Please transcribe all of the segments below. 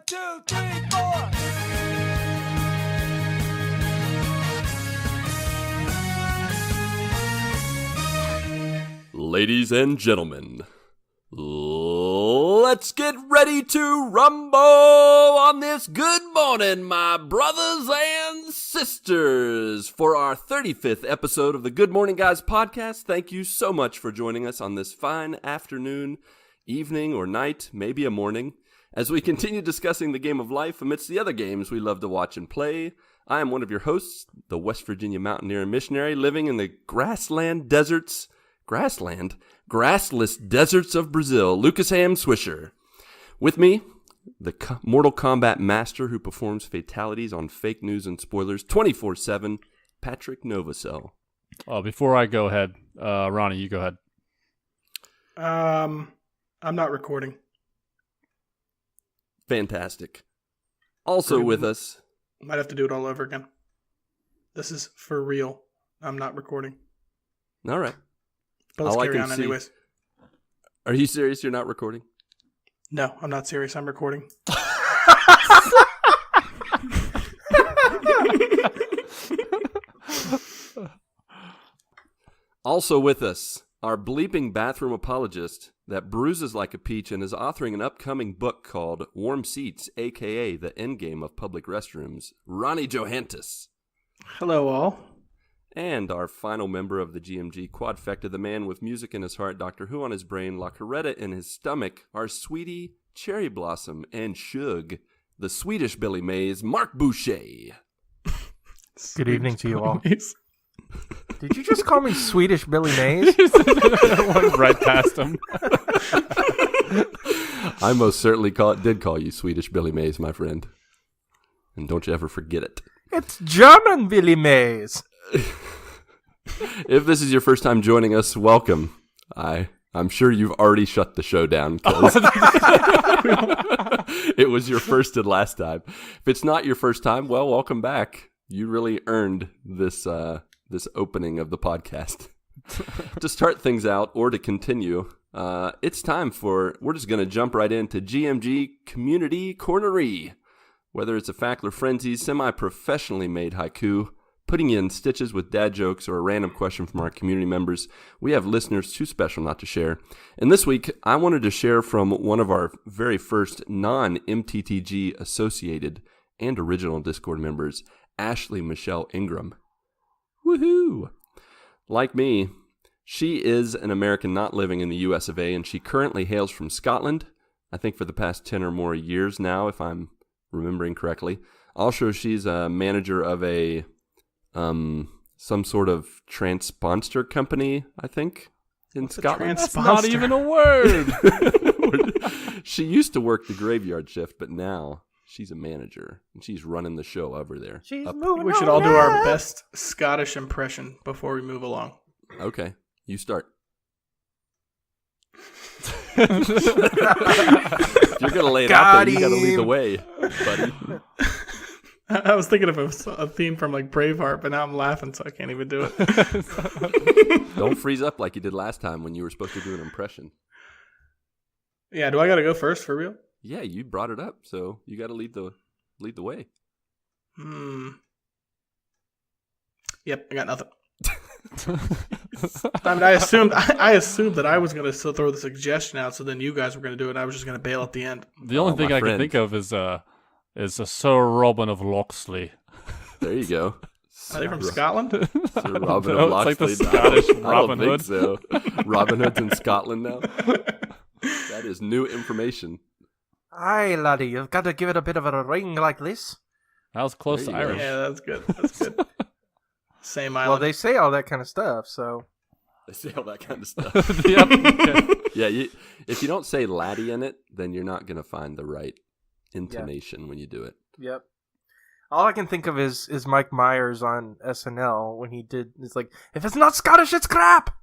2, 3, 4. Ladies and gentlemen, let's get ready to rumble on this good morning, my brothers and sisters, for our 35th episode of the Good Morning Guys podcast. Thank you so much for joining us on this fine afternoon, evening, or night, maybe a morning, as we continue discussing the game of life amidst the other games we love to watch and play. I am one of your hosts, the West Virginia mountaineer and missionary, living in the grassless deserts of Brazil, Lucas Ham Swisher. With me, the Mortal Kombat master who performs fatalities on fake news and spoilers 24/7, Patrick Novacell. Before I go ahead, Ronnie, you go ahead. I'm not recording. Fantastic. Also with us. Might have to do it all over again. This is for real. I'm not recording. All right. But let's carry on anyways. Are you serious you're not recording? No, I'm not serious. I'm recording. Also with us, our bleeping bathroom apologist that bruises like a peach and is authoring an upcoming book called Warm Seats, a.k.a. The Endgame of Public Restrooms, Ronnie Johantis. Hello, all. And our final member of the GMG Quadfecta, the man with music in his heart, Doctor Who on his brain, La Coretta in his stomach, our sweetie, Cherry Blossom, and Shug, the Swedish Billy Mays, Marc Boucher. Good evening to you all. Did you just call me Swedish Billy Mays? Went right past him. I most certainly did call you Swedish Billy Mays, my friend. And don't you ever forget it. It's German Billy Mays. If this is your first time joining us, welcome. I'm sure you've already shut the show down because it was your first and last time. If it's not your first time, well, welcome back. You really earned this opening of the podcast. To start things out or to continue, it's time we're just going to jump right into GMG Community Corner-y. Whether it's a Fackler Frenzy, semi-professionally made haiku, putting you in stitches with dad jokes, or a random question from our community members, we have listeners too special not to share. And this week, I wanted to share from one of our very first non-MTTG associated and original Discord members, Ashley Michelle Ingram. Woohoo! Like me, she is an American not living in the US of A, and she currently hails from Scotland, I think for the past 10 or more years now, if I'm remembering correctly. Also, she's a manager of a some sort of transponder company, I think, in Scotland. That's not even a word. She used to work the graveyard shift, but now she's a manager, and she's running the show over there. We should all do our best Scottish impression before we move along. Okay, you start. If you're going to lay it out there, you got to lead the way, buddy. I was thinking of a theme from like Braveheart, but now I'm laughing, so I can't even do it. Don't freeze up like you did last time when you were supposed to do an impression. Yeah, do I got to go first for real? Yeah, you brought it up, so you got to lead the way. Yep, I got nothing. I mean, I assumed that I was going to still throw the suggestion out, so then you guys were going to do it, and I was just going to bail at the end. The only thing I can think of is Sir Robin of Locksley. There you go. Are they from Scotland? Sir Robin No, of Locksley. it's like the Scottish Robin I don't Hood. think so. Robin Hood's in Scotland now. That is new information. Aye, laddie, you've got to give it a bit of a ring like this. That was close to There you go. Irish. Yeah, that's good. That's good. Same island. Well, they say all that kind of stuff, so... They say all that kind of stuff. Yep. Okay. Yeah, if you don't say laddie in it, then you're not going to find the right intonation when you do it. Yep. All I can think of is Mike Myers on SNL when he did... It's like, if it's not Scottish, it's crap!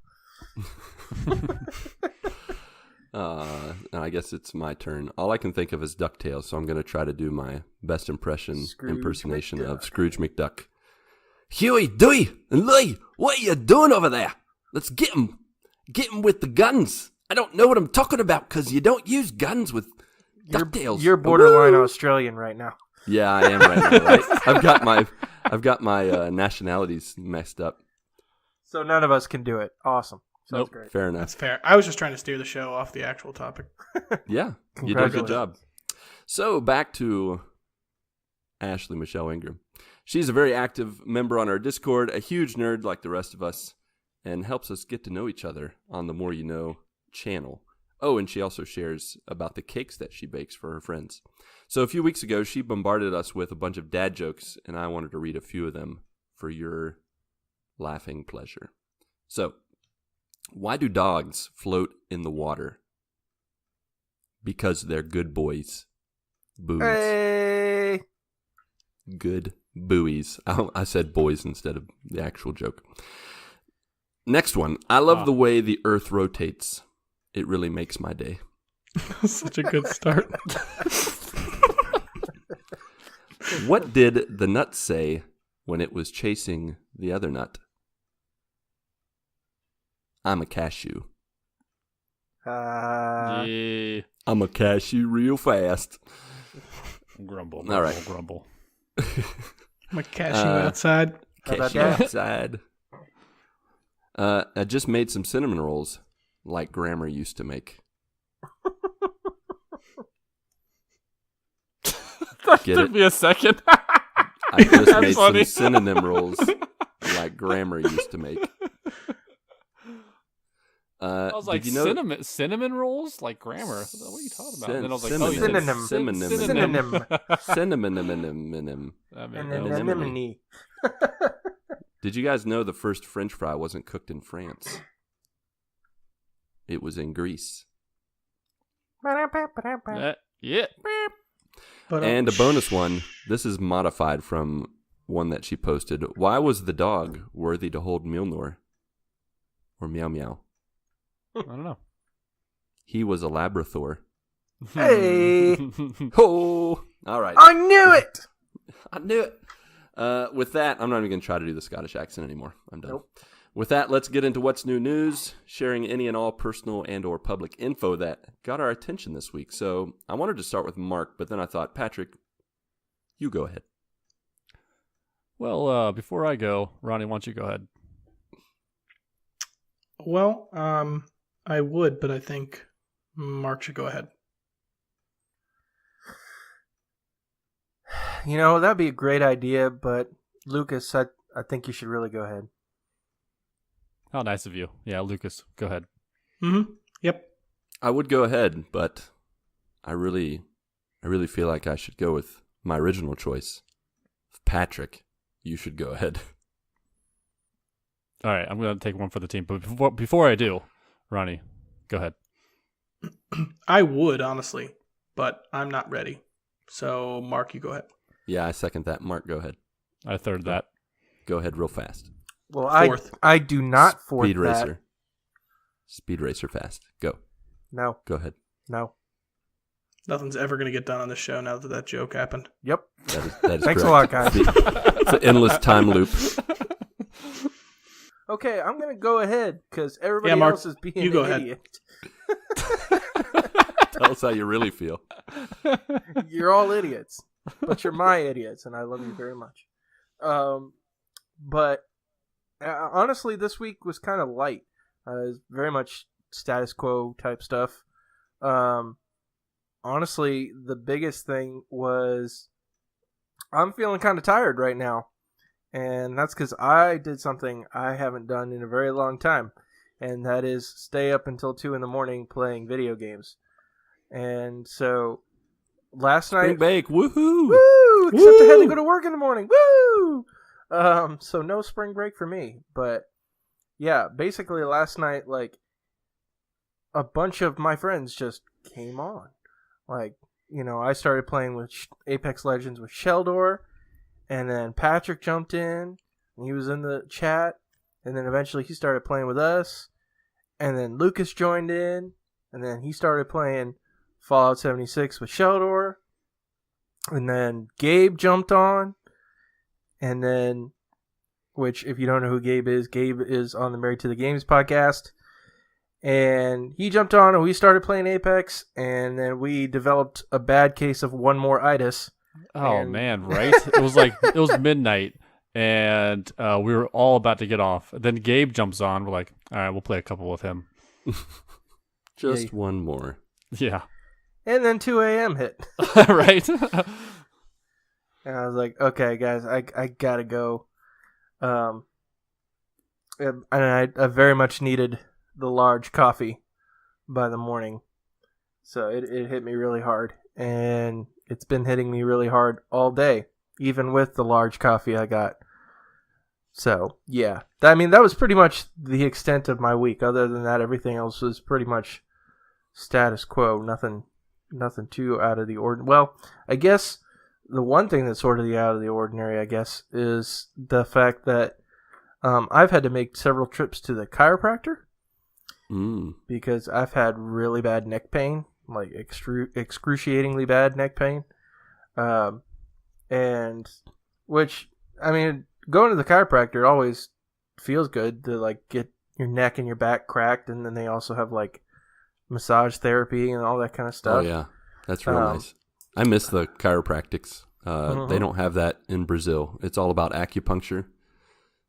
I guess it's my turn. All I can think of is DuckTales, so I'm going to try to do my best impersonation of Scrooge McDuck. Huey, Dewey, and Lee, what are you doing over there? Let's get him. Get him with the guns. I don't know what I'm talking about because you don't use guns with DuckTales. You're borderline Woo! Australian right now. Yeah, I am right now. Right? I've got my nationalities messed up. So none of us can do it. Awesome. Sounds Nope. great. Fair enough. That's fair. I was just trying to steer the show off the actual topic. Yeah, you did a good job. So back to Ashley Michelle Ingram. She's a very active member on our Discord, a huge nerd like the rest of us, and helps us get to know each other on the More You Know channel. Oh, and she also shares about the cakes that she bakes for her friends. So a few weeks ago, she bombarded us with a bunch of dad jokes, and I wanted to read a few of them for your laughing pleasure. So, why do dogs float in the water? Because they're good boys. Buoys. Hey. Good buoys. I said boys instead of the actual joke. Next one. I love the way the earth rotates. It really makes my day. Such a good start. What did the nut say when it was chasing the other nut? I'm a cashew. Yeah. I'm a cashew real fast. Grumble, All right. grumble. I'm a cashew outside. How about Cashew that? outside. I just made some cinnamon rolls like Grandma used to make. Get Took it? me a second. I just That's made funny. some cinnamon rolls like Grandma used to make. I was like, did you know cinnamon rolls? Like grammar. What are you talking about? And then I was like, Cinnamon. oh, you said Synonym. Synonym. Synonym. I mean, And that was anemone. Did you guys know the first French fry wasn't cooked in France? It was in Greece. yeah. But, And a bonus one. This is modified from one that she posted. Why was the dog worthy to hold Mjolnir? Or Meow Meow? I don't know. He was a Labrador. Hey. Oh! All right. I knew it. I knew it. With that, I'm not even going to try to do the Scottish accent anymore. I'm done. Nope. With that, let's get into what's new news, sharing any and all personal and or public info that got our attention this week. So I wanted to start with Mark, but then I thought, Patrick, you go ahead. Well, before I go, Ronnie, why don't you go ahead? well, I would, but I think Mark should go ahead. You know, that'd be a great idea, but Lucas, I think you should really go ahead. How nice of you. Yeah, Lucas, go ahead. Mm-hmm. Yep. I would go ahead, but I really feel like I should go with my original choice. Patrick, you should go ahead. All right, I'm going to take one for the team. But before I do, Ronnie, go ahead. I would, honestly, but I'm not ready. So, Mark, you go ahead. Yeah, I second that. Mark, go ahead. I third that. Go ahead real fast. Well, Fourth. I do not fourth Speed that. racer. Speed racer fast. Go. No, Go ahead. no. Nothing's ever going to get done on this show now that that joke happened. Yep. That is Thanks a correct. lot, guys. It's an endless time loop. Okay, I'm going to go ahead because everybody Yeah, Mark, else is being you go an ahead. idiot. Tell us how you really feel. You're all idiots, but you're my idiots, and I love you very much. But honestly, this week was kind of light. It was very much status quo type stuff. Honestly, the biggest thing was I'm feeling kind of tired right now. And that's because I did something I haven't done in a very long time. And that is stay up until 2 in the morning playing video games. And so last Spring night... bake. Woohoo! Woo! Except I had to Woo! go to work in the morning. Woo! So no spring break for me. But yeah, basically last night, like, a bunch of my friends just came on. Like, you know, I started playing with Apex Legends with Sheldor, and then Patrick jumped in, and he was in the chat, and then eventually he started playing with us, and then Lucas joined in, and then he started playing Fallout 76 with Sheldor, and then Gabe jumped on, and then, which if you don't know who Gabe is on the Married to the Games podcast, And he jumped on and we started playing Apex, and then we developed a bad case of one more itis. Oh man, right? It was midnight, and we were all about to get off. Then Gabe jumps on. We're like, all right, we'll play a couple with him. Just one more. Yeah. And then 2 a.m. hit. Right? And I was like, okay, guys, I gotta go. And I very much needed the large coffee by the morning. So it hit me really hard. And it's been hitting me really hard all day, even with the large coffee I got. So, yeah. I mean, that was pretty much the extent of my week. Other than that, everything else was pretty much status quo. Nothing too out of the ordinary. Well, I guess the one thing that's sort of out of the ordinary, I guess, is the fact that I've had to make several trips to the chiropractor because I've had really bad neck pain, like excruciatingly bad neck pain. And which, I mean, going to the chiropractor always feels good to like get your neck and your back cracked, and then they also have like massage therapy and all that kind of stuff. Oh yeah, that's real nice. I miss the chiropractics. They don't have that in Brazil. It's all about acupuncture.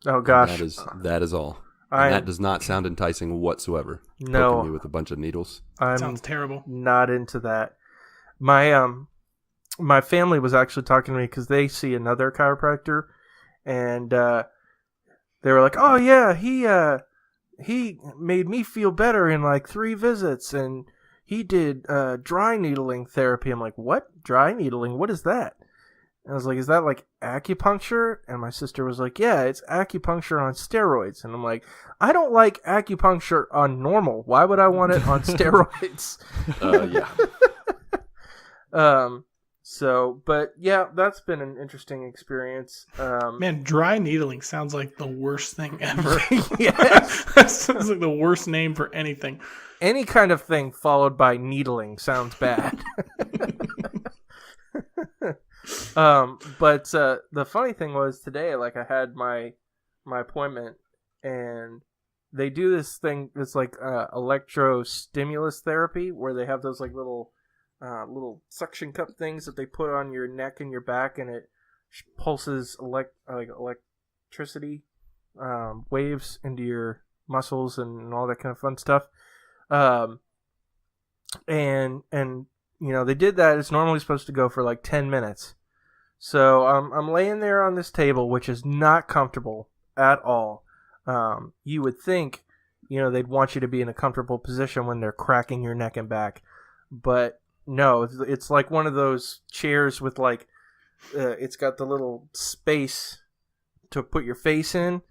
Oh gosh, that is all. And that does not sound enticing whatsoever. No, poking me with a bunch of needles. Sounds terrible. Not into that. My family was actually talking to me because they see another chiropractor, and they were like, "Oh yeah, he made me feel better in like 3 visits, and he did dry needling therapy." I'm like, "What? Dry needling? What is that?" And I was like, "Is that like acupuncture?" And my sister was like, "Yeah, it's acupuncture on steroids." And I'm like, "I don't like acupuncture on normal. Why would I want it on steroids?" Yeah. So, but yeah, that's been an interesting experience. Man, dry needling sounds like the worst thing ever. Yes. That sounds like the worst name for anything. Any kind of thing followed by needling sounds bad. But the funny thing was today, like I had my appointment, and they do this thing. It's like electrostimulus therapy, where they have those like little suction cup things that they put on your neck and your back, and it pulses electricity waves into your muscles and all that kind of fun stuff. And you know, they did that. It's normally supposed to go for like 10 minutes. So I'm laying there on this table, which is not comfortable at all. You would think, you know, they'd want you to be in a comfortable position when they're cracking your neck and back, but no, it's like one of those chairs with like, it's got the little space to put your face in,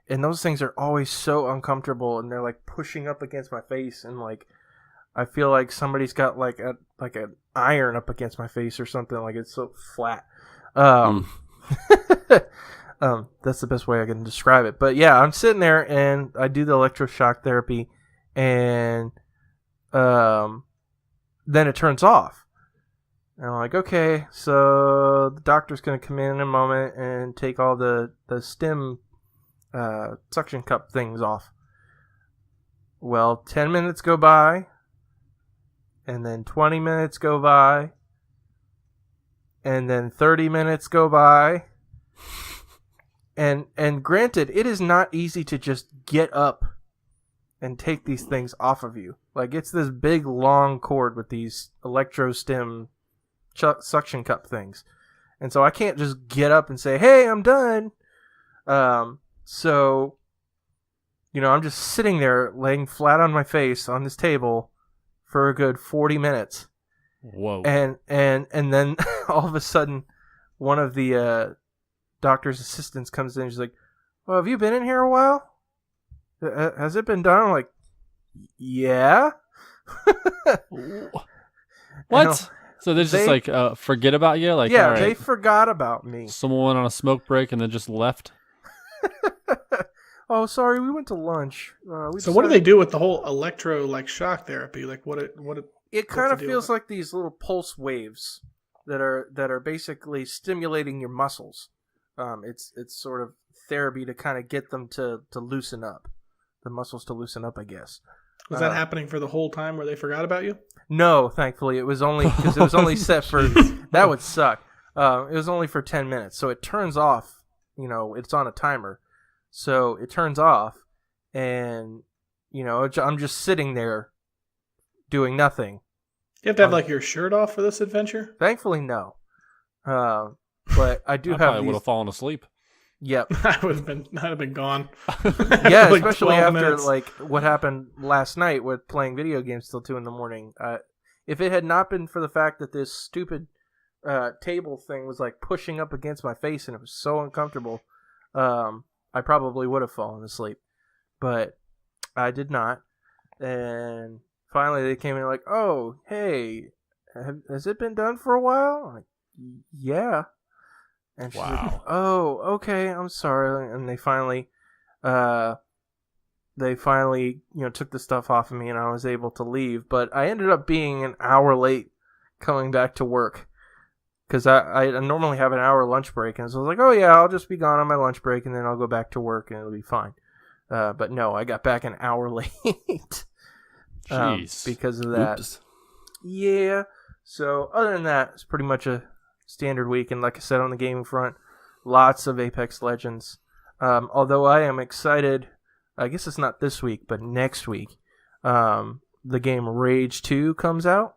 and those things are always so uncomfortable, and they're like pushing up against my face, and like I feel like somebody's got like an iron up against my face or something. Like it's so flat. That's the best way I can describe it. But yeah, I'm sitting there and I do the electroshock therapy, and then it turns off. And I'm like, okay, so the doctor's going to come in a moment and take all the stem suction cup things off. Well, 10 minutes go by, and then 20 minutes go by, and then 30 minutes go by. And granted, it is not easy to just get up and take these things off of you. Like, it's this big, long cord with these electrostim suction cup things. And so I can't just get up and say, "Hey, I'm done." So, you know, I'm just sitting there laying flat on my face on this table for a good 40 minutes. Whoa. And then all of a sudden, one of the doctor's assistants comes in and she's like, "Well, have you been in here a while? Has it been done?" I'm like, "Yeah." What? So they're just like forget about you? Like, yeah, all right, they forgot about me. someone went on a smoke break and then just left? Oh, sorry, we went to lunch. So what do they do with the whole electro like shock therapy? Like It kind of feels like these little pulse waves that are basically stimulating your muscles. It's sort of therapy to kind of get them to loosen up, the muscles to loosen up, I guess. Was that happening for the whole time where they forgot about you? No, thankfully. It was only because it was only set for... That would suck. It was only for 10 minutes. So it turns off, it's on a timer. So it turns off, and, I'm just sitting there doing nothing. You have to have, your shirt off for this adventure? Thankfully, no. But I do I have probably would have fallen asleep. Yep. I'd have been gone. Yeah, especially after minutes. what happened last night with playing video games till 2 a.m. If it had not been for the fact that this stupid table thing was pushing up against my face and it was so uncomfortable, I probably would have fallen asleep. But I did not. And finally they came in oh, hey, has it been done for a while? I'm like, yeah. And she's like, oh, okay, I'm sorry. And they finally, took the stuff off of me, and I was able to leave. But I ended up being an hour late coming back to work because I normally have an hour lunch break, and so I was like, oh yeah, I'll just be gone on my lunch break, and then I'll go back to work, and it'll be fine. But no, I got back an hour late. Jeez. Because of that. Oops. Yeah. So other than that, it's pretty much a standard week, and like I said, on the gaming front, lots of Apex Legends. Although I am excited, I guess it's not this week, but next week, the game Rage 2 comes out,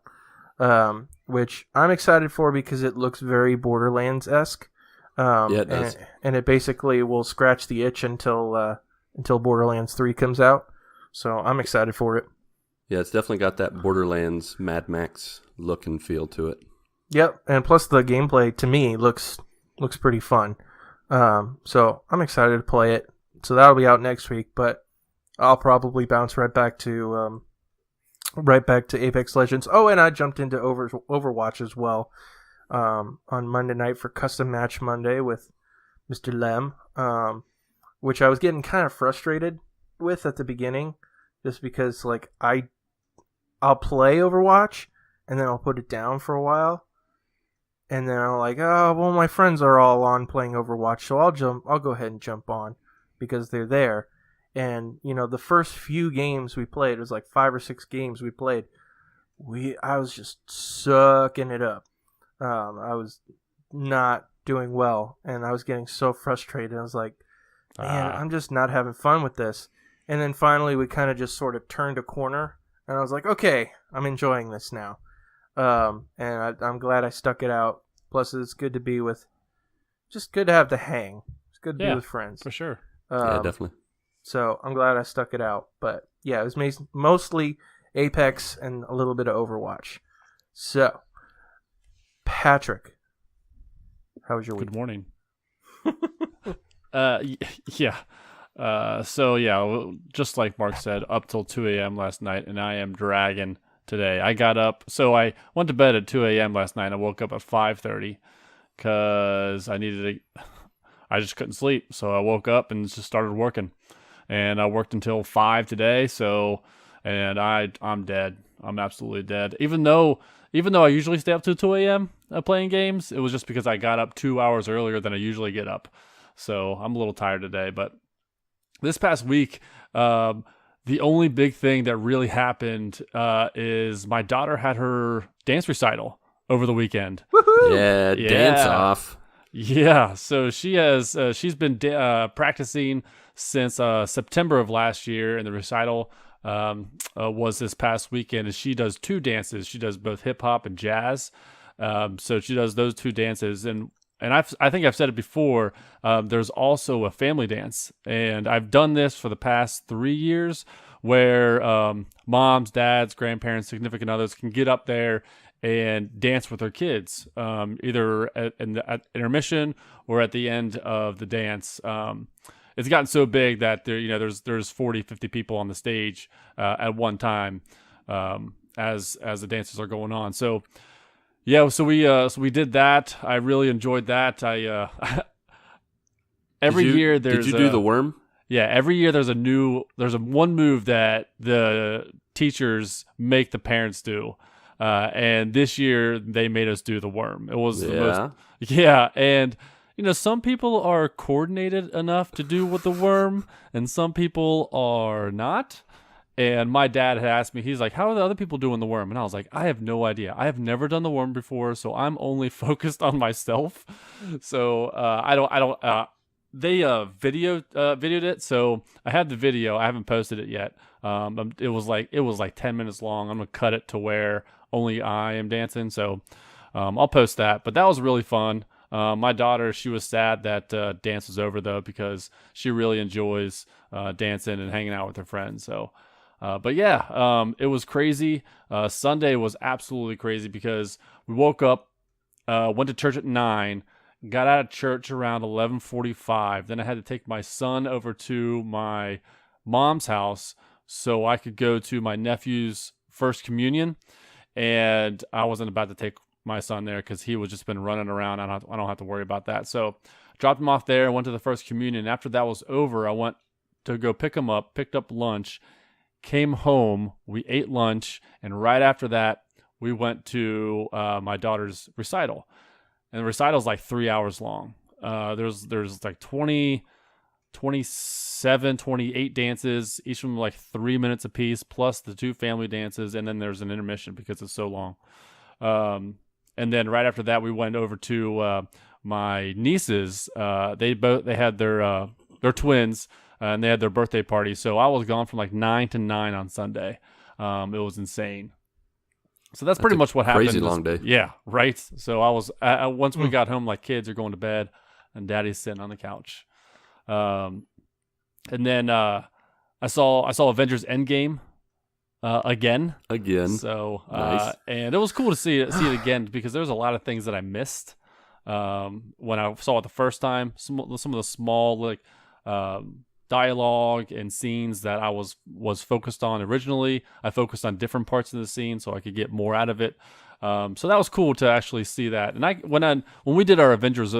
which I'm excited for because it looks very Borderlands-esque. Yeah, it does. And it basically will scratch the itch until Borderlands 3 comes out. So I'm excited for it. Yeah, it's definitely got that Borderlands Mad Max look and feel to it. Yep, and plus the gameplay to me looks pretty fun. So I'm excited to play it. So that'll be out next week, but I'll probably bounce right back to Apex Legends. Oh, and I jumped into Overwatch as well on Monday night for Custom Match Monday with Mr. Lem, which I was getting kind of frustrated with at the beginning, just because I'll play Overwatch and then I'll put it down for a while. And then I'm like, oh, well, my friends are all on playing Overwatch, so I'll go ahead and jump on because they're there. And, the first few games we played, it was 5 or 6 games we played, I was just sucking it up. I was not doing well, and I was getting so frustrated. I was like, man, I'm just not having fun with this. And then finally we kind of just sort of turned a corner, and I was like, okay, I'm enjoying this now. And I'm glad I stuck it out. Plus, it's good to be just good to have the hang. It's good to be with friends. For sure. Yeah, definitely. So I'm glad I stuck it out. But yeah, it was mostly Apex and a little bit of Overwatch. So, Patrick, how was your week? Good morning. Yeah. So yeah, just like Mark said, up till 2 a.m. last night, and I am dragging today. I got up, so I went to bed at 2 a.m. last night. I woke up at 5:30 because I just couldn't sleep. So I woke up and just started working, and I worked until 5 today. And I'm dead. I'm absolutely dead. Even though I usually stay up till 2 a.m. Playing games, it was just because I got up 2 hours earlier than I usually get up. So I'm a little tired today. But this past week, the only big thing that really happened is my daughter had her dance recital over the weekend. Woohoo! Yeah, dance off. Yeah, so she's been practicing since September of last year, and the recital was this past weekend. And she does 2 dances. She does both hip hop and jazz. So she does those 2 dances, and I think I've said it before, there's also a family dance. And I've done this for the past 3 years where moms, dads, grandparents, significant others can get up there and dance with their kids, either at intermission or at the end of the dance. It's gotten so big that there's 40, 50 people on the stage at one time as the dances are going on. So yeah, so we did that. I really enjoyed that. Every year there's. Did you do the worm? Yeah, every year there's a one move that the teachers make the parents do, and this year they made us do the worm. It was the most, and some people are coordinated enough to do with the worm, and some people are not. And my dad had asked me, he's like, how are the other people doing the worm? And I was like, I have no idea. I have never done the worm before, so I'm only focused on myself. So they videoed it, so I have the video. I haven't posted it yet. It was like 10 minutes long. I'm gonna cut it to where only I am dancing. So I'll post that. But that was really fun. My daughter, she was sad that dance was over though, because she really enjoys dancing and hanging out with her friends. So. But yeah, it was crazy. Sunday was absolutely crazy because we woke up, went to church at 9, got out of church around 11:45. Then I had to take my son over to my mom's house so I could go to my nephew's first communion. And I wasn't about to take my son there because he was just been running around. I don't have to worry about that. So dropped him off there, went to the first communion. After that was over, I went to go pick him up, picked up lunch, came home, we ate lunch, and right after that, we went to my daughter's recital. And the recital's like 3 hours long. There's like 27, 28 dances, each of them like 3 minutes apiece, plus the 2 family dances, and then there's an intermission because it's so long. And then right after that, we went over to my nieces. They had their twins, and they had their birthday party. So I was gone from like 9 to 9 on Sunday. It was insane. So that's pretty much what happened. Crazy long day. Yeah, right. So I was once we got home, like kids are going to bed, and Daddy's sitting on the couch. And then I saw Avengers Endgame again. So nice. And it was cool to see it again because there's a lot of things that I missed when I saw it the first time. Some of the small like dialogue and scenes that I was focused on originally. I focused on different parts of the scene so I could get more out of it. So that was cool to actually see that. And when we did our Avengers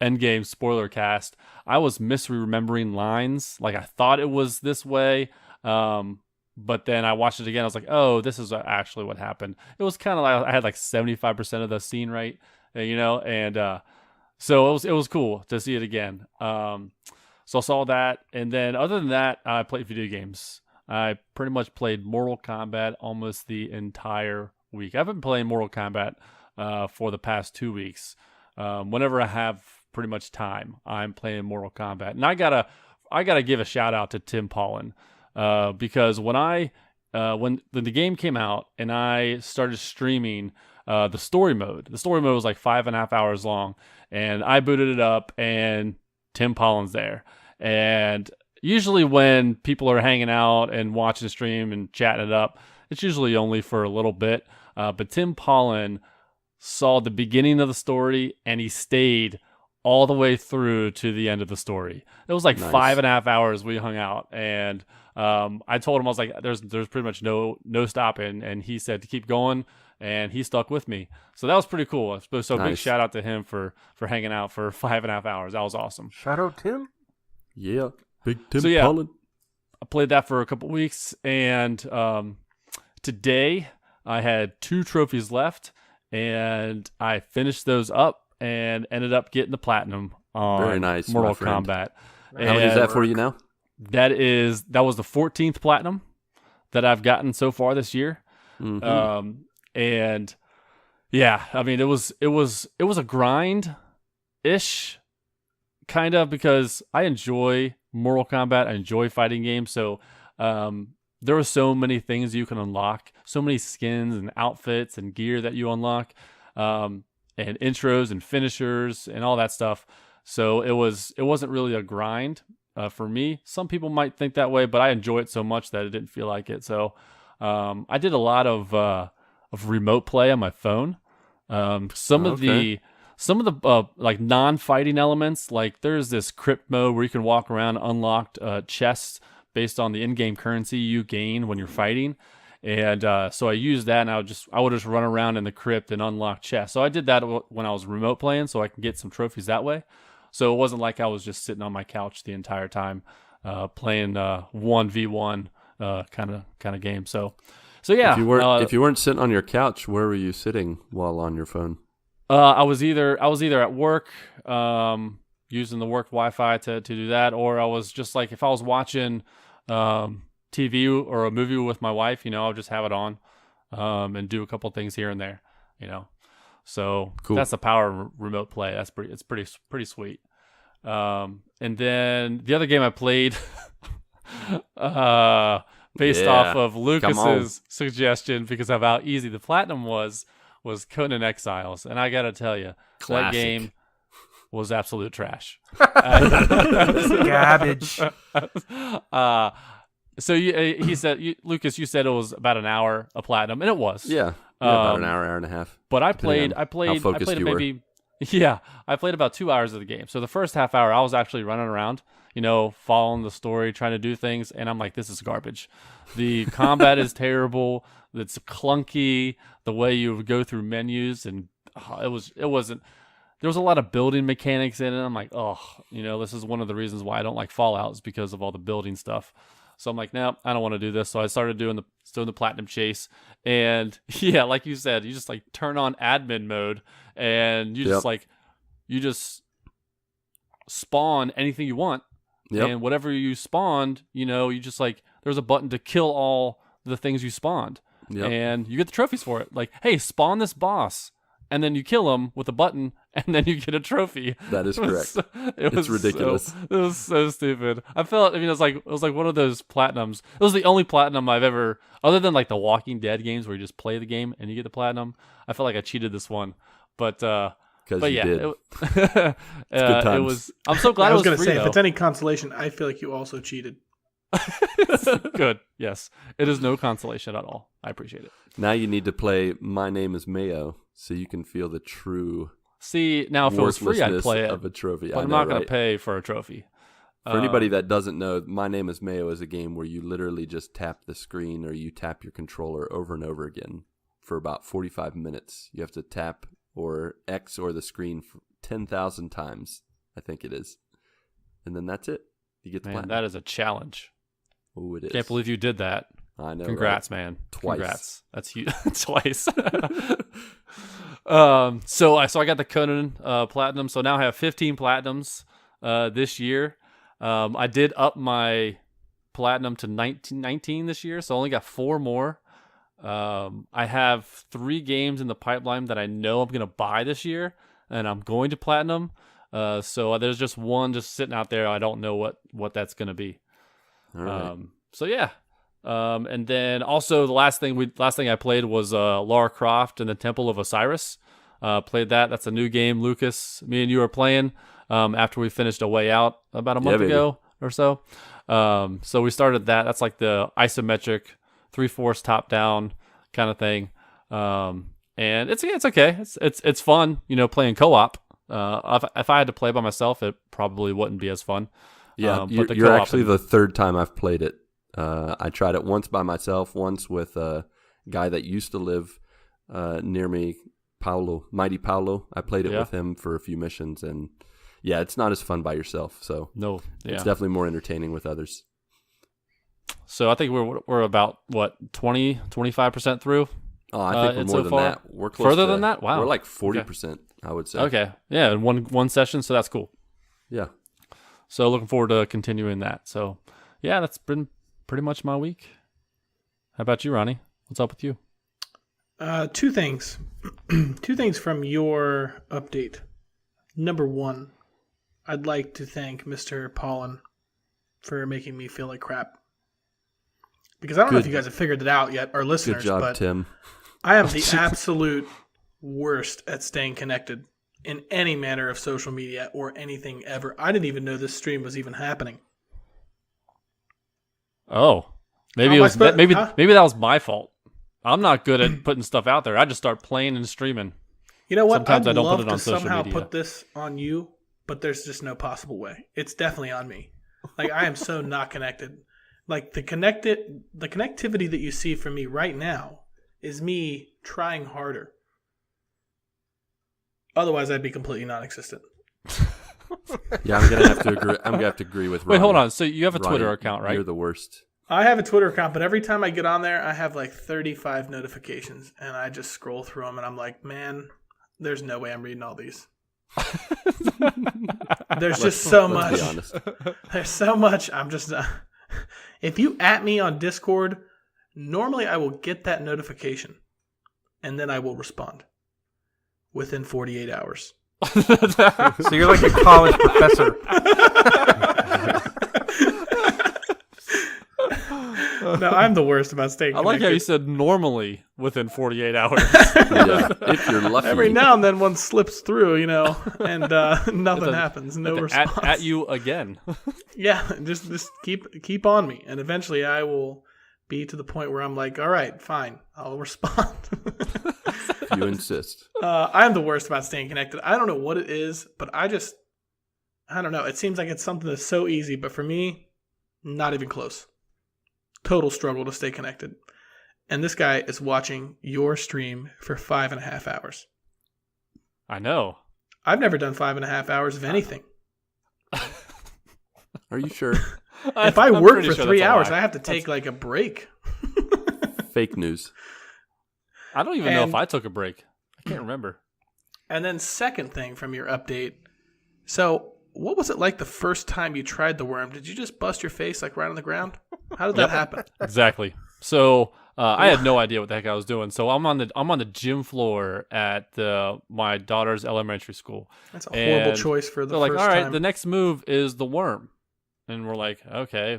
Endgame spoiler cast, I was misremembering lines. Like I thought it was this way, but then I watched it again. I was like, oh, this is actually what happened. It was kind of like I had like 75% of the scene right, and so it was cool to see it again. So I saw that, and then other than that, I played video games. I pretty much played Mortal Kombat almost the entire week. I've been playing Mortal Kombat for the past 2 weeks. Whenever I have pretty much time, I'm playing Mortal Kombat, and I gotta give a shout out to Tim Paullin because when the game came out and I started streaming the story mode was like 5.5 hours long, and I booted it up and Tim Paullin's there. And usually when people are hanging out and watching the stream and chatting it up, it's usually only for a little bit. But Tim Paullin saw the beginning of the story and he stayed all the way through to the end of the story. It was like Nice. 5.5 hours we hung out, and I told him, I was like, there's pretty much no stopping, and he said to keep going, and he stuck with me. So that was pretty cool. So Nice. Big shout out to him for hanging out for 5.5 hours. That was awesome. Shout out Tim. Yeah, big Tim So, yeah. Paullin. I played that for a couple weeks, and today I had 2 trophies left, and I finished those up and ended up getting the platinum on Very nice, my Mortal friend. Kombat. How many is And that for you now? that was the 14th platinum that I've gotten so far this year. Mhm. And yeah, I mean, it was a grind ish kind of, because I enjoy Mortal Kombat. I enjoy fighting games. So, there are so many things you can unlock, so many skins and outfits and gear that you unlock, and intros and finishers and all that stuff. So it wasn't really a grind for me. Some people might think that way, but I enjoy it so much that it didn't feel like it. So I did a lot of remote play on my phone. Some of the like non-fighting elements, like there's this crypt mode where you can walk around unlocked chests based on the in-game currency you gain when you're fighting. And so I used that, and I would just run around in the crypt and unlock chests. So I did that when I was remote playing, so I can get some trophies that way. So it wasn't like I was just sitting on my couch the entire time playing 1v1 kind of game. So yeah. If you weren't sitting on your couch, where were you sitting while on your phone? I was either at work, using the work Wi-Fi to do that, or I was just like, if I was watching TV or a movie with my wife, I'll just have it on and do a couple things here and there, So Cool. That's the power of remote play. It's pretty sweet. And then the other game I played based off of Lucas's suggestion because of how easy the platinum was Conan Exiles. And I got to tell you, that game was absolute trash. Garbage. So he said, Lucas, you said it was about an hour a platinum, and it was. Yeah, about an hour and a half. But I played about 2 hours of the game. So the first half hour, I was actually running around, following the story, trying to do things, and I'm like, this is garbage. The combat is terrible. It's clunky. The way you go through menus, and it wasn't. There was a lot of building mechanics in it. I'm like, this is one of the reasons why I don't like Fallout is because of all the building stuff. So I'm like, no, I don't want to do this. So I started doing the platinum chase, and yeah, like you said, you just like turn on admin mode, and you just spawn anything you want, and whatever you spawned, you just like there's a button to kill all the things you spawned, and you get the trophies for it. Like, hey, spawn this boss. And then you kill him with a button, and then you get a trophy. That is correct. It's ridiculous. It was so stupid. I felt. It was like one of those platinums. It was the only platinum I've ever, other than like the Walking Dead games where you just play the game and you get the platinum. I felt like I cheated this one, but yeah, did. Good times. It was. I'm so glad. I was going to say, if it's any consolation, I feel like you also cheated. Good. Yes, it is no consolation at all. I appreciate it. Now you need to play My Name is Mayo, so you can feel the true. See, now if it was free, I'd play it. Of a trophy, but I'm not going to pay for a trophy. For anybody that doesn't know, My Name is Mayo is a game where you literally just tap the screen or you tap your controller over and over again for about 45 minutes. You have to tap or X or the screen 10,000 times, I think it is, and then that's it. You get the platinum. That is a challenge. Oh, it is. Can't believe you did that. I know. Congrats, right? man. Twice. Congrats. That's huge. Twice. So I got the Conan platinum. So now I have 15 platinums this year. I did up my platinum to 19 this year, so I only got 4 more. I have 3 games in the pipeline that I know I'm going to buy this year, and I'm going to platinum. So there's just one just sitting out there. I don't know what that's going to be. All right. So yeah. And then also the last thing I played was Lara Croft and the Temple of Osiris. Played that. That's a new game. Lucas, me and you are playing after we finished A Way Out about a month ago or so. So we started that. That's like the isometric 3/4 top down kind of thing. And it's okay. It's fun, playing co-op. If I had to play by myself, it probably wouldn't be as fun. Yeah, but you're actually the third time I've played it. I tried it once by myself, once with a guy that used to live near me, Mighty Paulo. I played it with him for a few missions, and yeah, it's not as fun by yourself. So it's definitely more entertaining with others. So I think we're about 25% through. Oh, I think we're more than that. We're close further than that. Wow, we're like 40%. I would say. Okay, yeah, in one session, so that's cool. Yeah. So looking forward to continuing that. So yeah, that's been pretty much my week. How about you, Ronnie? What's up with you? 2 things. 2 things from your update. Number 1, I'd like to thank Mr. Paullin for making me feel like crap. Because I don't know if you guys have figured it out yet, our listeners. Good job, but Tim. I am the absolute worst at staying connected in any manner of social media or anything ever. I didn't even know this stream was even happening. Oh, maybe maybe that was my fault. I'm not good at putting stuff out there. I just start playing and streaming. You know what? Sometimes I don't love put it on to social somehow media. put this on you, but there's just no possible way. It's definitely on me. Like, I am so not connected. Like, the connectivity that you see from me right now is me trying harder. Otherwise, I'd be completely non-existent. Yeah, I'm gonna have to agree. I'm gonna have to agree with Ronnie. Wait, hold on. So you have a Ronnie, Twitter account, right? You're the worst. I have a Twitter account, but every time I get on there, I have like 35 notifications, and I just scroll through them, and I'm like, man, there's no way I'm reading all these. There's just so much. Let's be honest. There's so much. I'm just If you at me on Discord, normally I will get that notification, and then I will respond within 48 hours. So you're like a college professor. No, I'm the worst about staying I connected. like how you said normally within 48 hours. Yeah, if you're lucky. Every now and then one slips through, and nothing happens. No response. At you again. Yeah, just keep on me, and eventually I will be to the point where I'm like, all right, fine, I'll respond. You insist. I'm the worst about staying connected. I don't know what it is, but I don't know. It seems like it's something that's so easy, but for me, not even close. Total struggle to stay connected. And this guy is watching your stream for 5.5 hours. I know. I've never done 5.5 hours of anything. Are you sure? If I work for 3 hours, I have to take like a break. Fake news. I don't even know if I took a break. I can't remember. And then second thing from your update. So what was it like the first time you tried the worm? Did you just bust your face like right on the ground? How did that happen? Exactly. So I had no idea what the heck I was doing. So I'm on the gym floor at my daughter's elementary school. That's a horrible choice for the first time. They're like, all right, time. the next move is the worm. And we're like, okay,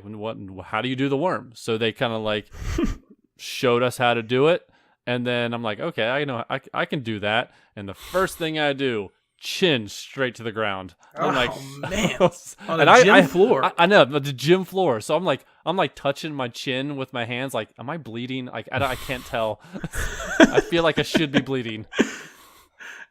how do you do the worm? So they kind of like showed us how to do it. And then I'm like, okay, I know I can do that. And the first thing I do, chin straight to the ground. I'm like, man, on and a gym floor. I know, the gym floor. So I'm like touching my chin with my hands. Like, am I bleeding? Like, I can't tell. I feel like I should be bleeding.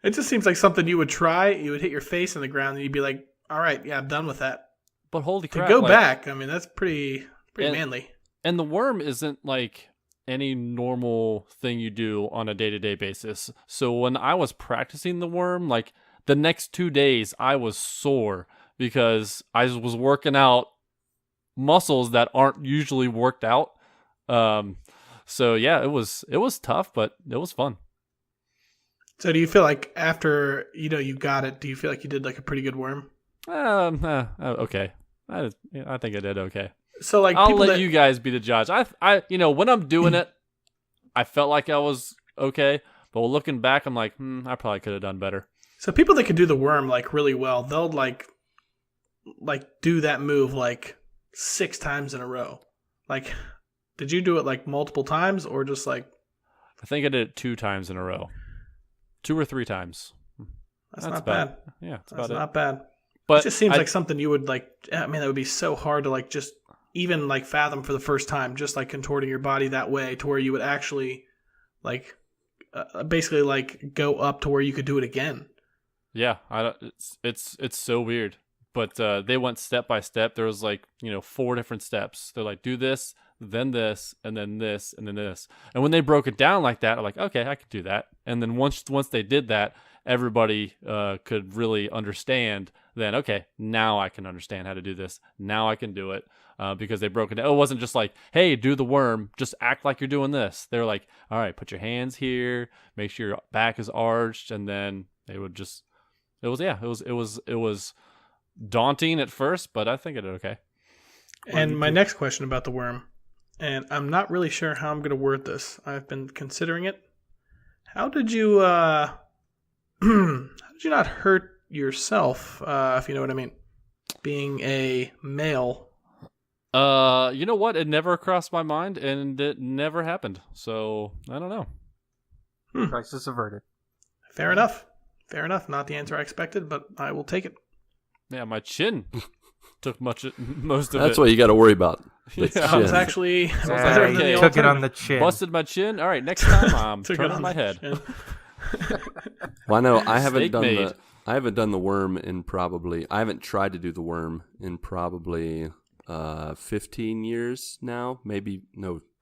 It just seems like something you would try. You would hit your face in the ground, and you'd be like, all right, yeah, I'm done with that. But holy crap! To go back, I mean, that's pretty manly. And the worm isn't like any normal thing you do on a day-to-day basis. So when I was practicing the worm, like the next 2 days, I was sore because I was working out muscles that aren't usually worked out. So yeah, it was tough, but it was fun. So do you feel like after you got it, do you feel like you did like a pretty good worm? Okay. I think I did okay. So like I'll let you guys be the judge. I when I'm doing it, I felt like I was okay, but looking back, I'm like, I probably could have done better. So people that can do the worm like really well, they'll like do that move like 6 times in a row. Like, did you do it like multiple times or just like? I think I did it 2 times in a row, 2 or 3 times. That's not bad. Yeah, that's not bad. But it just seems like something you would like. I mean, that would be so hard to like just even like fathom for the first time, just like contorting your body that way to where you would actually like basically like go up to where you could do it again. Yeah, it's so weird. But they went step by step. There was like 4 different steps. They're like, do this, then this, and then this, and then this. And when they broke it down like that, I'm like, okay, I could do that. And then once they did that, everybody could really understand. Then okay, now I can understand how to do this. Now I can do it because they broke it down. It wasn't just like, hey, do the worm, just act like you're doing this. They were like, all right, put your hands here, make sure your back is arched, and then they would just. It was daunting at first, but I think I did okay. And my next question about the worm, and I'm not really sure how I'm going to word this. I've been considering it. How did you not hurt yourself, if you know what I mean, being a male? You know what? It never crossed my mind, and it never happened. So I don't know. Crisis averted. Fair enough. Not the answer I expected, but I will take it. Yeah, my chin took most of it. That's what you got to worry about. I was actually okay. Took it on the chin. Busted my chin. All right, next time I'm turning my head. Well, I know I haven't done the worm in probably. I haven't tried to do the worm in probably 15 years now. Maybe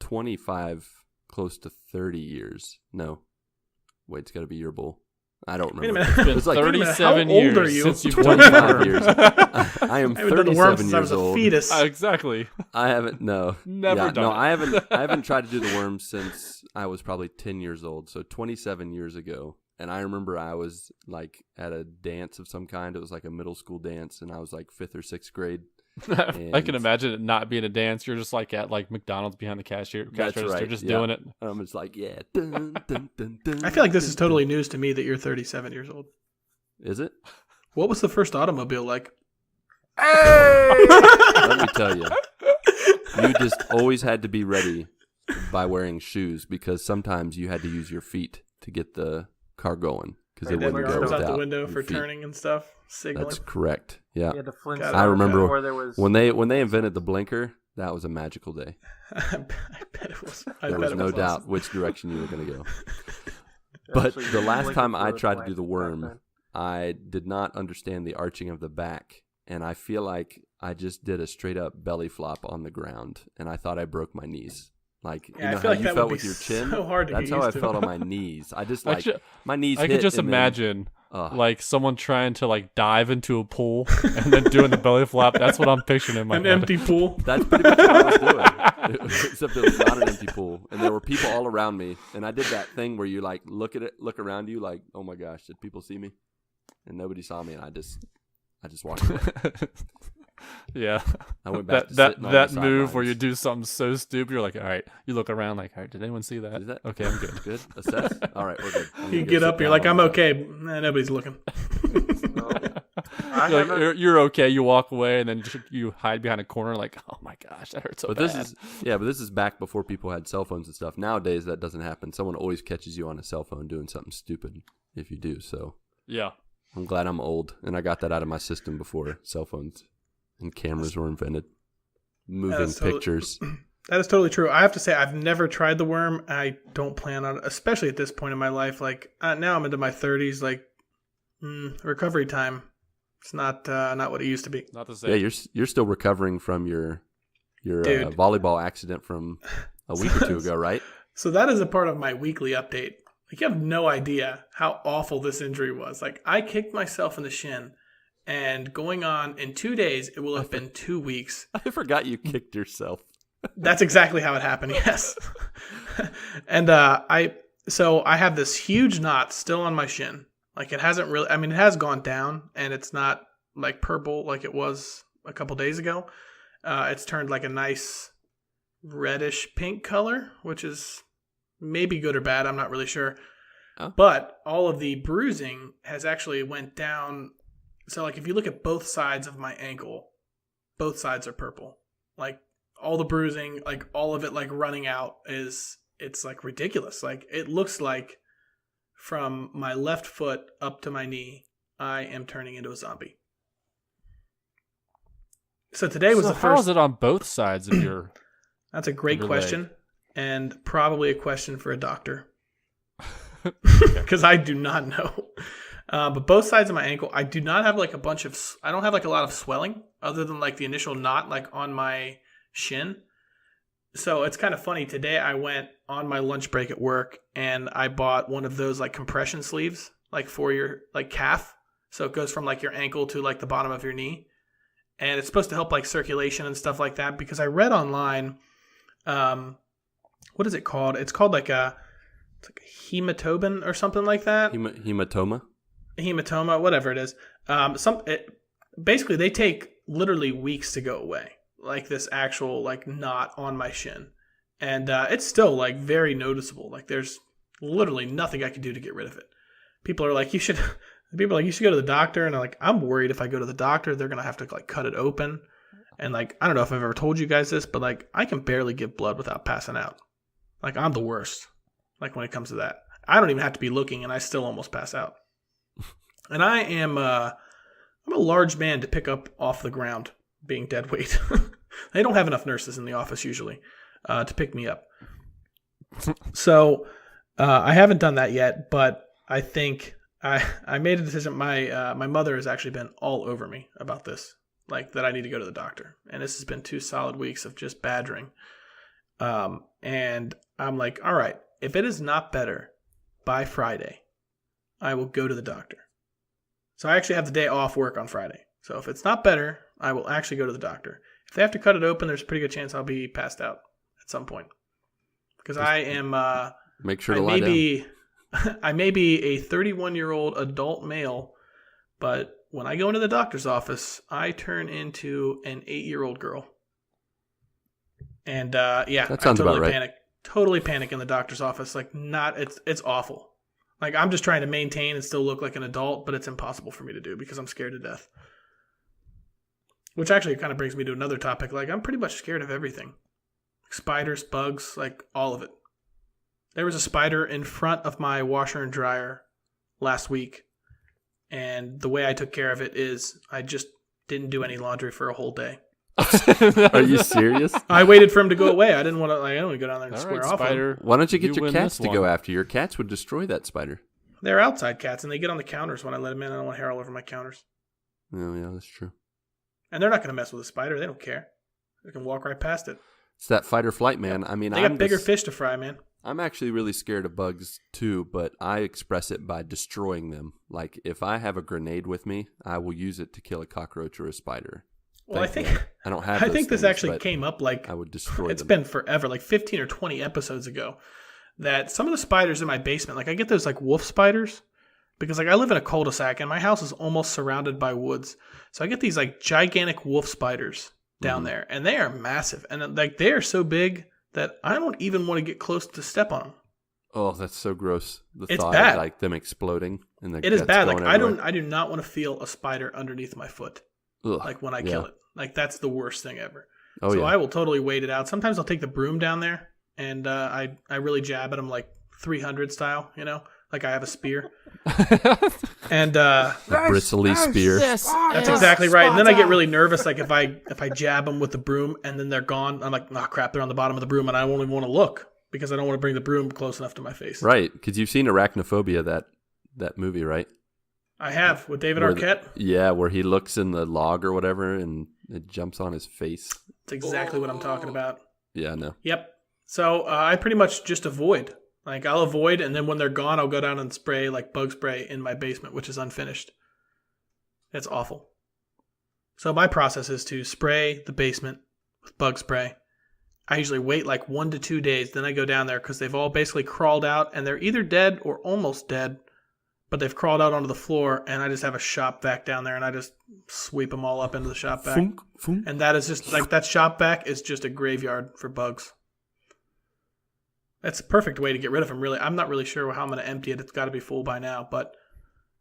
25, close to 30 years. No, wait, it's got to be your bull. I don't remember. It's been like 37 how old years are you? since you've 25 years. I am I haven't done the worm 37 since I was years a old. fetus. Exactly. I haven't. No, Never done No, it. I haven't tried to do the worm since I was probably 10 years old. So 27 years ago. And I remember I was like at a dance of some kind. It was like a middle school dance, and I was like 5th or 6th grade. I can imagine it not being a dance. You're just like at like McDonald's behind the cash register, right. just doing it. It's like, yeah. Dun, dun, dun, dun, I feel like this is totally news to me that you're 37 years old. Is it? What was the first automobile like? Hey! Let me tell you. You just always had to be ready by wearing shoes because sometimes you had to use your feet to get the car going because it Right, wouldn't your go arms without out the window your for feet. turning and stuff. Signaling. That's correct. Yeah. Yeah, the Flintstones God, I remember where there was when they invented the blinker. That was a magical day. I bet it was. There was no doubt which direction you were going to go. But actually the last blinking time I fluid tried to blank do the back worm, then. I did not understand the arching of the back, and I feel like I just did a straight up belly flop on the ground, and I thought I broke my knees. Like Yeah, I you know feel how like you that felt would with be your chin. so hard to That's get how I used to. felt on my knees. I just Actu- my knees. I hit could just and then- imagine Ugh. like someone trying to like dive into a pool and then doing the belly flop. That's what I'm picturing in my An head. empty pool. That's pretty much what I was doing. Except it was not an empty pool, and there were people all around me. And I did that thing where you like look around you, like, oh my gosh, did people see me? And nobody saw me, and I just walked away. Yeah, I went back to that sitting on that the move where sidelines. you do something so stupid, you're like, all right, you look around like, all right, did anyone see that? Is that Okay, I'm good. good? Assess. All right, we're good. I'm gonna You go get sit up, you're down like, on I'm the okay. Nah, nobody's looking. I You're, like, haven't- you're okay. You walk away and then you hide behind a corner, like, oh my gosh, that hurts so But bad. this is back before people had cell phones and stuff. Nowadays that doesn't happen. Someone always catches you on a cell phone doing something stupid if you do. So Yeah. I'm glad I'm old and I got that out of my system before cell phones and cameras were invented. Moving That's totally- pictures. That is totally true. I have to say, I've never tried the worm. I don't plan on it, especially at this point in my life. Like now, I'm into my 30s. Like recovery time, it's not what it used to be. Not the same. Yeah, you're still recovering from your Dude. volleyball accident from a week or two ago, right? So that is a part of my weekly update. Like you have no idea how awful this injury was. Like I kicked myself in the shin, and going on in 2 days, it will have been 2 weeks. I forgot you kicked yourself. That's exactly how it happened. Yes. And I have this huge knot still on my shin. Like it hasn't really, I mean, it has gone down and it's not like purple like it was a couple days ago. It's turned like a nice reddish pink color, which is maybe good or bad. I'm not really sure. Oh. But all of the bruising has actually went down. So like if you look at both sides of my ankle, both sides are purple. Like all the bruising, like all of it like running out it's like ridiculous. Like it looks like from my left foot up to my knee, I am turning into a zombie. So today was the how first. is it on both sides of your... That's a great Your question, leg. and probably a question for a doctor, because I do not know. But both sides of my ankle, I do not have like I don't have like a lot of swelling other than like the initial knot like on my shin. So it's kind of funny. Today I went on my lunch break at work and I bought one of those like compression sleeves, like for your like calf. So it goes from like your ankle to like the bottom of your knee. And it's supposed to help like circulation and stuff like that, because I read online, what is it called? It's called like a hematoma or something like that. Hematoma? Hematoma, whatever it is. Basically they take literally weeks to go away. Like this actual like knot on my shin. And it's still like very noticeable. Like there's literally nothing I can do to get rid of it. People are like, you should go to the doctor, and I'm worried if I go to the doctor, they're gonna have to like cut it open. And like I don't know if I've ever told you guys this, but like I can barely give blood without passing out. Like I'm the worst. Like when it comes to that. I don't even have to be looking and I still almost pass out. And I'm a large man to pick up off the ground, being dead weight. They don't have enough nurses in the office usually to pick me up. So I haven't done that yet, but I think I made a decision. My mother has actually been all over me about this, like that I need to go to the doctor. And this has been 2 solid weeks of just badgering. And I'm like, all right, if it is not better by Friday, I will go to the doctor. So I actually have the day off work on Friday. So if it's not better, I will actually go to the doctor. If they have to cut it open, there's a pretty good chance I'll be passed out at some point. Because I am... Make sure to lie down. I may be a 31-year-old adult male, but when I go into the doctor's office, I turn into an 8-year-old girl. And yeah, that sounds I totally about right. panic. Totally panic in the doctor's office. Like, it's awful. Like, I'm just trying to maintain and still look like an adult, but it's impossible for me to do because I'm scared to death. Which actually kind of brings me to another topic. Like, I'm pretty much scared of everything. Spiders, bugs, like all of it. There was a spider in front of my washer and dryer last week. And the way I took care of it is I just didn't do any laundry for a whole day. Are you serious? I waited for him to go away. I didn't want to. I don't want to go down there and All square right, off spider. him. Why don't you get You your win cats this to go one. after? Your cats would destroy that spider. They're outside cats, and they get on the counters when I let them in. I don't want hair all over my counters. Oh, yeah, that's true. And they're not going to mess with a spider. They don't care. They can walk right past it. It's that fight or flight, man. I mean, They got bigger fish to fry, man. I'm actually really scared of bugs too, but I express it by destroying them. Like, if I have a grenade with me, I will use it to kill a cockroach or a spider. Well, Thankfully, I don't have. I those think this things, actually but came up like I would destroy it's them. been forever, like 15 or 20 episodes ago, that some of the spiders in my basement, like I get those like wolf spiders because like I live in a cul-de-sac and my house is almost surrounded by woods. So I get these like gigantic wolf spiders down there and they are massive. And like they are so big that I don't even want to get close to step on them. Oh, that's so gross. The It's thought bad. of like them exploding and the It is guts bad. Like going I everywhere. do not want to feel a spider underneath my foot. Ugh, Like when I yeah. kill it. Like that's the worst thing ever. Oh, So yeah. I will totally wait it out. Sometimes I'll take the broom down there and I really jab at them like 300 style, you know, like I have a spear. And A bristly spear. that's exactly right. And then I get really nervous, like if I jab them with the broom and then they're gone, I'm like, oh crap, they're on the bottom of the broom, and I won't even want to look because I don't want to bring the broom close enough to my face. Right, because you've seen Arachnophobia, that movie, right? I have with David Where Arquette. where he looks in the log or whatever and it jumps on his face. That's exactly what I'm talking about. Yeah, no. Yep. So I pretty much just avoid. Like I'll avoid, and then when they're gone, I'll go down and spray like bug spray in my basement, which is unfinished. It's awful. So my process is to spray the basement with bug spray. I usually wait like 1 to 2 days, then I go down there because they've all basically crawled out, and they're either dead or almost dead, but they've crawled out onto the floor, and I just have a shop vac down there, and I just sweep them all up into the shop vac. Funk, funk. And that is just like that shop vac is just a graveyard for bugs. That's a perfect way to get rid of them, really. I'm not really sure how I'm going to empty it. It's got to be full by now, but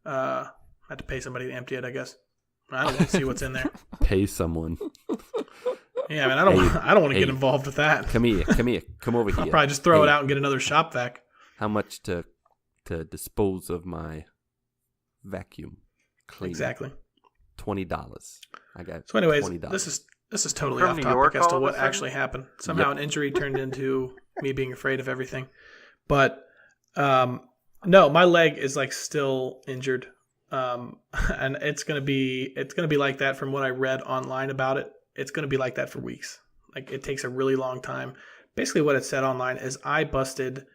I have to pay somebody to empty it, I guess. I don't want to see what's in there. Pay someone. Yeah, man, I don't want to get involved with that. Come here. Come over I'll here. probably just throw it Hey, out and get another shop vac. How much to dispose of my vacuum cleaner? Exactly. $20. I got So, anyways, $20. this is totally From off New topic York as to all of a what sudden? actually happened. Somehow an injury turned into me being afraid of everything. But no, my leg is like still injured. And it's gonna be like that from what I read online about it. It's gonna be like that for weeks. Like it takes a really long time. Basically what it said online is I busted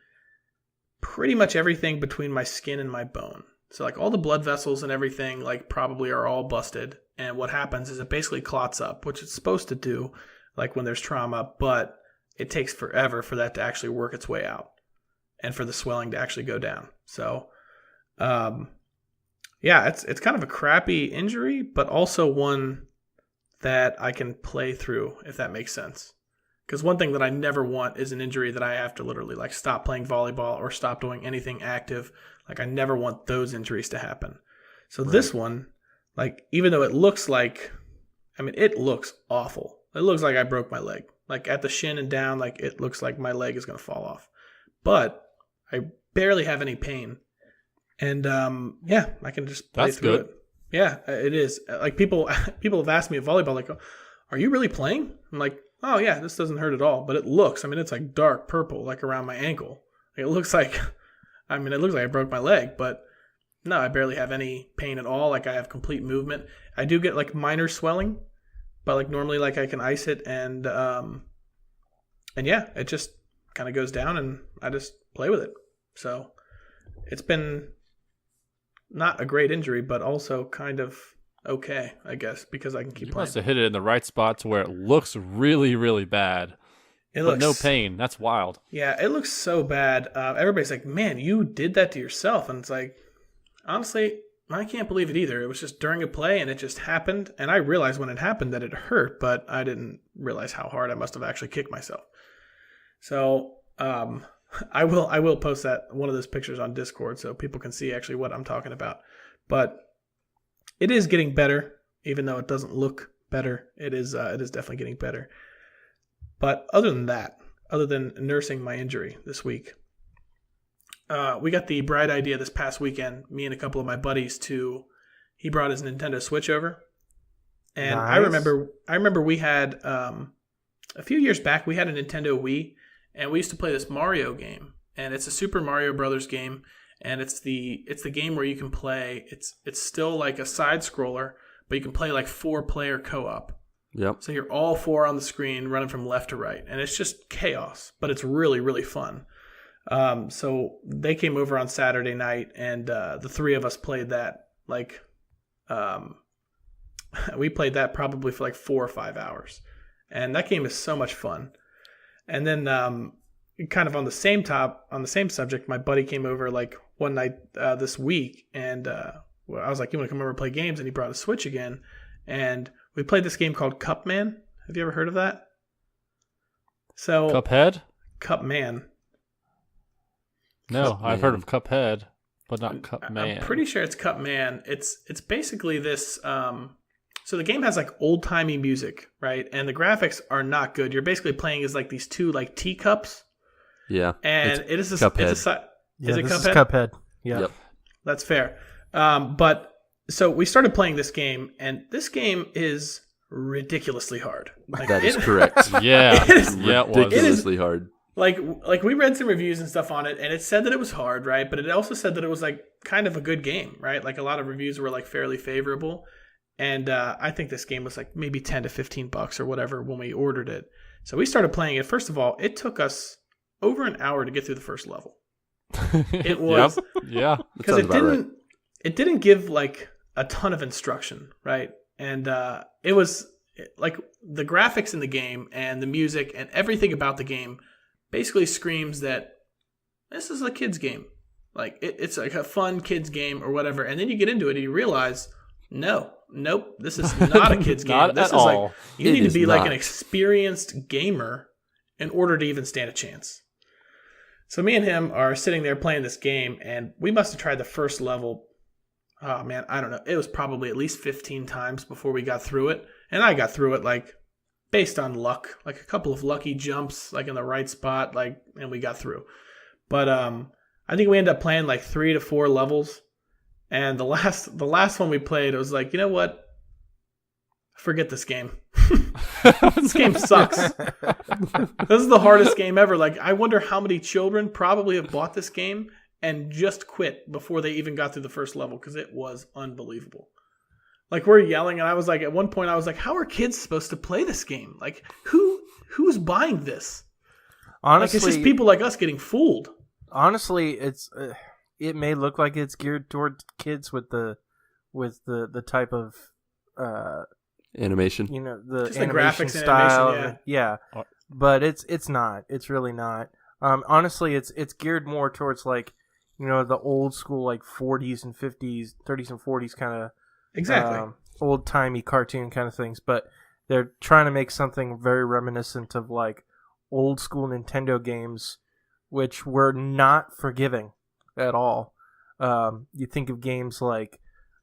pretty much everything between my skin and my bone. So like all the blood vessels and everything like probably are all busted. And what happens is it basically clots up, which it's supposed to do like when there's trauma, but it takes forever for that to actually work its way out and for the swelling to actually go down. So, yeah, it's kind of a crappy injury, but also one that I can play through, if that makes sense. Because one thing that I never want is an injury that I have to literally like stop playing volleyball or stop doing anything active. Like I never want those injuries to happen. So this one, like even though it looks like, I mean, it looks awful. It looks like I broke my leg. Like at the shin and down, like it looks like my leg is going to fall off. But I barely have any pain. And yeah, I can just play That's through good. it. Yeah, it is. Like people have asked me at volleyball, like, are you really playing? I'm like, oh yeah, this doesn't hurt at all. But it looks, I mean, it's like dark purple, like around my ankle. Like, it looks like I broke my leg, but no, I barely have any pain at all. Like I have complete movement. I do get like minor swelling, but like normally like I can ice it and yeah, it just kind of goes down and I just play with it. So it's been not a great injury, but also kind of okay, I guess, because I can keep You playing. must have hit it in the right spot to where it looks really, really bad. It But looks no pain. That's wild. Yeah, it looks so bad. Everybody's like, "Man, you did that to yourself," and it's like, honestly, I can't believe it either. It was just during a play and it just happened. And I realized when it happened that it hurt, but I didn't realize how hard I must have actually kicked myself. So I will post one of those pictures on Discord so people can see actually what I'm talking about. But it is getting better, even though it doesn't look better. It is definitely getting better. But other than nursing my injury this week, we got the bright idea this past weekend, me and a couple of my buddies, he brought his Nintendo Switch over. And nice. I remember we had, a few years back, we had a Nintendo Wii, and we used to play this Mario game. And it's a Super Mario Brothers game, and it's the game where you can play, it's still like a side scroller, but you can play like 4-player co-op. Yep. So you're all 4 on the screen running from left to right, and it's just chaos, but it's really, really fun. So they came over on Saturday night, and the 3 of us played that. We played that probably for like 4 or 5 hours, and that game is so much fun. And then, kind of on the same subject, my buddy came over like one night this week, and I was like, "You want to come over and play games?" And he brought a Switch again, and we played this game called Cupman. Have you ever heard of that? So Cuphead? Cupman. No, I've heard of Cuphead, but not Cupman. I'm pretty sure it's Cupman. It's basically this. So the game has like old timey music, right? And the graphics are not good. You're basically playing as like these 2 like teacups. Yeah. And it is Cuphead. Is it this Cuphead? Is Cuphead. Yeah. Yep. That's fair. But so we started playing this game, and this game is ridiculously hard. Like, that is correct. Yeah. It is ridiculously hard. Like we read some reviews and stuff on it, and it said that it was hard, right? But it also said that it was like kind of a good game, right? Like a lot of reviews were like fairly favorable. And I think this game was like maybe $10 to $15 or whatever when we ordered it. So we started playing it. First of all, it took us over an hour to get through the first level. It was yeah, because it didn't give like a ton of instruction, right? And it was like the graphics in the game and the music and everything about the game basically screams that this is a kid's game. Like it's like a fun kid's game or whatever. And then you get into it and you realize, nope, this is not a kid's game. Not this at is all. Like you need to be like an experienced gamer in order to even stand a chance. So me and him are sitting there playing this game, and we must have tried the first level. Oh man, I don't know. It was probably at least 15 times before we got through it. And I got through it like based on luck, like a couple of lucky jumps, like in the right spot, like, and we got through. But I think we ended up playing like 3 to 4 levels. And the last one we played, it was like, you know what? Forget this game. This game sucks. This is the hardest game ever. Like, I wonder how many children probably have bought this game and just quit before they even got through the first level because it was unbelievable. Like, we're yelling, and I was like, at one point, I was like, how are kids supposed to play this game? Like, who's buying this? Honestly, like, it's just people like us getting fooled. Honestly, it may look like it's geared toward kids with the type of animation, the just animation the graphics style, and animation, yeah. But it's not. It's really not. Honestly, it's geared more towards like the old school like 40s and 50s, 30s and 40s kind of exactly old timey cartoon kind of things. But they're trying to make something very reminiscent of like old school Nintendo games, which were not forgiving at all. You think of games like,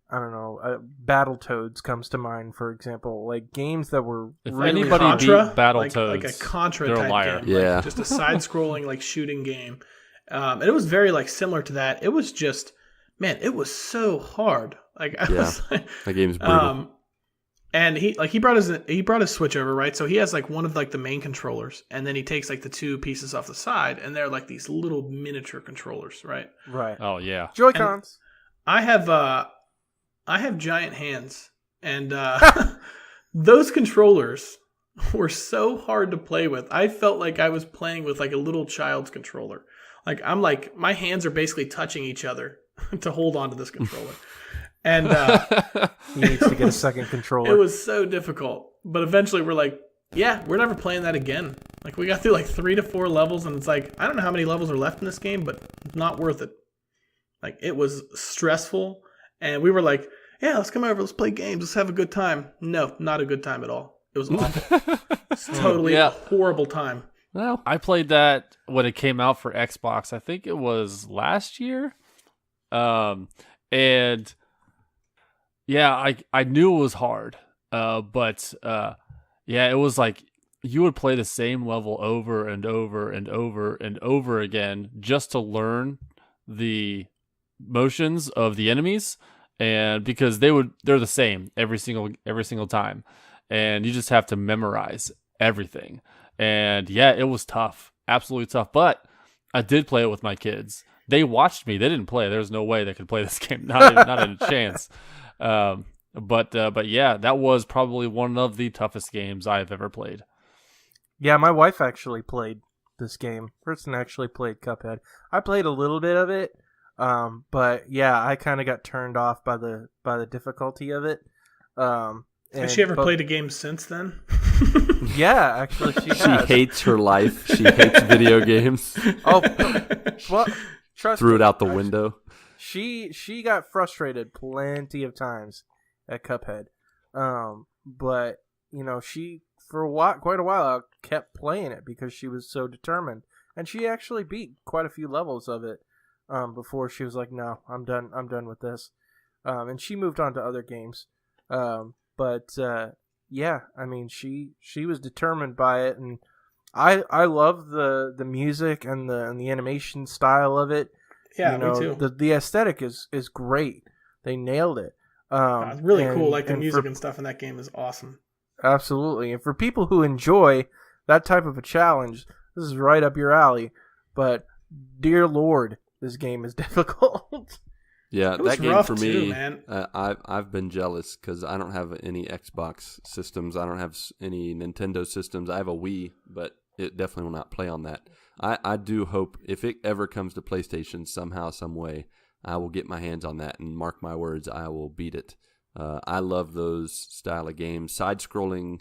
I don't know, Battletoads comes to mind, for example. Like games that were if really anybody Contra, beat Battletoads, like a Contra they're a type liar. game, Yeah, like just a side-scrolling like shooting game, and it was very like similar to that. It was just, man, it was so hard. Like I was like, that game's brutal. And he brought his Switch over, right? So he has like one of like the main controllers, and then he takes like the 2 pieces off the side, and they're like these little miniature controllers, right? right. Oh yeah, Joy-Cons. I have giant hands, and those controllers were so hard to play with. I felt like I was playing with like a little child's controller. Like I'm like my hands are basically touching each other to hold on to this controller. And He needs to get a second controller. it was so difficult. But eventually we're like, yeah, we're never playing that again. Like we got through like 3 to 4 levels, and it's like, I don't know how many levels are left in this game, but not worth it. Like it was stressful, And we were like, yeah, let's come over, let's play games, let's have a good time. No, not a good time at all. It was awful. It's totally a horrible time. Well, I played that when it came out for Xbox. I think it was last year. And yeah, I knew it was hard. But yeah, it was like you would play the same level over and over and over and over again just to learn the motions of the enemies, and because they're the same every single time, and you just have to memorize everything. And yeah, it was tough, absolutely tough. But I did play it with my kids. They watched me. They didn't play. There's no way they could play this game. Not a chance. But yeah, that was probably one of the toughest games I have ever played. Yeah, my wife actually played this game. Kristen actually played Cuphead. I played a little bit of it, but yeah, I kind of got turned off by the difficulty of it. Has she ever played a game since then? Yeah, actually, she has. She hates her life. She hates video games. Oh, well, trust Threw me, it out the window. She got frustrated plenty of times at Cuphead, but she for quite a while kept playing it because she was so determined, and she actually beat quite a few levels of it before she was like, "No, I'm done with this," and she moved on to other games. But yeah, I mean, she was determined by it, and I love the music and the animation style of it. Yeah, me too. The aesthetic is great. They nailed it. It's really cool. Like the music and stuff in that game is awesome. Absolutely. And for people who enjoy that type of a challenge, this is right up your alley. But dear Lord, this game is difficult. Yeah, It was that game rough for too, me, man. I've been jealous because I don't have any Xbox systems. I don't have any Nintendo systems. I have a Wii, but it definitely will not play on that. I do hope if it ever comes to PlayStation somehow, some way, I will get my hands on that, and mark my words, I will beat it. I love those style of games, side-scrolling,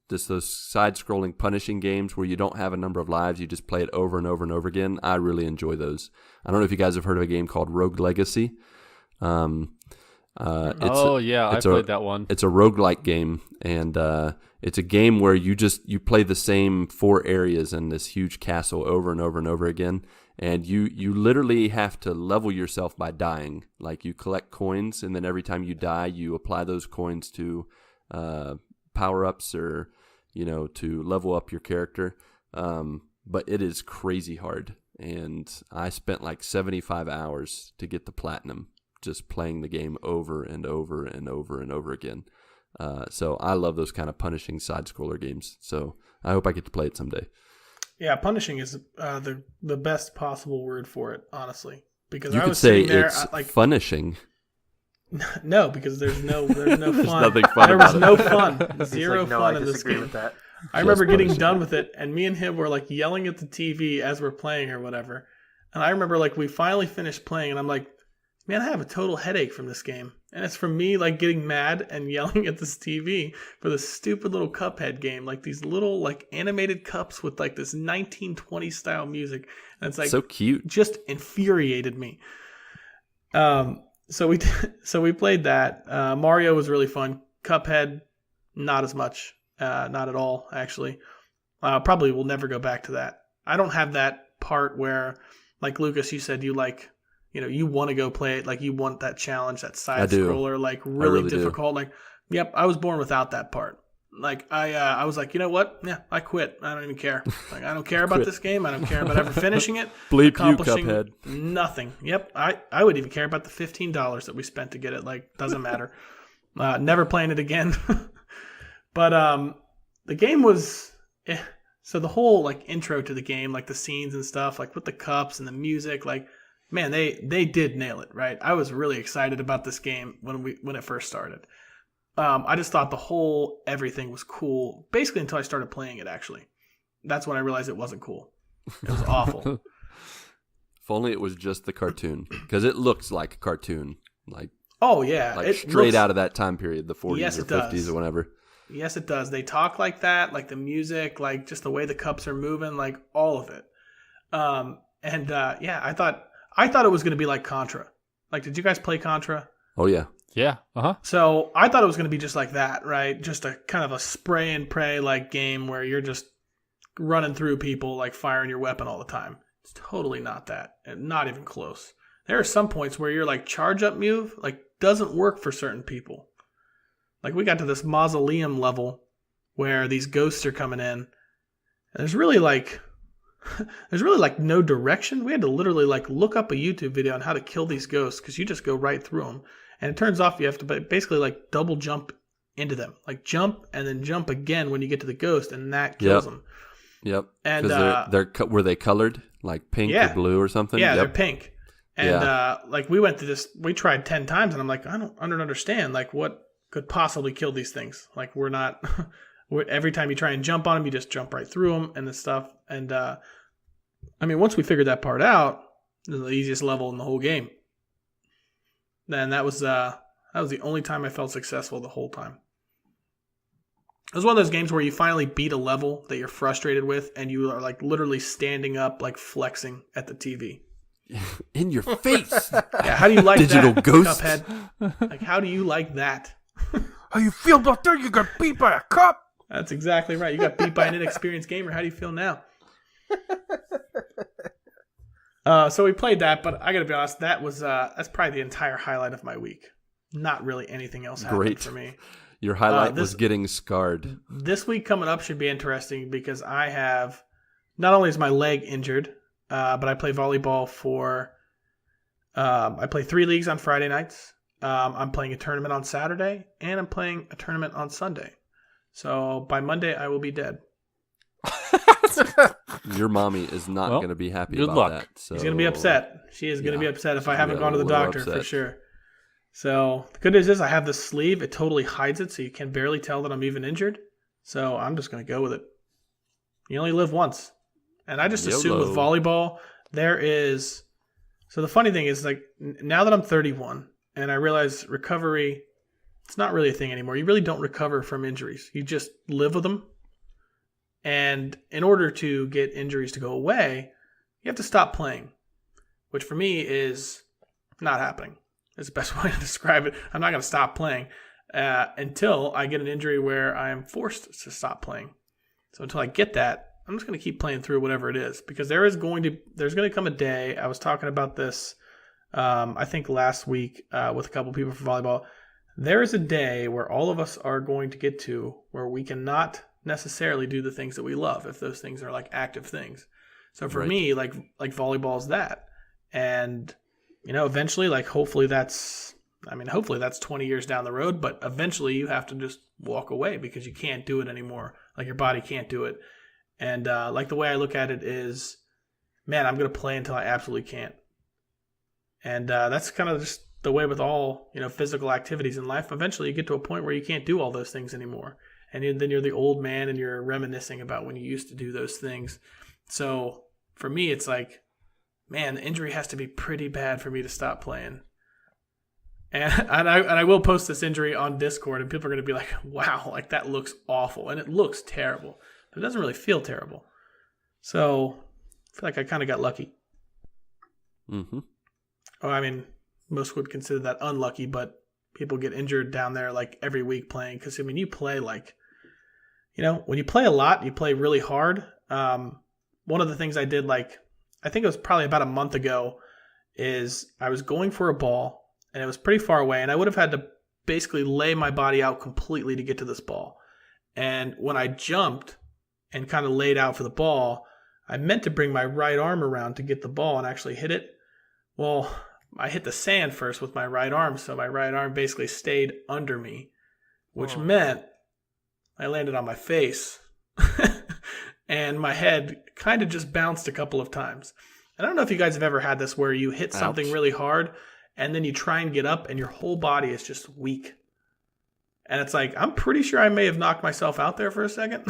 just those side-scrolling punishing games where you don't have a number of lives, you just play it over and over and over again. I really enjoy those. I don't know if you guys have heard of a game called Rogue Legacy. I played that one. It's a roguelike game, and it's a game where you play the same 4 areas in this huge castle over and over and over again, and you literally have to level yourself by dying. Like, you collect coins, and then every time you die, you apply those coins to power-ups or to level up your character. But it is crazy hard, and I spent like 75 hours to get the platinum just playing the game over and over and over and over again. So I love those kind of punishing side-scroller games. So I hope I get to play it someday. Yeah, punishing is the best possible word for it, honestly. Because you I could was say sitting there, it's funishing. No, because there's no fun. Nothing fun. There was no fun. Zero no, fun I in this disagree game. with that. I remember getting done with it, and me and him were like yelling at the TV as we're playing or whatever. And I remember like we finally finished playing, and I'm like, man, I have a total headache from this game. And it's from me like getting mad and yelling at this TV for this stupid little Cuphead game. Like these little like animated cups with like this 1920 style music. And it's like so cute. Just infuriated me. So we played that. Mario was really fun. Cuphead, not as much. Not at all, actually. Probably will never go back to that. I don't have that part where, like Lucas, you said you like, you want to go play it, like you want that challenge, that side scroller, like really difficult. Like, yep, I was born without that part. Like I was like, you know what? Yeah, I quit. I don't even care. Like I don't care about this game. I don't care about ever finishing it. Bleep accomplishing you, Cuphead. Nothing. Yep, I wouldn't even care about the $15 that we spent to get it. Like, doesn't matter. Never playing it again. But the game was so the whole like intro to the game, like the scenes and stuff, like with the cups and the music, like man, they did nail it, right? I was really excited about this game when it first started. I just thought everything was cool, basically until I started playing it. Actually, that's when I realized it wasn't cool. It was awful. If only it was just the cartoon, because it looks like a cartoon, like it straight looks out of that time period, the 40s Yes, or it does. 50s or whatever. Yes, it does. They talk like that, like the music, like just the way the cups are moving, like all of it. I thought it was going to be like Contra. Like, did you guys play Contra? Oh, yeah. Yeah. So I thought it was going to be just like that, right? Just a kind of a spray and pray like game where you're just running through people, like firing your weapon all the time. It's totally not that, and not even close. There are some points where your like charge up move like doesn't work for certain people. Like we got to this mausoleum level where these ghosts are coming in. And there's really like no direction. We had to literally like look up a YouTube video on how to kill these ghosts because you just go right through them. And it turns off you have to basically like double jump into them. Like jump and then jump again when you get to the ghost, and that kills them. Yep. And they're were they colored like pink or blue or something? Yeah, they're pink. And like we went through this, we tried 10 times, and I'm like, I don't understand. Like what could possibly kill these things? Like we're not. Every time you try and jump on them, you just jump right through them and this stuff. And I mean, once we figured that part out, it was the easiest level in the whole game. Then that was the only time I felt successful the whole time. It was one of those games where you finally beat a level that you're frustrated with, and you are like literally standing up, like flexing at the TV. In your face. Yeah, how do you like Digital that, ghost. Cuphead? Like, how do you like that? How you feel about that? You got beat by a cup. That's exactly right. You got beat by an inexperienced gamer. How do you feel now? So we played that, but I got to be honest, that's probably the entire highlight of my week. Not really anything else happened for me. Your highlight was getting scarred. This week coming up should be interesting because I have, not only is my leg injured, but I play volleyball I play 3 leagues on Friday nights. I'm playing a tournament on Saturday, and I'm playing a tournament on Sunday. So by Monday, I will be dead. Your mommy is not going to be happy good about luck. that. So. She's going to be upset. She is going to be upset if I haven't gone to the doctor for sure. So the good news is I have this sleeve. It totally hides it, so you can barely tell that I'm even injured. So I'm just going to go with it. You only live once. And I just assume with volleyball, there is... So the funny thing is, like, now that I'm 31, and I realize recovery, it's not really a thing anymore. You really don't recover from injuries. You just live with them. And in order to get injuries to go away, you have to stop playing, which for me is not happening. That's the best way to describe it. I'm not going to stop playing until I get an injury where I am forced to stop playing. So until I get that, I'm just going to keep playing through whatever it is, because there's going to come a day. I was talking about this, I think last week with a couple people for volleyball. There is a day where all of us are going to get to where we cannot necessarily do the things that we love if those things are like active things. So for me, like volleyball is that. And eventually, like hopefully that's 20 years down the road, but eventually you have to just walk away because you can't do it anymore. Like your body can't do it. And like the way I look at it is, man, I'm going to play until I absolutely can't. And that's kind of just the way with all, physical activities in life. Eventually you get to a point where you can't do all those things anymore. And then you're the old man and you're reminiscing about when you used to do those things. So for me, it's like, man, the injury has to be pretty bad for me to stop playing. And I will post this injury on Discord, and people are going to be like, wow, like that looks awful. And it looks terrible, but it doesn't really feel terrible. So I feel like I kind of got lucky. Mm-hmm. Oh, I mean, most would consider that unlucky, but people get injured down there like every week playing. Because, I mean, you play like, when you play a lot, you play really hard. One of the things I did, like, I think it was probably about a month ago, is I was going for a ball, and it was pretty far away, and I would have had to basically lay my body out completely to get to this ball. And when I jumped and kind of laid out for the ball, I meant to bring my right arm around to get the ball and actually hit it. Well, I hit the sand first with my right arm, so my right arm basically stayed under me, which meant I landed on my face, and my head kind of just bounced a couple of times. I don't know if you guys have ever had this where you hit something really hard, and then you try and get up, and your whole body is just weak. And it's like, I'm pretty sure I may have knocked myself out there for a second.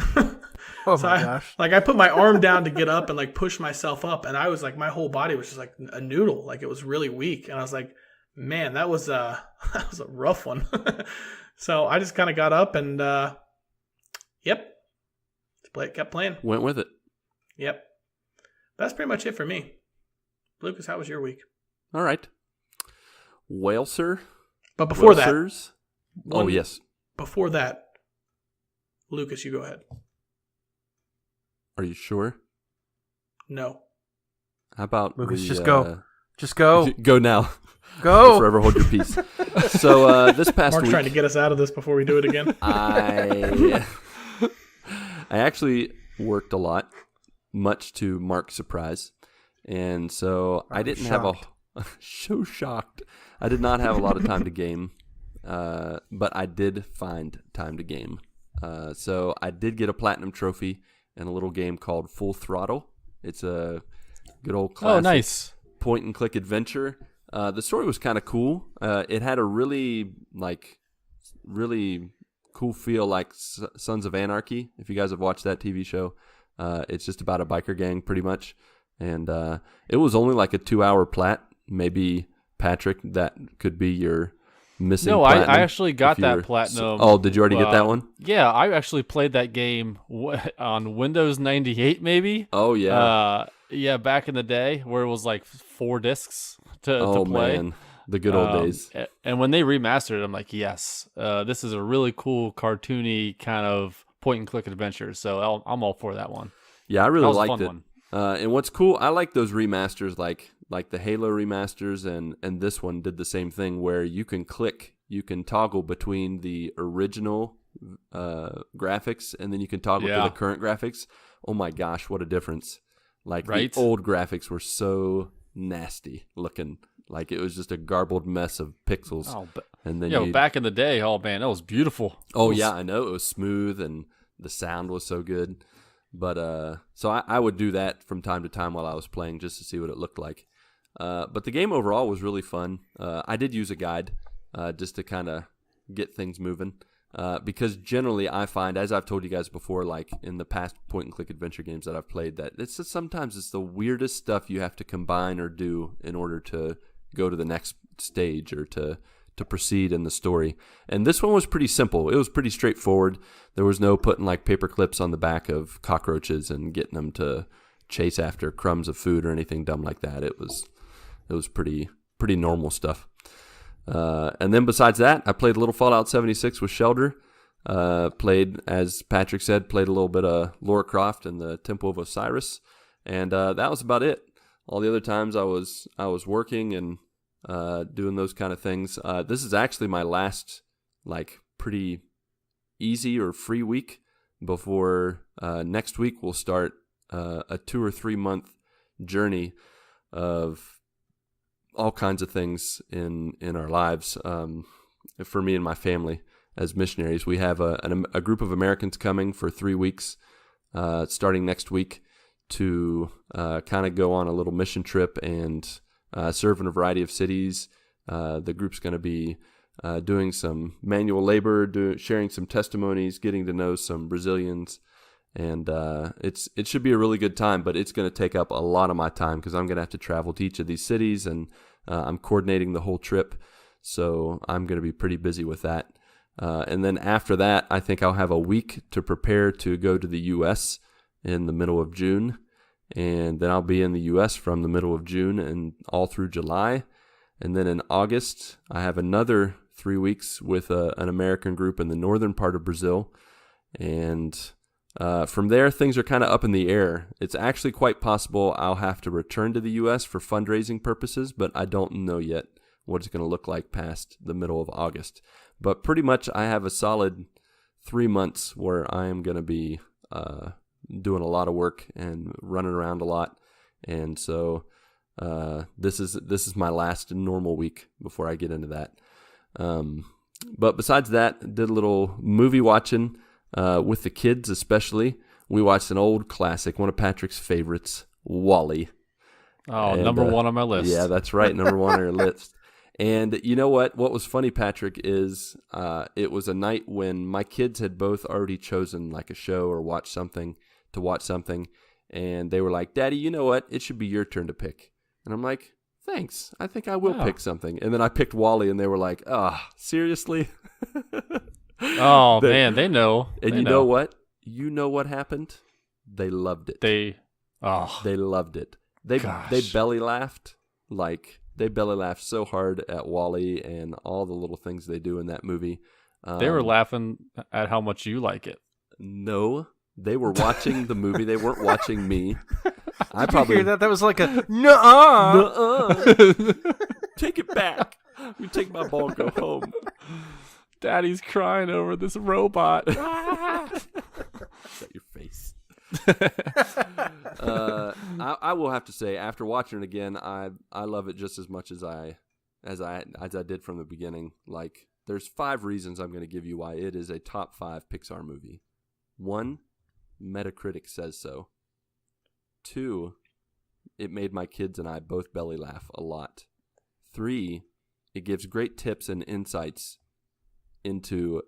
Oh my gosh. I put my arm down to get up and like push myself up, and I was like, my whole body was just like a noodle. Like it was really weak. And I was like, man, that was a rough one. So I just kind of got up and, kept playing. Went with it. Yep. That's pretty much it for me. Lucas, how was your week? All right. Whalser. But before Whalsers? that, Oh, yes. Before that, Lucas, you go ahead. Are you sure? No. How about Lucas, we, just go. Just go. Go now. Go. Forever hold your peace. So this past Mark's week, trying to get us out of this before we do it again. I actually worked a lot, much to Mark's surprise, and so I didn't have so shocked. I did not have a lot of time to game, but I did find time to game. So I did get a platinum trophy in a little game called Full Throttle. It's a good old classic. Oh, nice. Point and click adventure. The story was kind of cool. It had a really cool feel, like Sons of Anarchy. If you guys have watched that TV show, it's just about a biker gang pretty much. And it was only like a 2-hour plat. Maybe Patrick, that could be your missing. No, platinum I actually got that you're- platinum. Oh, did you already get that one? Yeah, I actually played that game on Windows 98, maybe. Oh yeah. Yeah, back in the day where it was like 4 discs to play. Man, the good old days. And when they remastered it, I'm like, yes, this is a really cool cartoony kind of point and click adventure. So I'm all for that one. Yeah, I really That was a liked fun it. one. And what's cool, I like those remasters, like the Halo remasters, and this one did the same thing where you can toggle between the original graphics, and then you can toggle to the current graphics. Oh my gosh, what a difference! Like Right? the old graphics were so nasty looking, like it was just a garbled mess of pixels. Oh, but and then back in the day, oh man, that was beautiful. Oh yeah, I know, it was smooth and the sound was so good. But so I would do that from time to time while I was playing just to see what it looked like. But the game overall was really fun. I did use a guide just to kind of get things moving. Because generally I find, as I've told you guys before, like in the past point-and-click adventure games that I've played, that sometimes it's the weirdest stuff you have to combine or do in order to go to the next stage or to proceed in the story. And this one was pretty simple. It was pretty straightforward. There was no putting like paper clips on the back of cockroaches and getting them to chase after crumbs of food or anything dumb like that. It was pretty normal stuff. And then besides that, I played a little Fallout 76 with Shelder. Played, as Patrick said, played a little bit of Lara Croft and the Temple of Osiris. And that was about it. All the other times I was working and doing those kind of things. This is actually my last like pretty easy or free week before next week we'll start a 2 or 3 month journey of all kinds of things in our lives. For me and my family as missionaries, we have a group of Americans coming for 3 weeks starting next week to kind of go on a little mission trip and serve in a variety of cities. The group's going to be doing some manual labor, sharing some testimonies, getting to know some Brazilians, and it should be a really good time. But it's going to take up a lot of my time because I'm going to have to travel to each of these cities, and I'm coordinating the whole trip, so I'm going to be pretty busy with that. And then after that, I think I'll have a week to prepare to go to the U.S. in the middle of June. And then I'll be in the U.S. from the middle of June and all through July. And then in August, I have another 3 weeks with an American group in the northern part of Brazil. And from there, things are kind of up in the air. It's actually quite possible I'll have to return to the U.S. for fundraising purposes, but I don't know yet what it's going to look like past the middle of August. But pretty much I have a solid 3 months where I am going to be doing a lot of work and running around a lot, and so this is my last normal week before I get into that. But besides that, did a little movie watching with the kids. Especially, we watched an old classic, one of Patrick's favorites, Wall-E. Oh, and, number 1 on my list. Yeah, that's right, number 1 on your list. And you know what? What was funny, Patrick, is it was a night when my kids had both already chosen like a show or watch something, and they were like, "Daddy, you know what? It should be your turn to pick." And I'm like, "Thanks. I think I will pick something." And then I picked Wall-E, and they were like, seriously?" Oh, man, they know. And you know what? You know what happened? They loved it. They loved it. They belly laughed like they belly laughed so hard at Wall-E and all the little things they do in that movie. They were laughing at how much you like it. No, they were watching the movie. They weren't watching me. I Did you hear that? That was like a nuh-uh. Take it back. You take my ball and go home. Daddy's crying over this robot. Is that your face? I will have to say, after watching it again, I love it just as much as I did from the beginning. Like, there's 5 reasons I'm going to give you why it is a top 5 Pixar movie. 1, Metacritic says so. 2, it made my kids and I both belly laugh a lot. 3, it gives great tips and insights into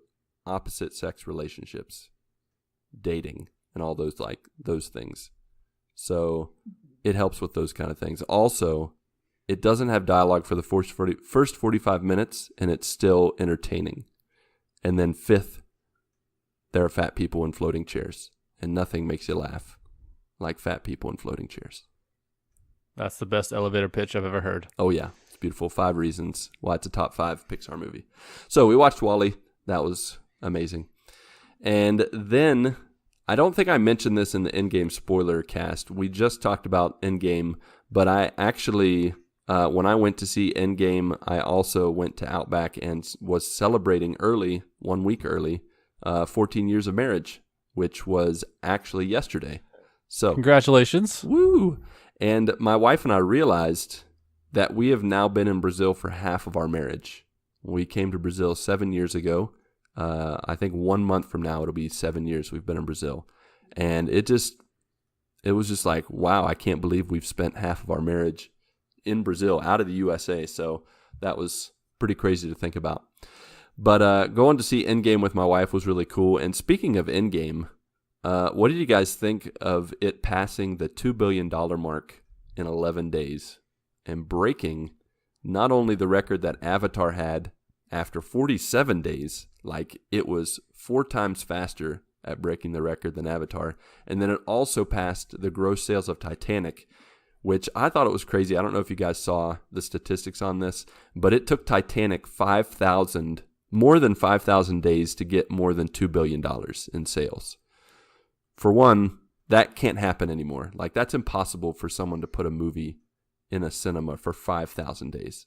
opposite sex relationships, dating, and all those things. So it helps with those kind of things. Also, it doesn't have dialogue for the first 45 minutes, and it's still entertaining. And then 5th, there are fat people in floating chairs, and nothing makes you laugh like fat people in floating chairs. That's the best elevator pitch I've ever heard. Oh, yeah. It's beautiful. 5 reasons why it's a top 5 Pixar movie. So we watched Wall-E. That was amazing. And then, I don't think I mentioned this in the Endgame spoiler cast. We just talked about Endgame, but I actually, when I went to see Endgame, I also went to Outback and was celebrating early, 1 week early, 14 years of marriage, which was actually yesterday. So congratulations. Woo! And my wife and I realized that we have now been in Brazil for half of our marriage. We came to Brazil 7 years ago. I think 1 month from now, it'll be 7 years we've been in Brazil. And it was just like, wow, I can't believe we've spent half of our marriage in Brazil, out of the USA. So that was pretty crazy to think about. But going to see Endgame with my wife was really cool. And speaking of Endgame, what did you guys think of it passing the $2 billion mark in 11 days and breaking not only the record that Avatar had after 47 days, like it was 4 times faster at breaking the record than Avatar, and then it also passed the gross sales of Titanic, which I thought it was crazy. I don't know if you guys saw the statistics on this, but it took Titanic more than 5,000 days to get more than $2 billion in sales. For one, that can't happen anymore. Like, that's impossible for someone to put a movie in a cinema for 5,000 days.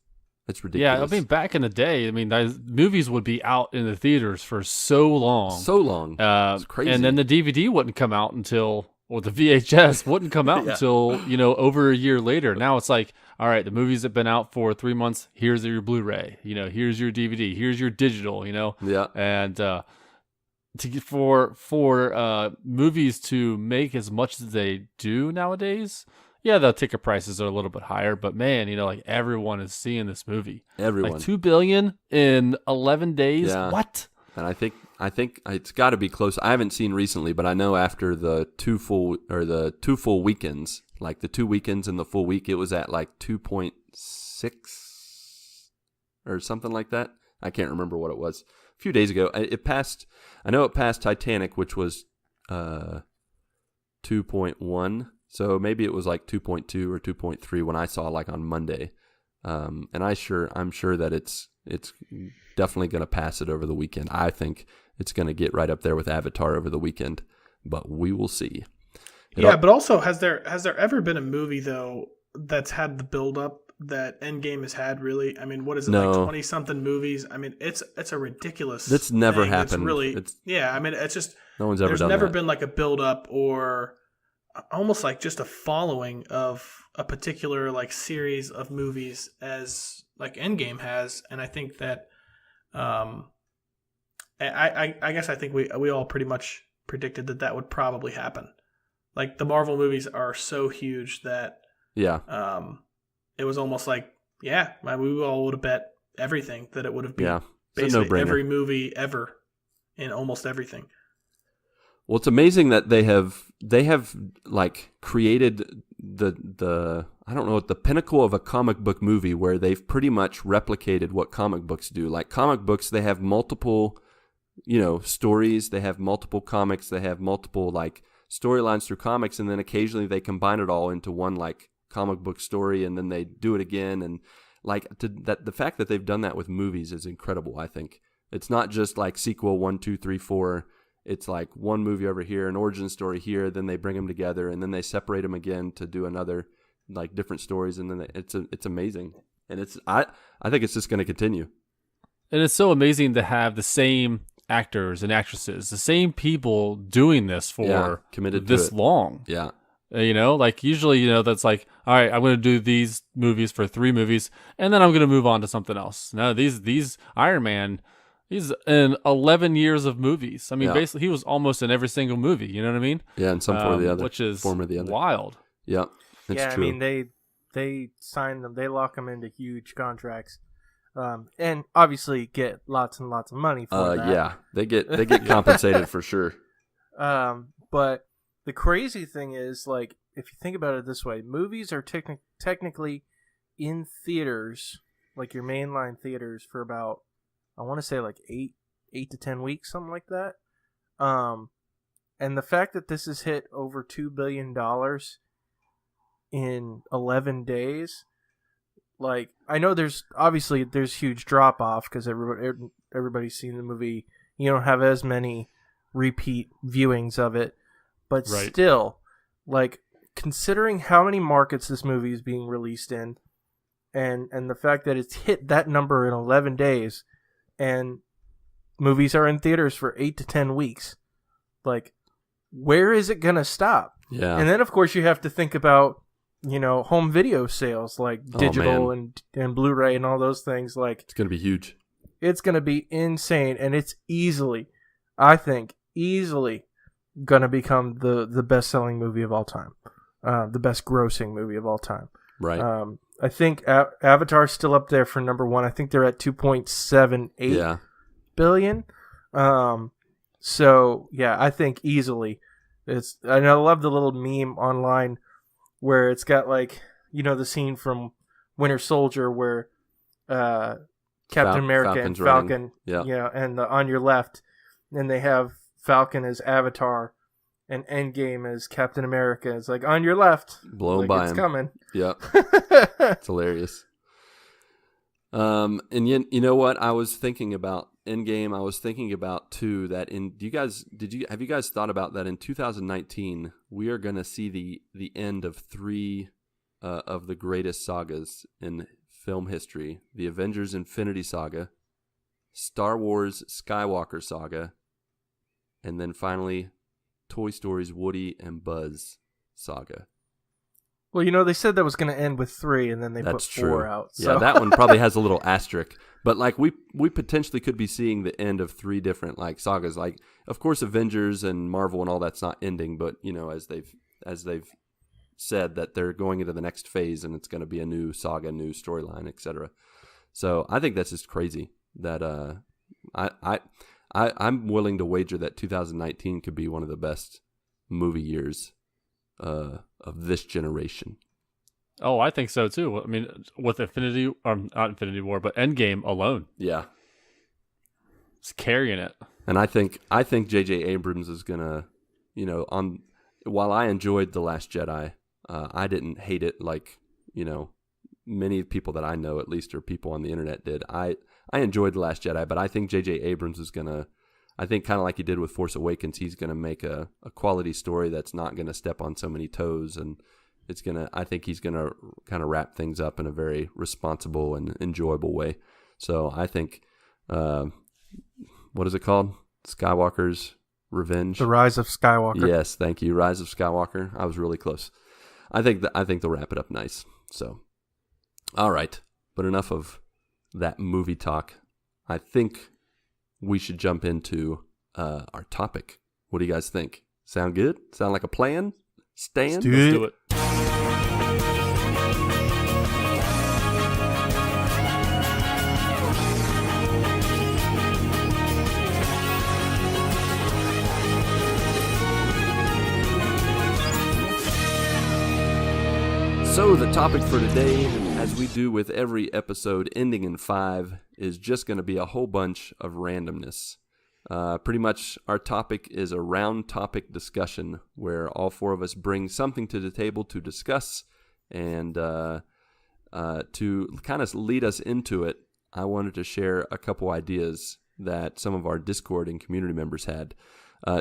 It's ridiculous. Yeah, I mean, back in the day, movies would be out in the theaters for so long. So long. It's crazy. And then the DVD wouldn't come out until, or the VHS wouldn't come out until, over a year later. Now it's like, all right, the movies have been out for 3 months. Here's your Blu-ray. Here's your DVD. Here's your digital, Yeah. And for movies to make as much as they do nowadays, yeah, the ticket prices are a little bit higher, but man, like everyone is seeing this movie. Everyone. Like $2 billion in 11 days. Yeah. What? And I think it's got to be close. I haven't seen recently, but I know after the two full weekends, like the 2 weekends and the full week, it was at like 2.6 or something like that. I can't remember what it was. A few days ago, it passed Titanic, which was 2.1. So maybe it was like 2.2 or 2.3 when I saw like on Monday. And I'm sure that it's definitely going to pass it over the weekend. I think it's going to get right up there with Avatar over the weekend, but we will see. But also has there ever been a movie though that's had the build up that Endgame has had? Really, I mean, what is it, like 20 something movies? I mean, it's a ridiculous. That's never thing. happened. It's really, I mean, it's just no one's ever there's done never that. been like a build up or almost like just a following of a particular like series of movies as like Endgame has, and I think that I guess I think we all pretty much predicted that would probably happen. Like the Marvel movies are so huge that it was almost like we all would have bet everything that it would have been basically every movie ever in almost everything. Well, it's amazing that they have like created the I don't know, the pinnacle of a comic book movie where they've pretty much replicated what comic books do. Like comic books, they have multiple, stories, they have multiple comics, they have multiple like storylines through comics, and then occasionally they combine it all into one like comic book story, and then they do it again. And that the fact that they've done that with movies is incredible. I think it's not just like sequel 1, 2, 3, 4. It's like one movie over here, an origin story here, then they bring them together, and then they separate them again to do another, like different stories, and then it's amazing, and I think it's just going to continue. And it's so amazing to have the same actors and actresses, the same people doing this for committed this to it. long. Yeah. Like usually, that's like, all right, I'm going to do these movies for 3 movies, and then I'm going to move on to something else. No, these Iron Man, he's in 11 years of movies. I mean, basically, he was almost in every single movie. You know what I mean? Yeah, in some form or the other. Which is form or the other. Wild. Yeah, it's true. I mean, they sign them, they lock them into huge contracts. And obviously get lots and lots of money for that. Yeah, they get compensated for sure. But the crazy thing is, like, if you think about it this way, movies are technically in theaters, like your mainline theaters, for about, I want to say like 8 to 10 weeks, something like that. And the fact that this has hit over $2 billion in 11 days. Like, I know there's huge drop off because everybody's seen the movie. You don't have as many repeat viewings of it, but still, like, considering how many markets this movie is being released in, and the fact that it's hit that number in 11 days, and movies are in theaters for 8 to 10 weeks, like, where is it gonna stop? Yeah, and then of course you have to think about, home video sales, like digital and Blu-ray and all those things. Like, it's going to be huge. It's going to be insane, and it's I think, easily going to become the best-selling movie of all time, the best grossing movie of all time. Right. I think Avatar's still up there for number 1. I think they're at 2.78 billion. So yeah, I think easily. I love the little meme online where it's got, like, the scene from Winter Soldier where Captain America Falcon's and Falcon, running. and on your left, and they have Falcon as Avatar and Endgame as Captain America. It's like, on your left, blown like, by it's him. coming. Yeah, it's hilarious. And you know what? I was thinking about Endgame. I was thinking about too that have you guys thought about that in 2019 we are going to see the end of 3 of the greatest sagas in film history: the Avengers Infinity Saga, Star Wars Skywalker Saga, and then finally Toy Story's Woody and Buzz Saga. Well, they said that was going to end with 3, and then they That's put 4 true. out. So. Yeah, that one probably has a little asterisk. But, like, we potentially could be seeing the end of 3 different, like, sagas. Like, of course, Avengers and Marvel and all that's not ending, but, as they've said that they're going into the next phase and it's going to be a new saga, new storyline, etc. So I think that's just crazy. That I'm willing to wager that 2019 could be one of the best movie years of this generation. Oh, I think so too. I mean, with not Infinity War, but Endgame alone. Yeah. It's carrying it. And I think J.J. Abrams is gonna, while I enjoyed The Last Jedi, I didn't hate it like, many people that I know, at least, or people on the internet did. I enjoyed The Last Jedi, but I think J.J. Abrams is gonna, kind of like he did with Force Awakens, he's gonna make a quality story that's not gonna step on so many toes, and I think he's gonna kind of wrap things up in a very responsible and enjoyable way. So I think, what is it called? Skywalker's Revenge? The Rise of Skywalker. Yes, thank you. Rise of Skywalker. I was really close. I think they'll wrap it up nice. So, all right. But enough of that movie talk. I think we should jump into our topic. What do you guys think? Sound good? Sound like a plan? Stan? Let's do it. So the topic for today, as we do with every episode ending in 5, is just going to be a whole bunch of randomness. Pretty much our topic is a round topic discussion where all 4 of us bring something to the table to discuss, and To kind of lead us into it, I wanted to share a couple ideas that some of our Discord and community members had.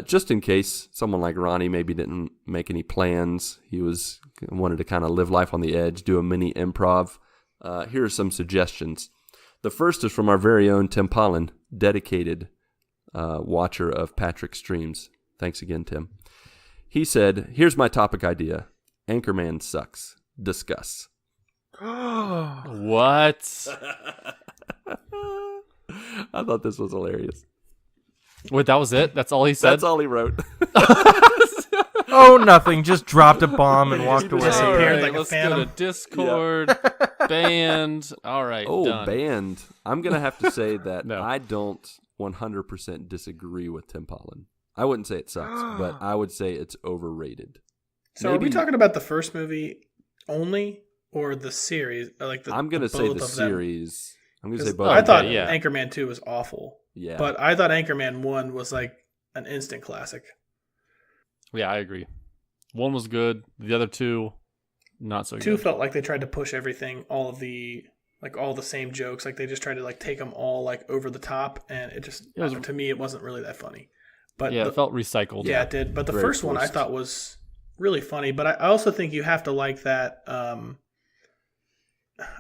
Just in case someone like Ronnie maybe didn't make any plans, he wanted to kind of live life on the edge, do a mini improv. Here are some suggestions. The first is from our very own Tim Paullin, dedicated watcher of Patrick's streams. Thanks again, Tim. He said, "Here's my topic idea. Anchorman sucks. Discuss." What? I thought this was hilarious. Wait, that was it? That's all he said? That's all he wrote. Oh, nothing. Just dropped a bomb and walked away. Disappeared. All right, like a let's phantom. go to Discord. Banned. All right, done. Banned. I'm going to have to say that No. I don't 100% disagree with Tim Paullin. I wouldn't say it sucks, but I would say it's overrated. So are we talking about the first movie only or the series? Like I'm going to say both the of them? series. I'm going to say 'Cause both. I thought yeah. Anchorman 2 was awful. Yeah. But I thought Anchorman 1 was like an instant classic. Yeah, I agree. One was good. The other two, not so 2 good. felt like they tried to push everything, all the same jokes. Like they just tried to like take them all like over the top, and to me, it wasn't really that funny. But Yeah, it felt recycled. Yeah, it did. But the Very first one I forced. thought was really funny. But I also think you have to like that.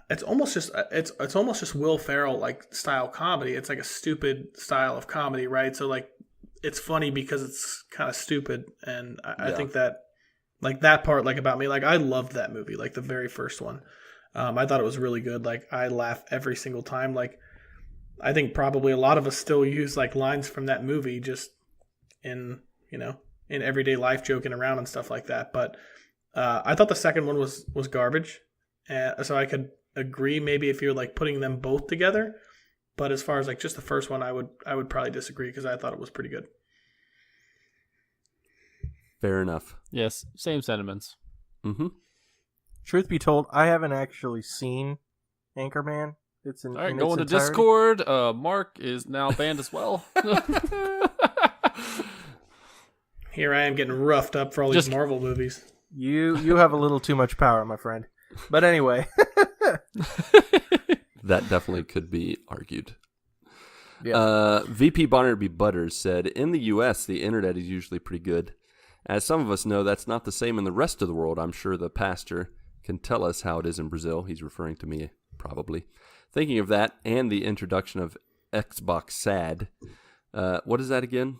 It's almost just Will Ferrell like style comedy. It's like a stupid style of comedy, right? So like it's funny because it's kind of stupid, and I think that like that part like about me, like I loved that movie, like the very first one. I thought it was really good. Like I laugh every single time. Like I think probably a lot of us still use like lines from that movie just in everyday life, joking around and stuff like that. But I thought the second one was garbage, so I could agree maybe if you're like putting them both together. But as far as like just the first one, I would probably disagree because I thought it was pretty good. Fair enough. Yes, same sentiments. Mm-hmm. Truth be told, I haven't actually seen Anchorman. It's in, All right, in going to its entirety. Discord. Marc is now banned as well. Here I am getting roughed up for all Just- these Marvel movies. You have a little too much power, my friend. But anyway. That definitely could be argued. Yeah. VP Barnaby Butters said, "In the U.S., the internet is usually pretty good. As some of us know, that's not the same in the rest of the world. I'm sure the pastor can tell us how it is in Brazil." He's referring to me, probably. Thinking of that and the introduction of Xbox SAD. What is that again?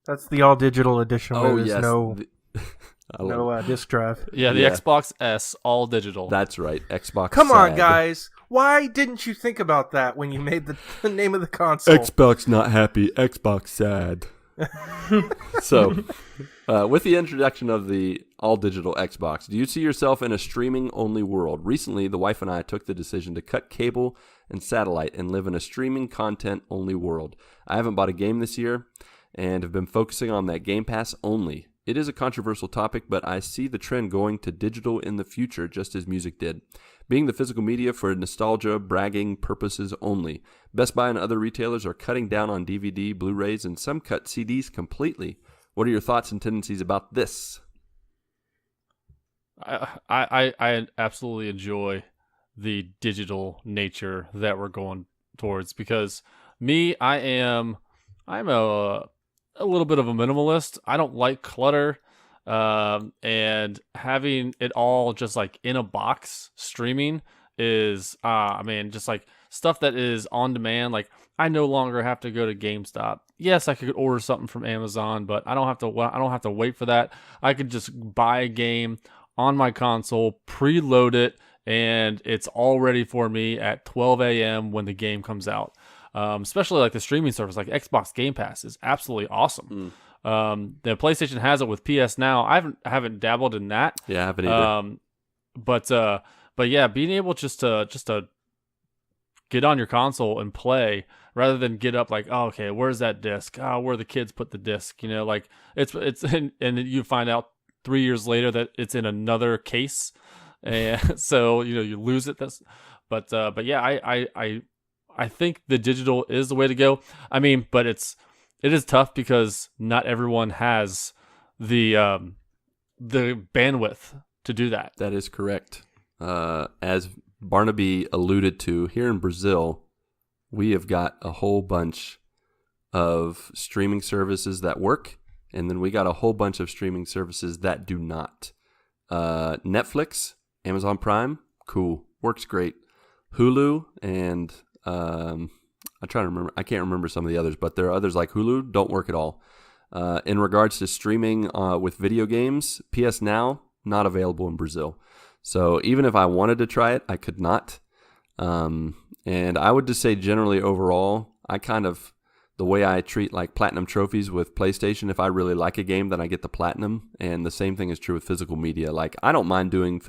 That's the all digital edition where there's no disk drive. Yeah, the Yeah. Xbox S, all digital. That's right, Xbox Come on, SAD. guys. Why didn't you think about that when you made the name of the console? Xbox not happy, Xbox sad. So, with the introduction of the all-digital Xbox, do you see yourself in a streaming-only world? Recently, the wife and I took the decision to cut cable and satellite and live in a streaming content-only world. I haven't bought a game this year and have been focusing on that Game Pass only. It is a controversial topic, but I see the trend going to digital in the future, just as music did. Being the physical media for nostalgia, bragging purposes only. Best Buy and other retailers are cutting down on DVD, Blu-rays, and some cut CDs completely. What are your thoughts and tendencies about this? I absolutely enjoy the digital nature that we're going towards because I'm a little bit of a minimalist. I don't like clutter. And having it all just like in a box streaming is, just like stuff that is on demand. Like I no longer have to go to GameStop. Yes, I could order something from Amazon, but I don't have to wait for that. I could just buy a game on my console, preload it, and it's all ready for me at 12 a.m. when the game comes out. Especially like the streaming service, like Xbox Game Pass is absolutely awesome. The PlayStation has it with PS Now. I haven't dabbled in that. Yeah, I haven't either. But yeah, being able just to get on your console and play rather than get up like, oh, okay, where's that disc? Oh, where the kids put the disc? You know, like it's and you find out 3 years later that it's in another case, and so you lose it. But yeah, I think the digital is the way to go. I mean, but it is tough because not everyone has the bandwidth to do that. That is correct. as Barnaby alluded to, here in Brazil, we have got a whole bunch of streaming services that work, and then we got a whole bunch of streaming services that do not. Netflix, Amazon Prime, cool, works great. Hulu and I can't remember some of the others, but there are others like Hulu, don't work at all. In regards to streaming with video games, PS Now, not available in Brazil. So even if I wanted to try it, I could not. And I would just say generally overall, the way I treat like platinum trophies with PlayStation, if I really like a game, then I get the platinum. And the same thing is true with physical media. Like, I don't mind doing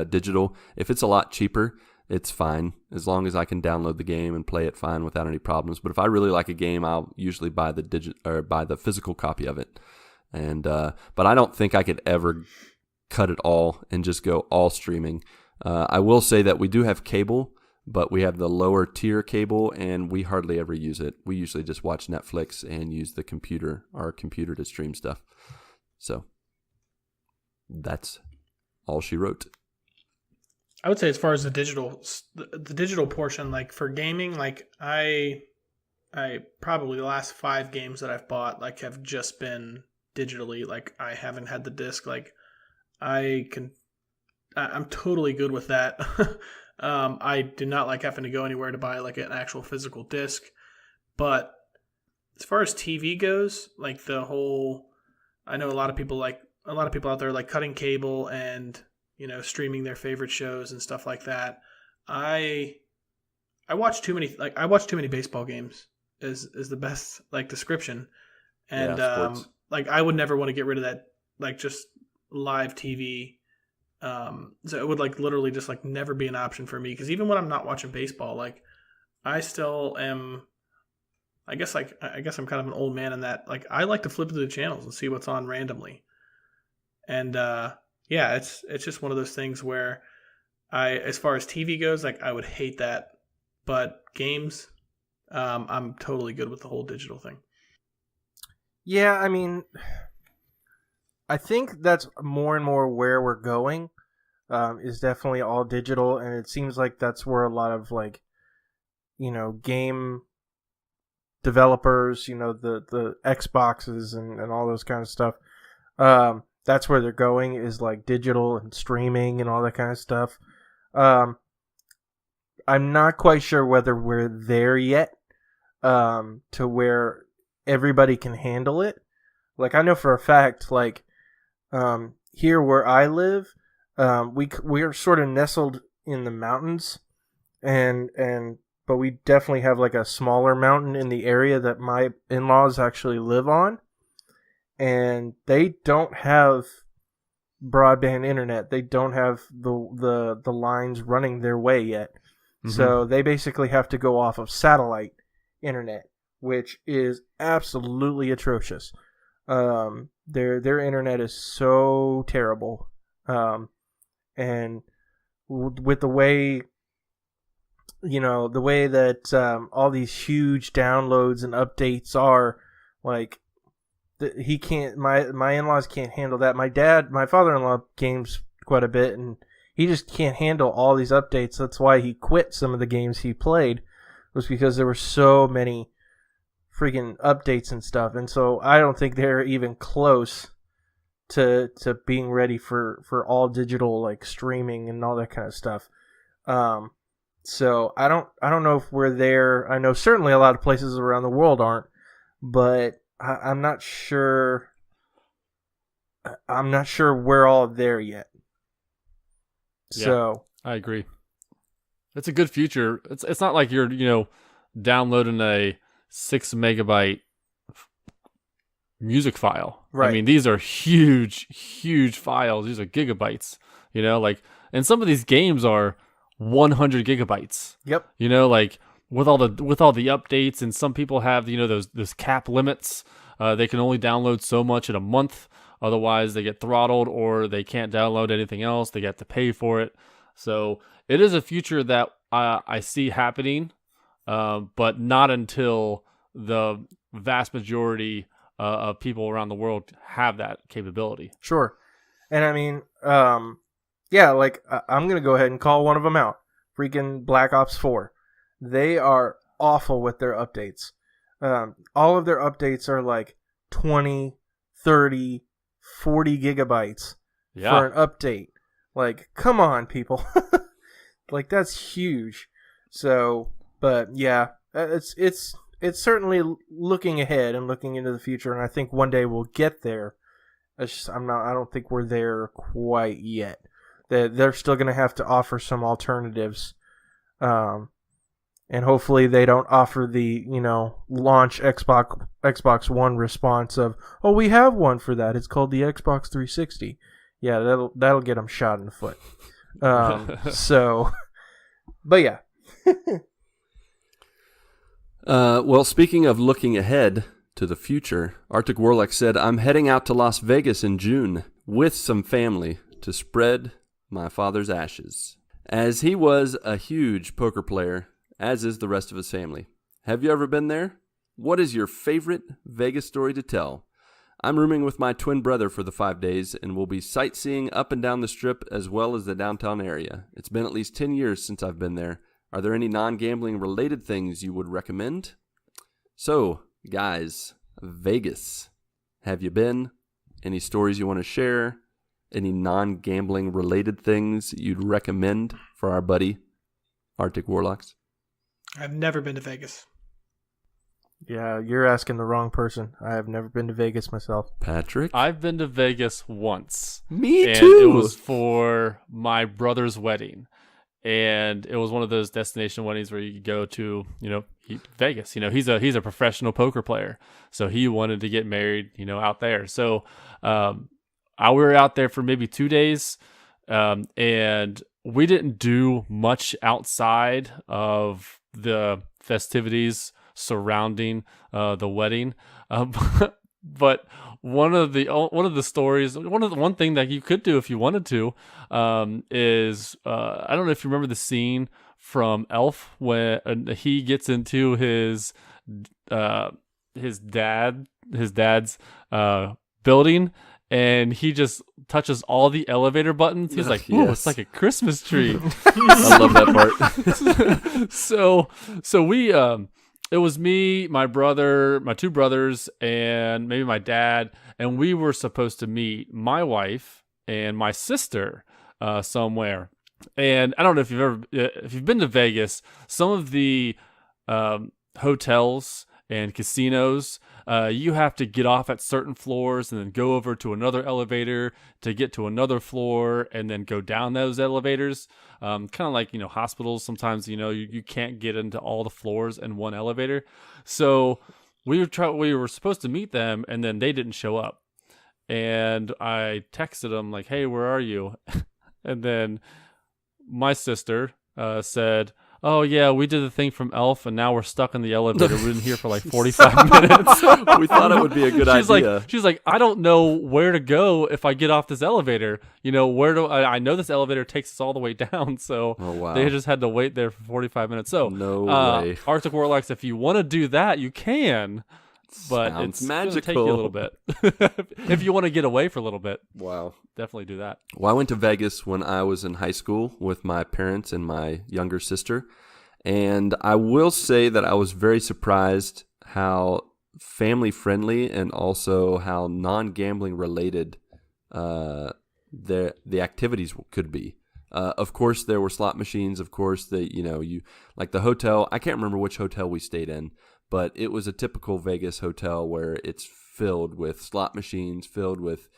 digital. If it's a lot cheaper, it's fine. As long as I can download the game and play it fine without any problems. But if I really like a game, I'll usually buy the physical copy of it. And but I don't think I could ever cut it all and just go all streaming. I will say that we do have cable, but we have the lower tier cable, and we hardly ever use it. We usually just watch Netflix and use our computer to stream stuff. So that's all she wrote. I would say as far as the digital portion, like for gaming, like I probably the last 5 games that I've bought like have just been digitally. Like I haven't had the disc. Like I'm totally good with that. I do not like having to go anywhere to buy like an actual physical disc. But as far as TV goes, like I know a lot of people out there like cutting cable and, you know, streaming their favorite shows and stuff like that. I watch too many baseball games is the best like description. And like I would never want to get rid of that, like just live TV. So it would like literally just like never be an option for me, because even when I'm not watching baseball, like I still am, I guess I'm kind of an old man in that, like I like to flip through the channels and see what's on randomly. And yeah, it's just one of those things where as far as TV goes, like I would hate that, but games, I'm totally good with the whole digital thing. Yeah, I mean, I think that's more and more where we're going, is definitely all digital, and it seems like that's where a lot of, like, you know, game developers, you know, the Xboxes and all those kind of stuff, that's where they're going, is like digital and streaming and all that kind of stuff. I'm not quite sure whether we're there yet, to where everybody can handle it. Like, I know for a fact, like, here where I live, we are sort of nestled in the mountains, but we definitely have like a smaller mountain in the area that my in-laws actually live on, and they don't have broadband internet. They don't have the lines running their way yet. Mm-hmm. So they basically have to go off of satellite internet, which is absolutely atrocious. Their internet is so terrible, and with the way, you know, the way that all these huge downloads and updates are, like, he can't. My in-laws can't handle that. My father-in-law games quite a bit, and he just can't handle all these updates. That's why he quit some of the games he played, was because there were so many freaking updates and stuff, and so I don't think they're even close to being ready for all digital, like streaming and all that kind of stuff. So I don't know if we're there. I know certainly a lot of places around the world aren't, but I'm not sure. I'm not sure we're all there yet. Yeah, so I agree. It's a good future. It's not like you're, you know, downloading a 6 megabyte music file. Right. I mean, these are huge files. These are gigabytes, you know, like, and some of these games are 100 gigabytes. Yep. You know, like with all the updates, and some people have, you know, those cap limits. They can only download so much in a month. Otherwise they get throttled, or they can't download anything else. They get to pay for it. So it is a future that I see happening. But not until the vast majority of people around the world have that capability. Sure. And I mean, yeah, like I'm gonna go ahead and call one of them out. Freaking Black Ops 4. They are awful with their updates. All of their updates are like 20, 30, 40 gigabytes for an update. Like, come on, people. Like, that's huge. So, but yeah, it's certainly looking ahead and looking into the future, and I think one day we'll get there. I don't think we're there quite yet. They're still going to have to offer some alternatives. And hopefully they don't offer the, launch Xbox One response of, oh, we have one for that. It's called the Xbox 360. Yeah, that'll get them shot in the foot. So, but yeah. Well, speaking of looking ahead to the future, Arctic Warlocks said, I'm heading out to Las Vegas in June with some family to spread my father's ashes. As he was a huge poker player, as is the rest of his family. Have you ever been there? What is your favorite Vegas story to tell? I'm rooming with my twin brother for the 5 days and will be sightseeing up and down the Strip as well as the downtown area. It's been at least 10 years since I've been there. Are there any non-gambling related things you would recommend? So, guys, Vegas. Have you been? Any stories you want to share? Any non-gambling related things you'd recommend for our buddy, Arctic Warlocks? I've never been to Vegas. Yeah, you're asking the wrong person. I have never been to Vegas myself. Patrick? I've been to Vegas once. Me and too. It was for my brother's wedding. And it was one of those destination weddings where you go to, Vegas. He's a professional poker player. So he wanted to get married, out there. So we were out there for maybe 2 days. And we didn't do much outside of the festivities surrounding the wedding, but one thing that you could do if you wanted to is I don't know if you remember the scene from Elf when he gets into his dad's building. And he just touches all the elevator buttons. He's like, "Ooh, It's like a Christmas tree." I love that part. So we, it was me, my brother, my two brothers, and maybe my dad, and we were supposed to meet my wife and my sister somewhere. And I don't know if you've been to Vegas. Some of the hotels and casinos, you have to get off at certain floors and then go over to another elevator to get to another floor and then go down those elevators. Kind of like, hospitals. Sometimes, you can't get into all the floors in one elevator. So we were supposed to meet them and then they didn't show up. And I texted them like, "Hey, where are you?" And then my sister said, "Oh, yeah, we did the thing from Elf, and now we're stuck in the elevator. We've been here for like 45 minutes. We thought it would be a good idea. She's like, "I don't know where to go if I get off this elevator. I know this elevator takes us all the way down." So they just had to wait there for 45 minutes. So no way. Arctic Warlocks, if you want to do that, you can. But Sounds it's magical. going to take you a little bit. If you want to get away for a little bit. Wow. Definitely do that. Well, I went to Vegas when I was in high school with my parents and my younger sister. And I will say that I was very surprised how family-friendly and also how non-gambling related the activities could be. Of course, there were slot machines. Of course, you like the hotel. I can't remember which hotel we stayed in, but it was a typical Vegas hotel where it's filled with slot machines, filled with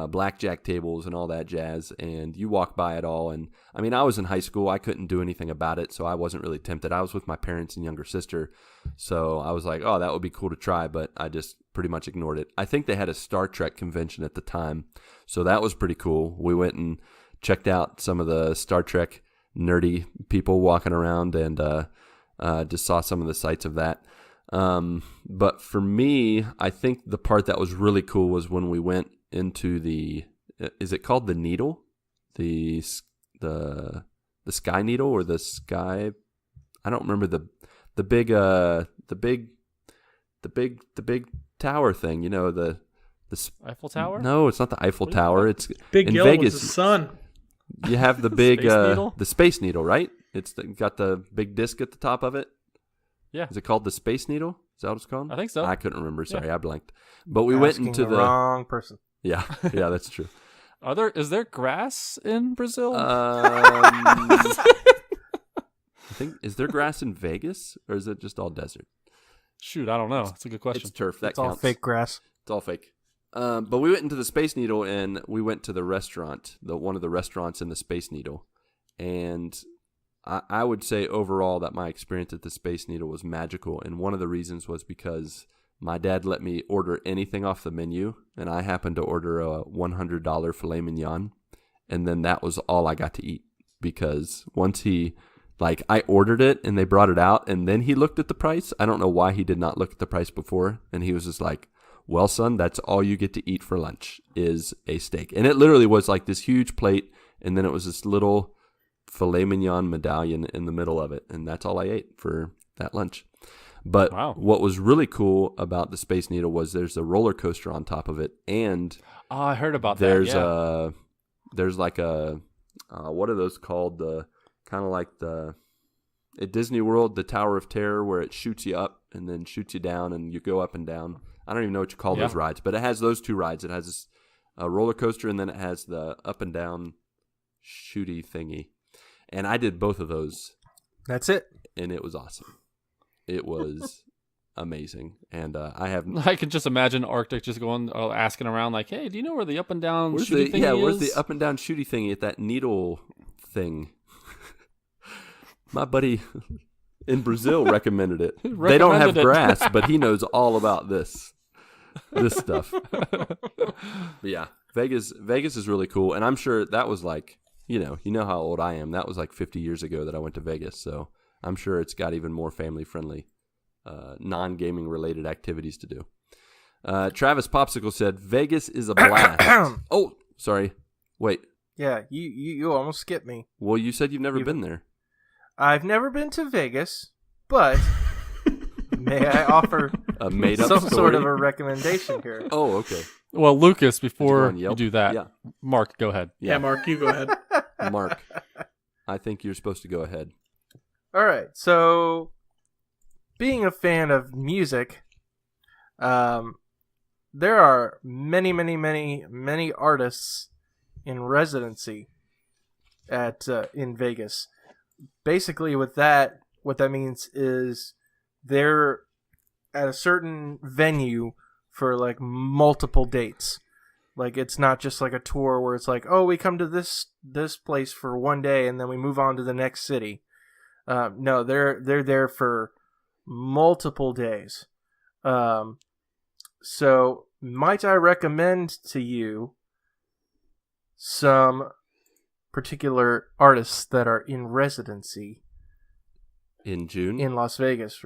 blackjack tables and all that jazz, and you walk by it all. And I mean, I was in high school. I couldn't do anything about it, so I wasn't really tempted. I was with my parents and younger sister, so I was like, oh, that would be cool to try, but I just pretty much ignored it. I think they had a Star Trek convention at the time, so that was pretty cool. We went and checked out some of the Star Trek nerdy people walking around and just saw some of the sights of that. But for me, I think the part that was really cool was when we went into is it called the Needle? The Sky Needle or the Sky? I don't remember the big tower thing. The Eiffel Tower? No, it's not the Eiffel Tower. It's Big in yellow Vegas. with the sun. You have the big Space Needle? the Space Needle, right? It's got the big disc at the top of it. Yeah. Is it called the Space Needle? Is that what it's called? I think so. I couldn't remember. Sorry, Yeah. I blanked. But we went into the wrong person. Yeah, that's true. Is there grass in Brazil? I think, is there grass in Vegas, or is it just all desert? Shoot, I don't know. It's a good question. It's turf. That It's all counts. fake grass. It's all fake. But we went into the Space Needle, and we went to the restaurant, one of the restaurants in the Space Needle. And I would say overall that my experience at the Space Needle was magical. And one of the reasons was because my dad let me order anything off the menu, and I happened to order a $100 filet mignon. And then that was all I got to eat, because once I ordered it and they brought it out, and then he looked at the price. I don't know why he did not look at the price before. And he was just like, well, son, that's all you get to eat for lunch is a steak. And it literally was like this huge plate, and then it was this little filet mignon medallion in the middle of it. And that's all I ate for that lunch. But What was really cool about the Space Needle was there's a roller coaster on top of it. And I heard about there's that. there's like a, what are those called? The kind of like at Disney World, the Tower of Terror, where it shoots you up and then shoots you down and you go up and down. I don't even know what you call those rides, but it has those two rides. It has this roller coaster, and then it has the up and down shooty thingy. And I did both of those. That's it. And it was awesome. It was amazing. And I could just imagine Arctic just going, asking around like, hey, do you know where the up and down shooty thingy is? Where's the up and down shooty thingy at that needle thing? My buddy in Brazil recommended it. They don't have grass, but he knows all about this stuff. But yeah, Vegas is really cool, and I'm sure that was like, you know how old I am. That was like 50 years ago that I went to Vegas, so I'm sure it's got even more family friendly, non-gaming related activities to do. Travis Popsicle said Vegas is a blast. Oh, sorry. Wait. Yeah, you almost skipped me. Well, you said you've never been there. I've never been to Vegas, but may I offer a made-up some story? sort of a recommendation here? Oh, okay. Well, Lucas, before you do that, yeah. Mark, go ahead. Yeah, Mark, you go ahead. Mark, I think you're supposed to go ahead. All right. So, being a fan of music, there are many, many, many, many artists in residency in Vegas. Basically, what that means is they're at a certain venue for like multiple dates. Like, it's not just like a tour where it's like, oh, we come to this place for one day and then we move on to the next city. No, they're there for multiple days. So might I recommend to you some particular artists that are in residency in June in Las Vegas?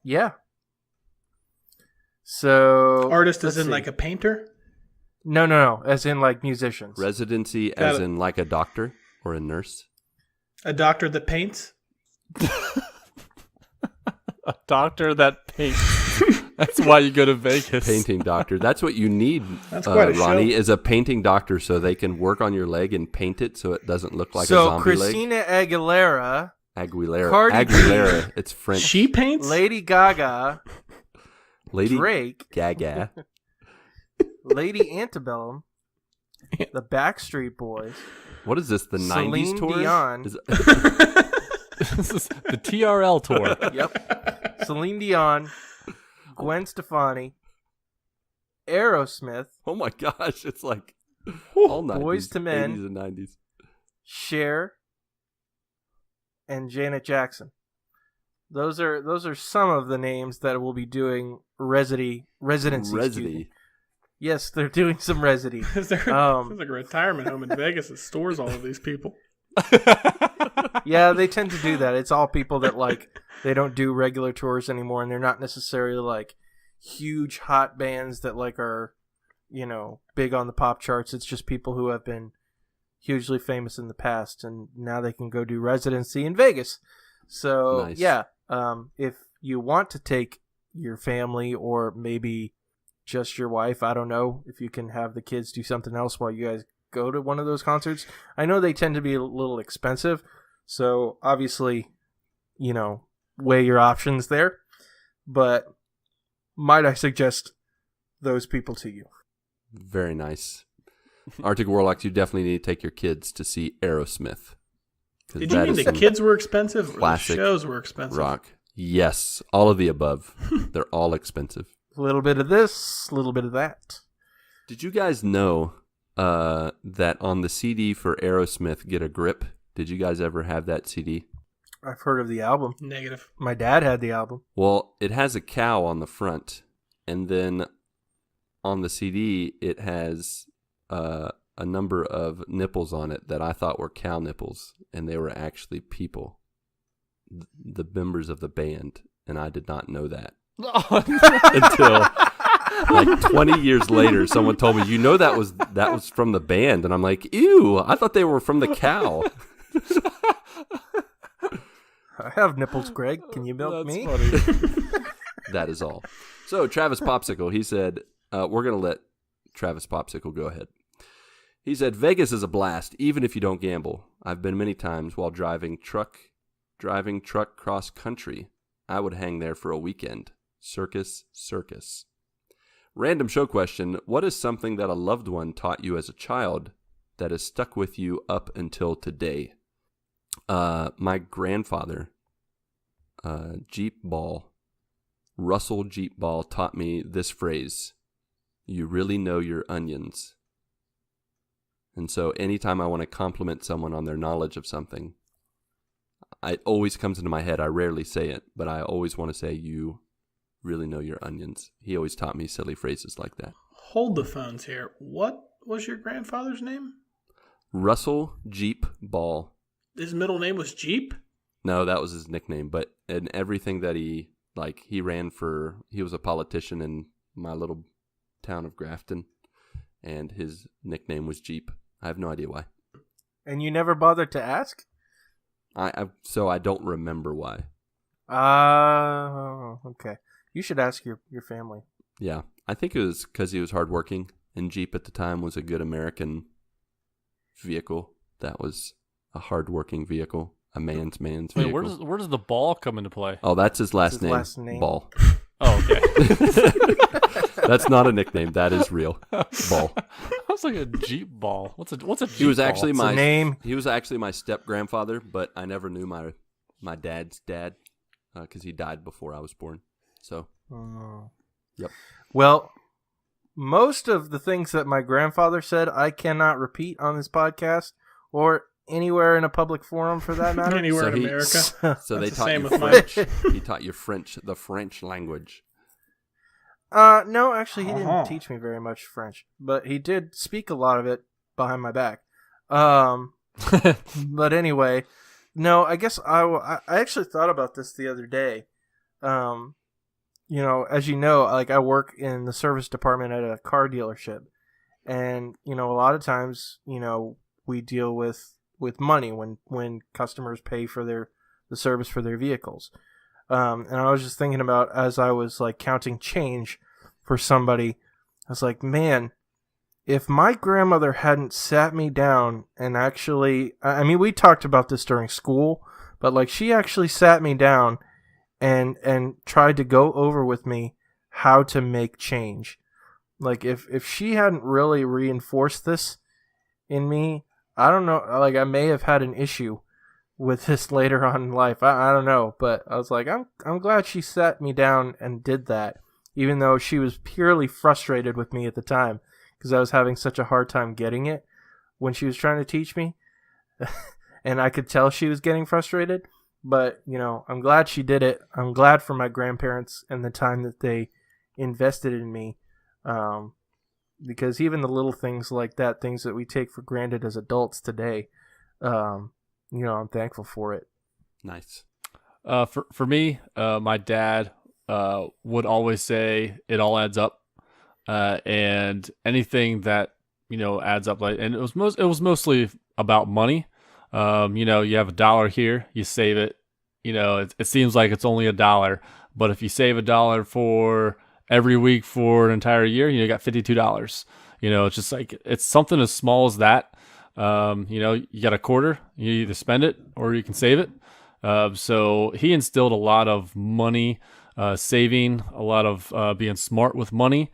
Yeah. So artist is in like a painter? No, as in like musicians. Residency as in like a doctor or a nurse? A doctor that paints? A doctor that paints. That's why you go to Vegas. Painting doctor. That's what you need, That's quite a Ronnie, show. is a painting doctor so they can work on your leg and paint it so it doesn't look like a zombie Christina leg. Aguilera. Aguilera. Cardi It's French. She paints? Lady Gaga. Lady Drake. Gaga. Lady Antebellum. The Backstreet Boys. What is this, the Celine 90s tour? Dion. This is the TRL tour. Yep. Celine Dion. Gwen Stefani. Aerosmith. Oh my gosh, it's like all 90s. Boys to Men. 80s and 90s. Cher. And Janet Jackson. Those are some of the names that will be doing residency. Yes, they're doing some residency. There's like a retirement home in Vegas that stores all of these people. Yeah, they tend to do that. It's all people that like they don't do regular tours anymore, and they're not necessarily like huge hot bands that like are, big on the pop charts. It's just people who have been hugely famous in the past, and now they can go do residency in Vegas. So nice. Yeah, if you want to take your family or maybe just your wife, I don't know if you can have the kids do something else while you guys go to one of those concerts. I know they tend to be a little expensive, so obviously, weigh your options there. But might I suggest those people to you? Very nice. Arctic Warlocks, you definitely need to take your kids to see Aerosmith. Did you mean the kids were expensive or the classic shows were expensive? Rock. Yes, all of the above. They're all expensive. A little bit of this, a little bit of that. Did you guys know that on the CD for Aerosmith, Get a Grip, did you guys ever have that CD? I've heard of the album. Negative. My dad had the album. Well, it has a cow on the front, and then on the CD, it has a number of nipples on it that I thought were cow nipples, and they were actually people, the members of the band, and I did not know that until like 20 years later. Someone told me, that was from the band, and I'm like, ew! I thought they were from the cow. I have nipples, Greg. Can you milk me? Funny. That is all. So Travis Popsicle, he said, we're going to let Travis Popsicle go ahead. He said, Vegas is a blast, even if you don't gamble. I've been many times while driving truck cross country. I would hang there for a weekend. Circus. Random show question. What is something that a loved one taught you as a child that has stuck with you up until today? My grandfather, Russell Jeep Ball, taught me this phrase: you really know your onions. And so anytime I want to compliment someone on their knowledge of something, it always comes into my head. I rarely say it, but I always want to say, you really know your onions. He always taught me silly phrases like that. Hold the phones here. What was your grandfather's name? Russell Jeep Ball. His middle name was Jeep? No, that was his nickname. But in everything that he was a politician in my little town of Grafton, and his nickname was Jeep. I have no idea why. And you never bothered to ask? So I don't remember why. Okay. You should ask your family. Yeah, I think it was because he was hardworking, and Jeep at the time was a good American vehicle. That was a hardworking vehicle, a man's vehicle. Wait, where does the ball come into play? Oh, that's his last His name. last name. Ball. Oh, okay. That's not a nickname. That is real. Ball. I was like a Jeep Ball. What's a Jeep He was ball? actually It's a my name. He was actually my step grandfather, but I never knew my dad's dad because he died before I was born. So, Yep. Well, most of the things that my grandfather said, I cannot repeat on this podcast or anywhere in a public forum for that matter. Anywhere So in he- America. So they That's the taught same you with French. mine. He taught you the French language. No, actually, he Uh-huh. didn't teach me very much French, but he did speak a lot of it behind my back. But anyway, no, I guess I actually thought about this the other day. As you know, like I work in the service department at a car dealership, and a lot of times, we deal with money when customers pay for the service for their vehicles. And I was just thinking about, as I was like counting change for somebody, I was like, man, if my grandmother hadn't sat me down and actually, I mean, we talked about this during school, but like she actually sat me down and tried to go over with me how to make change. Like if she hadn't really reinforced this in me, I don't know, like I may have had an issue with this later on in life. I don't know, but I was like, I'm glad she sat me down and did that, even though she was purely frustrated with me at the time because I was having such a hard time getting it when she was trying to teach me. And I could tell she was getting frustrated, but I'm glad she did it. I'm glad for my grandparents and the time that they invested in me. Because even the little things like that, things that we take for granted as adults today, I'm thankful for it. Nice. For me, my dad would always say it all adds up, and anything that adds up. And it was mostly about money. You have $1 here, you save it. It seems like it's only $1, but if you save $1 for every week for an entire year, you got $52. It's just like it's something as small as that. You got a quarter, you either spend it or you can save it. So he instilled a lot of money saving, a lot of being smart with money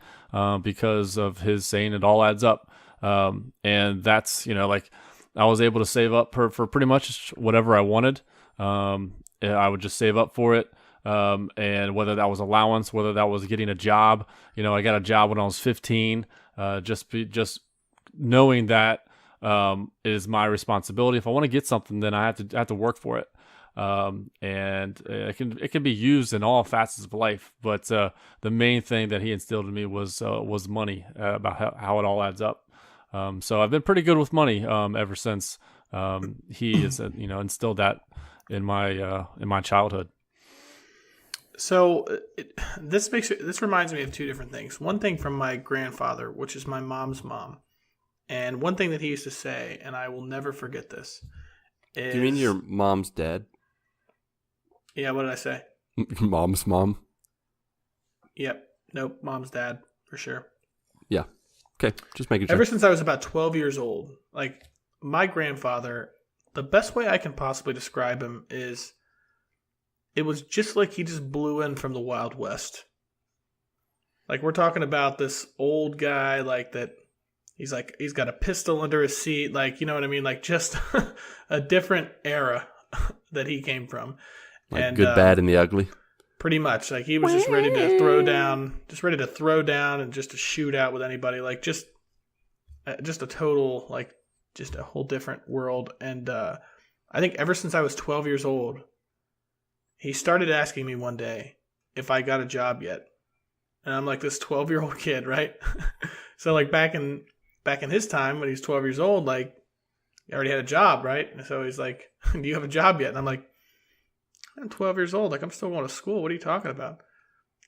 because of his saying it all adds up. And that's, like I was able to save up for pretty much whatever I wanted. I would just save up for it. And whether that was allowance, whether that was getting a job, I got a job when I was 15, just knowing that is my responsibility. If I want to get something, then I have to work for it. And it can be used in all facets of life. But the main thing that he instilled in me was money, about how it all adds up. So I've been pretty good with money ever since he has instilled that in my childhood. So this reminds me of two different things. One thing from my grandfather, which is my mom's mom, and one thing that he used to say, and I will never forget this. Is, Do you mean your mom's dad? Yeah, what did I say? Mom's mom? Yep. Nope, mom's dad, for sure. Yeah. Okay, just making sure. Ever since I was about 12 years old, like my grandfather, the best way I can possibly describe him is it was just like he just blew in from the Wild West. Like we're talking about this old guy like that. He's got a pistol under his seat, like, you know what I mean? Like just a different era that he came from. Like and, good, bad, and the ugly. Pretty much. Like he was just ready to throw down and just to shoot out with anybody. Like just a total, like just a whole different world. And I think ever since I was 12 years old, he started asking me one day if I got a job yet. And I'm like this 12-year-old kid, right? So like back in his time when he was 12 years old, like he already had a job, right? And so he's like, do you have a job yet? And I'm like, I'm 12 years old. Like I'm still going to school. What are you talking about?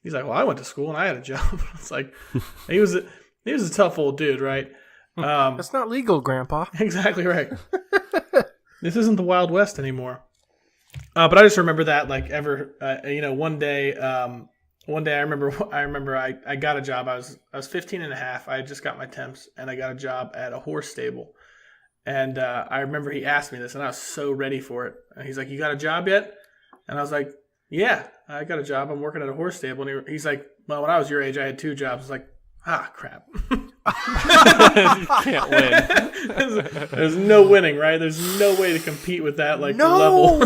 He's like, well, I went to school and I had a job. It's like, he was a tough old dude, right? That's not legal, Grandpa. Exactly right. This isn't the Wild West anymore. But I just remember that, like, one day I remember I got a job. I was 15 and a half. I had just got my temps, and I got a job at a horse stable. And I remember he asked me this, and I was so ready for it. And he's like, "You got a job yet?" And I was like, "Yeah, I got a job. I'm working at a horse stable." And he's like, "Well, when I was your age, I had 2 jobs." I was like, crap. You can't win. There's no winning, right? There's no way to compete with that level.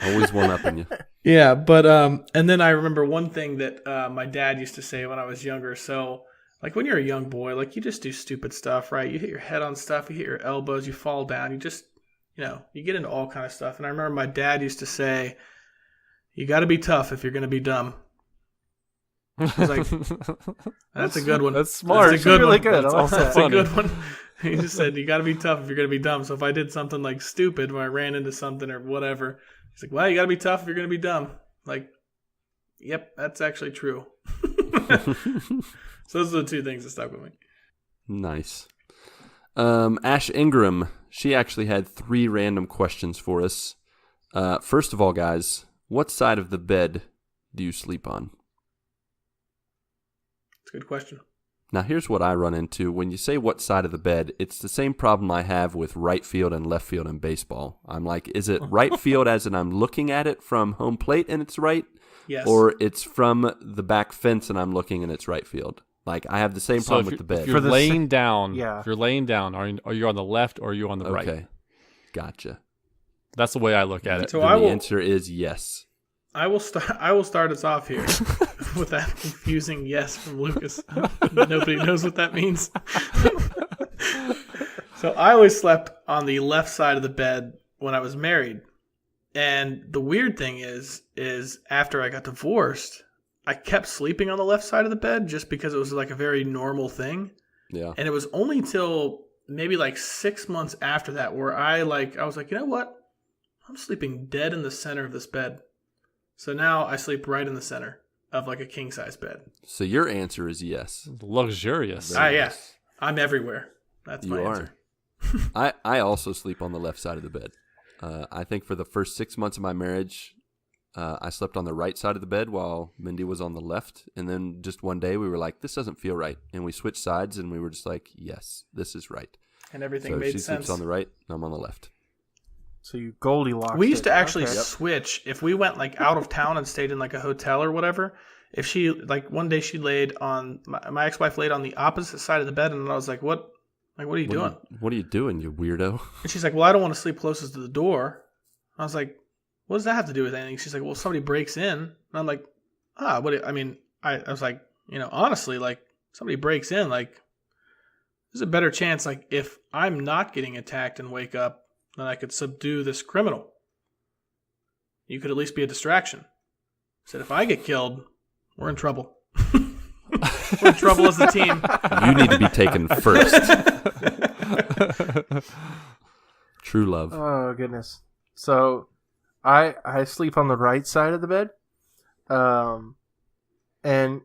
Always one up in you. Yeah, but and then I remember one thing that my dad used to say when I was younger. So, like when you're a young boy, like you just do stupid stuff, right? You hit your head on stuff, you hit your elbows, you fall down, you just, you get into all kind of stuff. And I remember my dad used to say, "You got to be tough if you're going to be dumb." I was like, that's a good one. That's smart. That's a good really one. good. That's a good one. He just said, "You got to be tough if you're going to be dumb." So if I did something like stupid, when I ran into something or whatever, he's like, "Well, you got to be tough if you're going to be dumb." Like, yep, that's actually true. So those are the 2 things that stuck with me. Nice. Ash Ingram, she actually had 3 random questions for us. First of all, guys, what side of the bed do you sleep on? That's a good question. Now, here's what I run into. When you say what side of the bed, it's the same problem I have with right field and left field in baseball. I'm like, is it right field as in I'm looking at it from home plate and it's right? Yes. Or it's from the back fence and I'm looking and it's right field? Like, I have the same problem with the bed. If you're laying down, yeah. If you're laying down, are you on the left or are you on the right? Okay, gotcha. That's the way I look at it. So The answer is yes. I will start us off here with that confusing yes from Lucas. Nobody knows what that means. So I always slept on the left side of the bed when I was married. And the weird thing is after I got divorced, I kept sleeping on the left side of the bed just because it was like a very normal thing. Yeah. And it was only till maybe like 6 months after that where I was like, you know what? I'm sleeping dead in the center of this bed. So now I sleep right in the center of like a king-size bed. So your answer is yes. Luxurious. Yeah. I'm everywhere. That's my answer. I also sleep on the left side of the bed. I think for the first 6 months of my marriage, I slept on the right side of the bed while Mindy was on the left. And then just one day we were like, this doesn't feel right. And we switched sides and we were just like, yes, this is right. And everything So made she sense. sleeps on the right, I'm on the left. So you Goldilocks. We used to actually Okay. switch if we went like out of town and stayed in like a hotel or whatever. If she like one day she laid on my ex-wife laid on the opposite side of the bed, and I was like, "What? Like, what are you doing?" What are you doing, you weirdo? And she's like, "Well, I don't want to sleep closest to the door." I was like, "What does that have to do with anything?" She's like, "Well, if somebody breaks in." And I'm like, I mean, I was like, honestly, like somebody breaks in, like there's a better chance, like if I'm not getting attacked and wake up, then I could subdue this criminal. You could at least be a distraction. I said, if I get killed, we're in trouble. We're in trouble as a team. You need to be taken first. True love. Oh goodness. So I sleep on the right side of the bed. And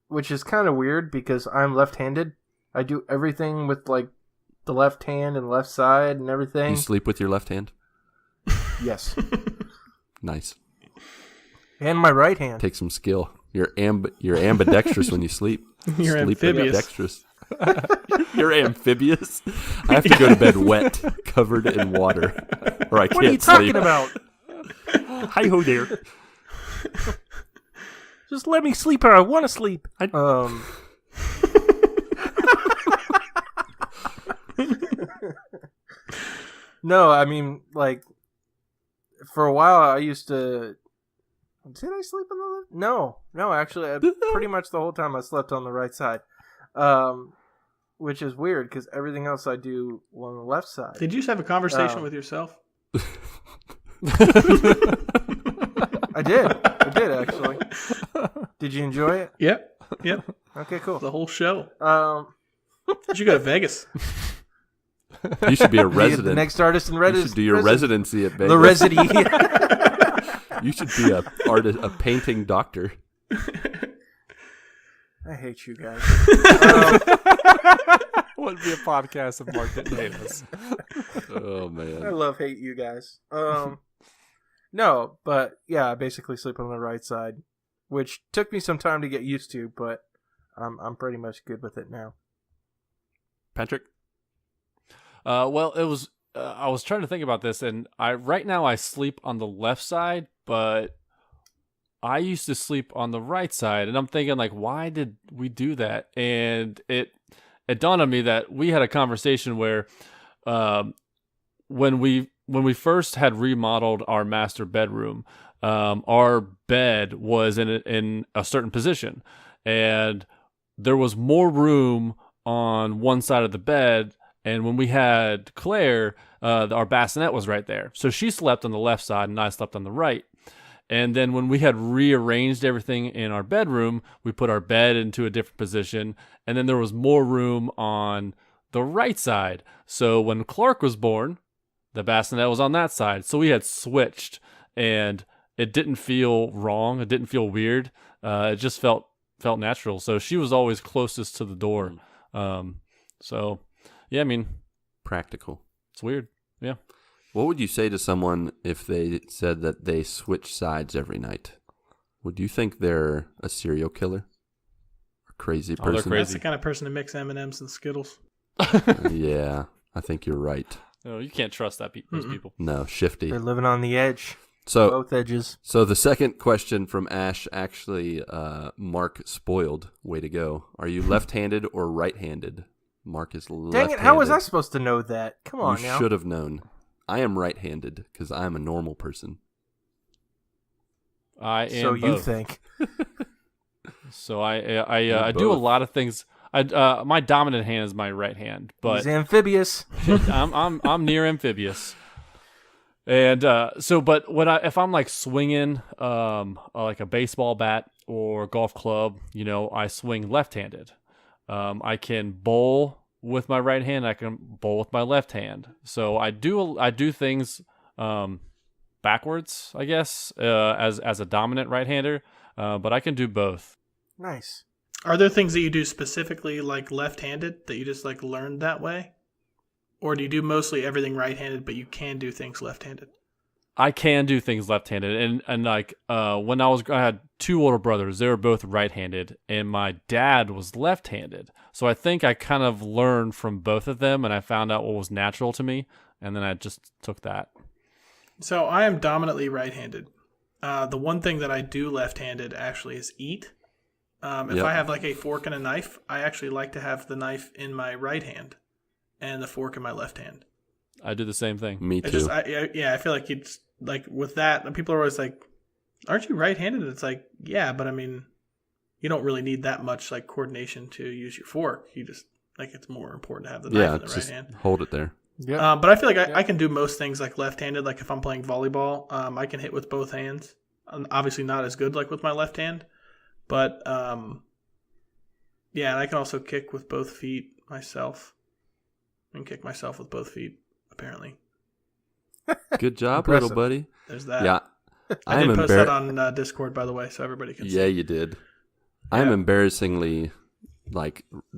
which is kind of weird because I'm left-handed. I do everything with like the left hand and left side and everything. You sleep with your left hand? Yes. Nice. And my right hand. Take some skill. You're ambidextrous when you sleep. You're Sleep amphibious. ambidextrous. You're amphibious. I have to go to bed wet, covered in water, or I can't What are you sleep. talking about? Hi ho there. Just let me sleep or I want to sleep. No, I mean, like, for a while I used to... Did I sleep on the left? No, actually, pretty much the whole time I slept on the right side. Which is weird, because everything else I do on the left side. Did you just have a conversation with yourself? I did, actually. Did you enjoy it? Yep. Okay, cool. The whole show. You should go to Vegas. You should be a The resident. next artist in You Reddit. should do your residency at Vegas. The residence. You should be a painting doctor. I hate you guys. Would be a podcast of Marc didn't hate us. Oh I man. love hate you guys. No, but yeah, I basically sleep on the right side, which took me some time to get used to, but I'm pretty much good with it now. Patrick? Well, it was. I was trying to think about this, and right now I sleep on the left side, but I used to sleep on the right side, and I'm thinking like, why did we do that? And it dawned on me that we had a conversation where, when we first had remodeled our master bedroom, our bed was in a certain position, and there was more room on one side of the bed. And when we had Claire, our bassinet was right there. So she slept on the left side and I slept on the right. And then when we had rearranged everything in our bedroom, we put our bed into a different position. And then there was more room on the right side. So when Clark was born, the bassinet was on that side. So we had switched, and it didn't feel wrong. It didn't feel weird. It just felt natural. So she was always closest to the door. So... yeah, I mean, Practical. it's weird. Yeah. What would you say to someone if they said that they switch sides every night? Would you think they're a serial killer? A crazy they're person? crazy. That's the kind of person to mix M&Ms and Skittles. Yeah, I think you're right. No, you can't trust those people. No, shifty. They're living on the edge. So, Both edges. so the second question from Ash, actually, Mark spoiled. Way to go. Are you left-handed or right-handed? Mark is left-handed. Dang it, how was I supposed to know that? Come on You now. should have known. I am right-handed because I am a normal person. I am So you both. think. So I do a both. lot of things. My dominant hand is my right hand, but He's amphibious. I'm near amphibious. And but if I'm like swinging like a baseball bat or golf club, I swing left-handed. I can bowl with my right hand. I can bowl with my left hand. So I do things backwards, I guess, as a dominant right-hander. But I can do both. Nice. Are there things that you do specifically like left-handed that you just like learned that way? Or do you do mostly everything right-handed, but you can do things left-handed? I can do things left-handed, and like when I had 2 older brothers, they were both right-handed, and my dad was left-handed. So I think I kind of learned from both of them, and I found out what was natural to me, and then I just took that. So I am dominantly right-handed. The one thing that I do left-handed actually is eat. If I have like a fork and a knife, I actually like to have the knife in my right hand and the fork in my left hand. I do the same thing. Me too. I feel like it's like with that, people are always like, aren't you right-handed? It's like, yeah, but I mean, you don't really need that much like coordination to use your fork. You just like, it's more important to have the knife in the right hand. Hold it there. Yeah. But I feel like I can do most things like left-handed. Like if I'm playing volleyball, I can hit with both hands. Obviously not as good like with my left hand, but and I can also kick with both feet myself. And kick myself with both feet, apparently. Good job, little buddy. There's that. Yeah. I did post that on Discord, by the way, so everybody can see. Yeah, you did. I'm embarrassingly,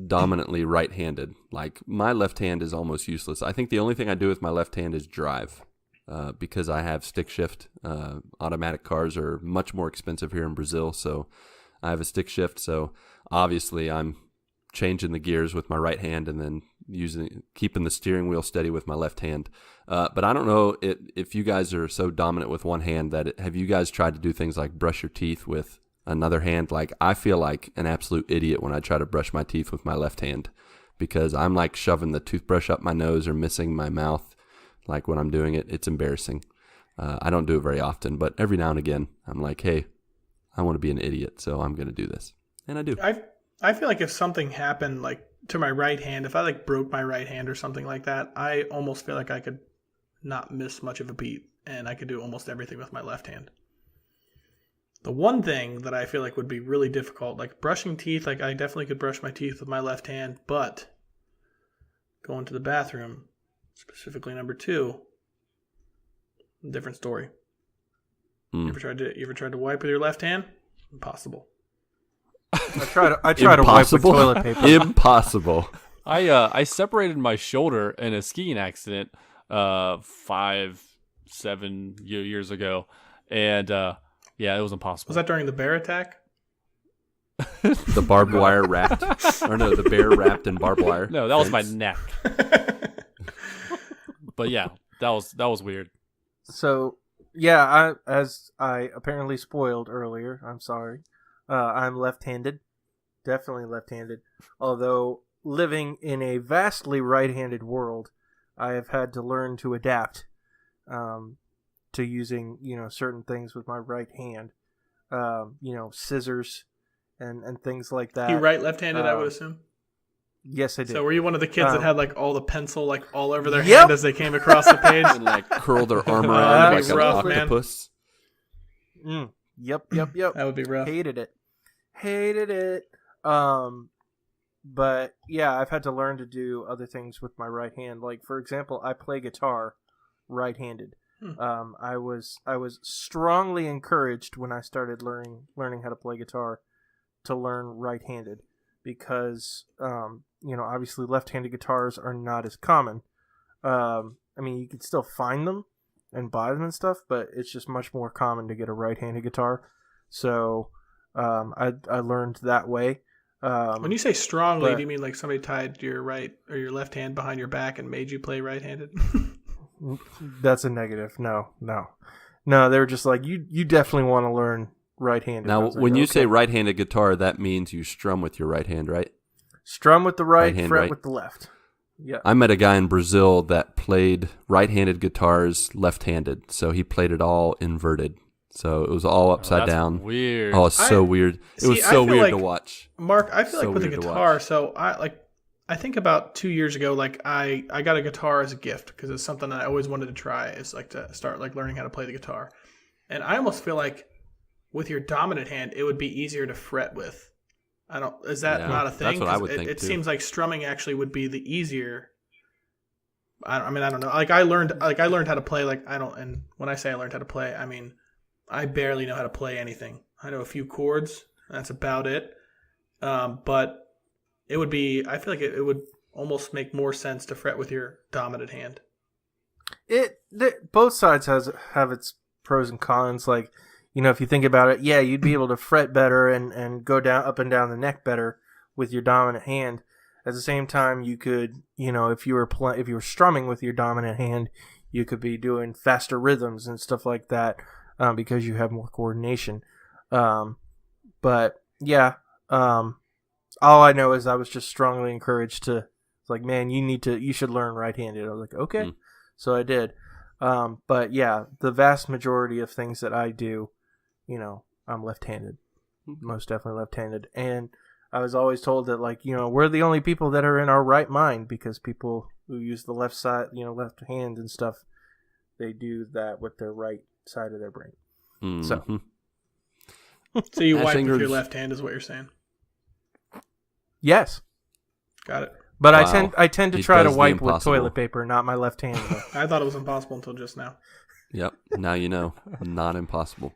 dominantly right-handed. Like, my left hand is almost useless. I think the only thing I do with my left hand is drive, because I have stick shift. Automatic cars are much more expensive here in Brazil, so I have a stick shift. So, obviously, I'm changing the gears with my right hand and then keeping the steering wheel steady with my left hand. But I don't know if you guys are so dominant with one hand have you guys tried to do things like brush your teeth with another hand? Like, I feel like an absolute idiot when I try to brush my teeth with my left hand because I'm like shoving the toothbrush up my nose or missing my mouth. Like when I'm doing it, it's embarrassing. I don't do it very often, but every now and again, I'm like, hey, I want to be an idiot, so I'm going to do this. And I do. I feel like if something happened like to my right hand, if I like broke my right hand or something like that, I almost feel like I could not miss much of a beat and I could do almost everything with my left hand. The one thing that I feel like would be really difficult, like brushing teeth, like I definitely could brush my teeth with my left hand, but going to the bathroom, specifically number 2, different story. You ever tried to wipe with your left hand? Impossible. I try to wipe with toilet paper. Impossible. I separated my shoulder in a skiing accident 5-7 years ago, and it was impossible. Was that during the bear attack? The barbed wire wrapped, or no, the bear wrapped in barbed wire. No, that was my neck. But yeah, that was weird. So yeah, as I apparently spoiled earlier, I'm sorry. I'm left-handed, definitely left-handed. Although living in a vastly right-handed world, I have had to learn to adapt to using certain things with my right hand, scissors and things like that. You right left-handed, I would assume. Yes, I did. So were you one of the kids that had like all the pencil like all over their hand as they came across the page and like curl their arm around like an octopus? Yep. That would be rough. Hated it. But yeah, I've had to learn to do other things with my right hand. Like, for example, I play guitar right-handed. I was strongly encouraged when I started learning how to play guitar to learn right-handed because obviously left-handed guitars are not as common. I mean, you can still find them and buy them and stuff, but it's just much more common to get a right-handed guitar. So I learned that way. When you say strongly, do you mean like somebody tied your right or your left hand behind your back and made you play right-handed? That's a negative. No. They were just like, you definitely want to learn right-handed. Now, when you say right-handed guitar, that means you strum with your right hand, right? Strum with the right, fret with the left. Yeah. I met a guy in Brazil that played right-handed guitars left-handed, so he played it all inverted. So it was all upside down. Weird. Oh, it's so weird. It was so weird to watch. Mark, I feel like with a guitar, so I think about 2 years ago, like I got a guitar as a gift because it's something that I always wanted to try. Is like to start like learning how to play the guitar, and I almost feel like with your dominant hand, it would be easier to fret with. Is that not a thing? That's what I would think it too. seems like strumming actually would be the easier. I don't know. Like I learned how to play. And when I say I learned how to play, I mean I barely know how to play anything. I know a few chords. That's about it. But it would be. I feel like it would almost make more sense to fret with your dominant hand. both sides have its pros and cons. Like, if you think about it, yeah, you'd be able to fret better and go down up and down the neck better with your dominant hand. At the same time, you could, if you were strumming with your dominant hand, you could be doing faster rhythms and stuff like that because you have more coordination. But yeah, all I know is I was just strongly encouraged to, like, man, you should learn right-handed. I was like, okay, so I did. But yeah, the vast majority of things that I do, I'm left-handed, most definitely left-handed, and I was always told that, like, we're the only people that are in our right mind because people who use the left side, left hand and stuff, they do that with their right side of their brain. Mm-hmm. So you wipe with your left hand is what you're saying? Yes. Got it. But wow. I tend to try to wipe with toilet paper, not my left hand. I thought it was impossible until just now. Yep. Now you know. Not impossible.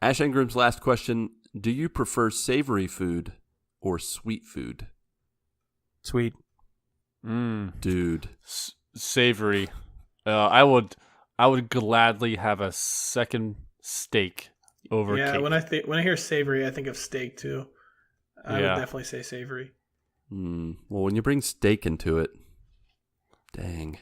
Ash Ingram's last question. Do you prefer savory food or sweet food? Sweet. Dude. Savory. I would gladly have a second steak over cake. Yeah, when I hear savory, I think of steak too. I would definitely say savory. Well, when you bring steak into it, dang.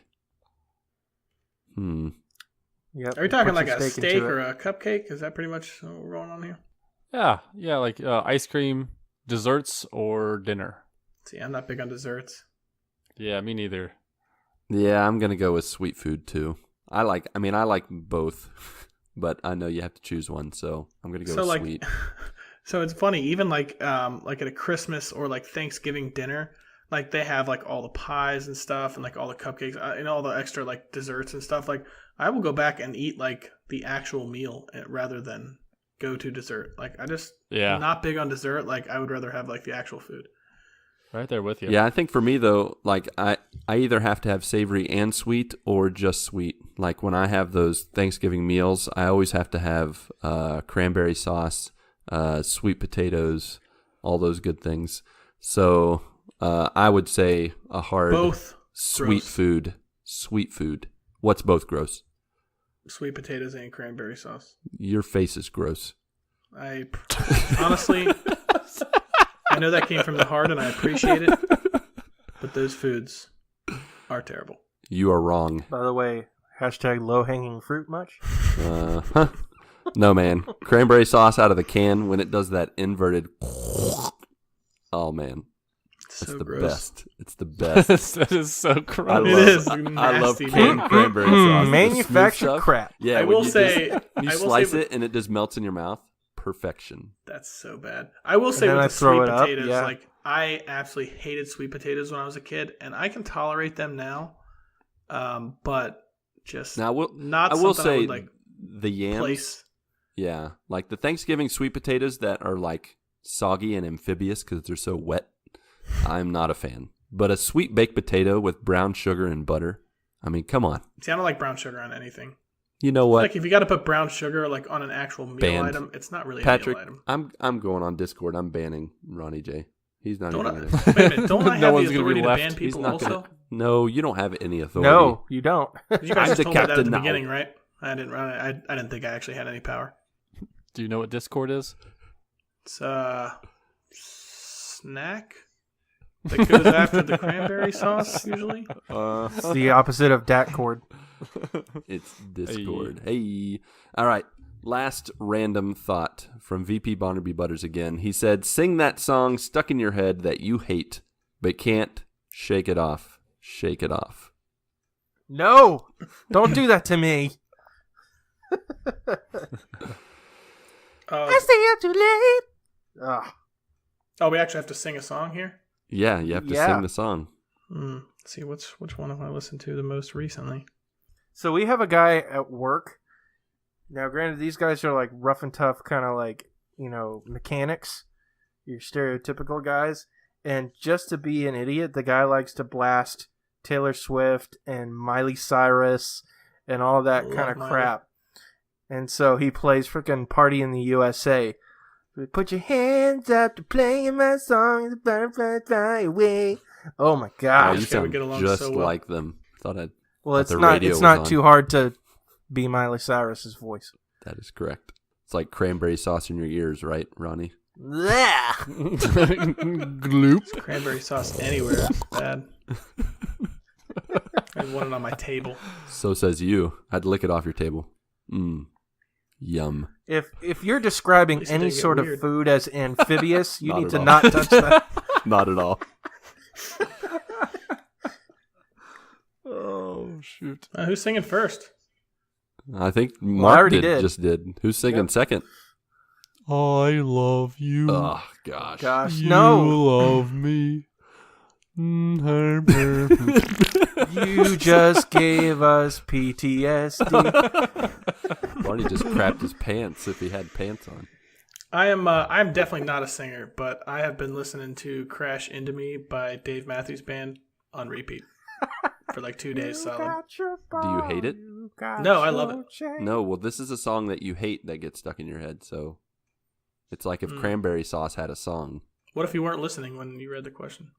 Yep. Are we talking like a steak or a cupcake? Is that pretty much what we're going on here? Yeah, like ice cream, desserts, or dinner. See, I'm not big on desserts. Yeah, me neither. Yeah, I'm gonna go with sweet food too. I like both, but I know you have to choose one, so I'm gonna go with sweet. So it's funny, even like at a Christmas or like Thanksgiving dinner, like they have like all the pies and stuff and like all the cupcakes and all the extra like desserts and stuff. Like I will go back and eat like the actual meal rather than go to dessert. Like I'm not big on dessert. Like I would rather have like the actual food. Right there with you. Yeah, I think for me though, like I either have to have savory and sweet or just sweet. Like when I have those Thanksgiving meals, I always have to have cranberry sauce, sweet potatoes, all those good things. So I would say a hard both sweet gross. food. Sweet food. What's both gross? Sweet potatoes and cranberry sauce. Your face is gross. I honestly, I know that came from the heart and I appreciate it, but those foods are terrible. You are wrong. By the way, #low-hanging fruit much? No, man. Cranberry sauce out of the can when it does that inverted. Oh, man. That's so the gross. Best. It's the best. That is so gross. I love canned cranberry sauce. Manufactured crap. Yeah, I will say you slice it and it just melts in your mouth. Perfection. That's so bad. I will say with the sweet potatoes, like I absolutely hated sweet potatoes when I was a kid, and I can tolerate them now. But just now, not. I will say I would, like the yams. Place. Yeah, like the Thanksgiving sweet potatoes that are like soggy and amphibious because they're so wet. I'm not a fan. But a sweet baked potato with brown sugar and butter. I mean, come on. See, I don't like brown sugar on anything. You know what? Like if you got to put brown sugar like on an actual meal item, it's not really Patrick, a meal item. I'm going on Discord. I'm banning Ronnie J. He's not even going to. Wait a minute. Don't I have the authority to ban He's people not also? Gonna, no, you don't have any authority. No, you don't. You guys just told me that at the beginning, right? I didn't think I actually had any power. Do you know what Discord is? It's snack that goes after the cranberry sauce, usually. It's the opposite of Datcord. It's Discord. Hey. All right. Last random thought from VP Barnaby Butters again. He said, sing that song stuck in your head that you hate, but can't shake it off. Shake it off. No! Don't do that to me. I stay up too late. Oh, we actually have to sing a song here? Yeah, you have to sing the song. Let's see, which one have I listened to the most recently? So we have a guy at work. Now, granted, these guys are like rough and tough, kind of like, mechanics. Your stereotypical guys. And just to be an idiot, the guy likes to blast Taylor Swift and Miley Cyrus and all that kind of crap. And so he plays freaking Party in the USA. Put your hands up to playing my song, the butterfly fly away. Oh my gosh. You sound just like them. Thought I'd Well, But it's not too hard to be Miley Cyrus's voice. That is correct. It's like cranberry sauce in your ears, right, Ronnie? Gloop. Cranberry sauce anywhere is bad. I want it on my table. So says you. I'd lick it off your table. Yum. If you're describing At least any they get sort weird. of food as amphibious, you Not need at to all. not touch that. Not at all. Oh shoot! Who's singing first? I think I Marc already did. just did. Who's singing Yep. second? I love you. Oh, gosh. Gosh, You no. love me. You just gave us PTSD. Barney just crapped his pants if he had pants on. I'm definitely not a singer, but I have been listening to "Crash Into Me" by Dave Matthews Band on repeat for like 2 days solid. Do you hate it? No, I love it. No, well, this is a song that you hate that gets stuck in your head, so it's like if Cranberry Sauce had a song, What if you weren't listening when you read the question?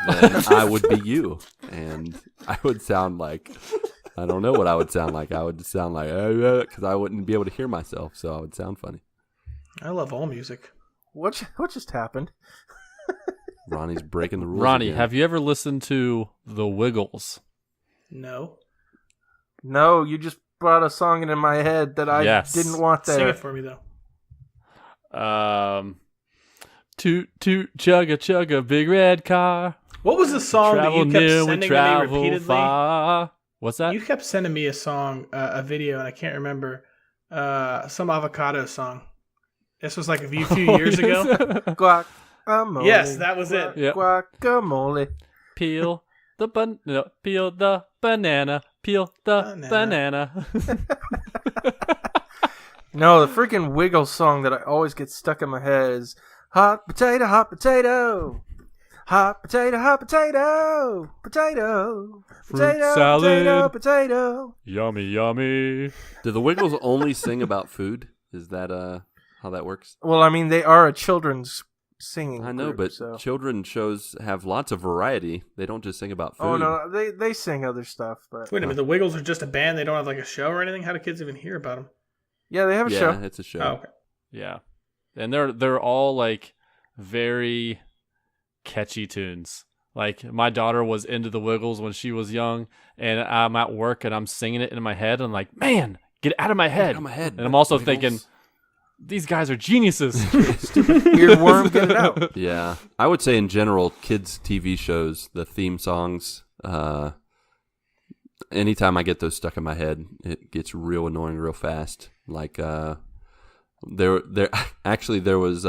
then I would be you, and I would sound like, I don't know what I would sound like. I would sound like, because I wouldn't be able to hear myself, so I would sound funny. I love all music. What just happened? Ronnie's breaking the rules. Ronnie, again. have you ever listened to The Wiggles? No. No, you just brought a song into my head that I Yes. didn't want Sing there. it for me though. Toot toot chugga chugga big red car. What was the song that Travel you kept near, we sending to me travel repeatedly? far. What's that? You kept sending me a song, a video, and I can't remember. Some avocado song. This was like a few years ago. Guacamole. Yes, that was it. Yep. Guacamole. Peel the banana. Peel the banana. Banana. No, the freaking Wiggles song that I always get stuck in my head is hot potato, hot potato. Hot potato, hot potato. Potato. Fruit Potato, salad. potato, potato. Yummy, yummy. Do the Wiggles only sing about food? Is that how that works? Well, I mean, they are a children's singing I know, group, but so. children shows have lots of variety. They don't just sing about food. Oh, no, they sing other stuff, but... Wait a minute, the Wiggles are just a band? They don't have like a show or anything? How do kids even hear about them? Yeah, they have a Yeah, show. it's a show. Oh, okay. Yeah, and they're all like very catchy tunes. Like my daughter was into the Wiggles when she was young, and I'm at work and I'm singing it in my head. And I'm like, man, get it out of my head. Out of my head. And I'm also Wiggles. thinking, these guys are geniuses. Earworm, get it out. Yeah, I would say in general, kids' TV shows, the theme songs. Anytime I get those stuck in my head, it gets real annoying real fast. Like there was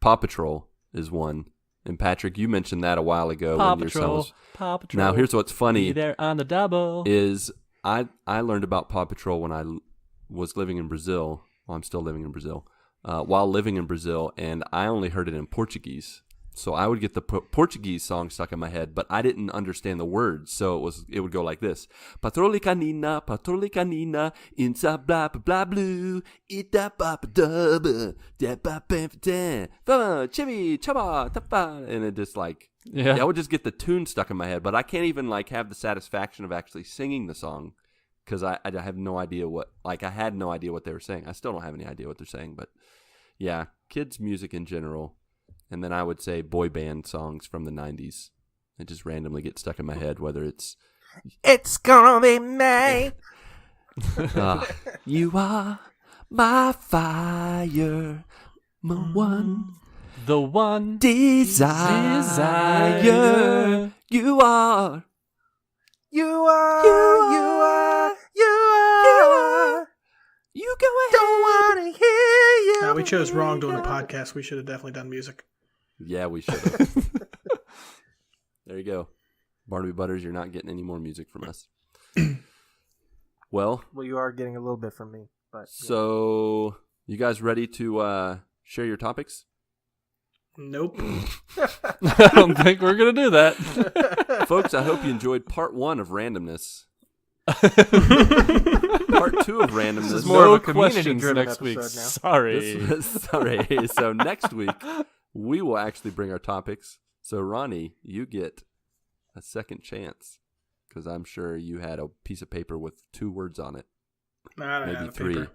Paw Patrol is one, and Patrick, you mentioned that a while ago. Paw when your son Patrol. was... Paw Patrol. Now here's what's Be funny there on the double. is I learned about Paw Patrol when I was living in Brazil. Well, I'm still living in Brazil. While living in Brazil, and I only heard it in Portuguese. So I would get the Portuguese song stuck in my head, but I didn't understand the words. So it would go like this: Patroli canina, insa blah blah blah blue, ita ba ba da ba da ba ba da, chibi chaba tapa, and it just like I would just get the tune stuck in my head, but I can't even like have the satisfaction of actually singing the song because I have no idea I had no idea what they were saying. I still don't have any idea what they're saying, but yeah, kids' music in general. And then I would say boy band songs from the 90s. It just randomly gets stuck in my head, whether it's... It's gonna be me. You are my fire, my one The one desire. You are. You are. You go ahead. Don't wanna hear you. We chose wrong doing a podcast. We should have definitely done music. Yeah, we should have. There you go. Barnaby Butters, you're not getting any more music from us. Well, you are getting a little bit from me. But so you guys ready to share your topics? Nope. I don't think we're gonna do that. Folks, I hope you enjoyed part 1 of randomness. Part 2 of randomness. This is more No of a community questions driven next week. episode now. Sorry. Sorry. So next week, we will actually bring our topics. So Ronnie, you get a second chance, because I'm sure you had a piece of paper with 2 words on it. I don't Maybe have 3. paper.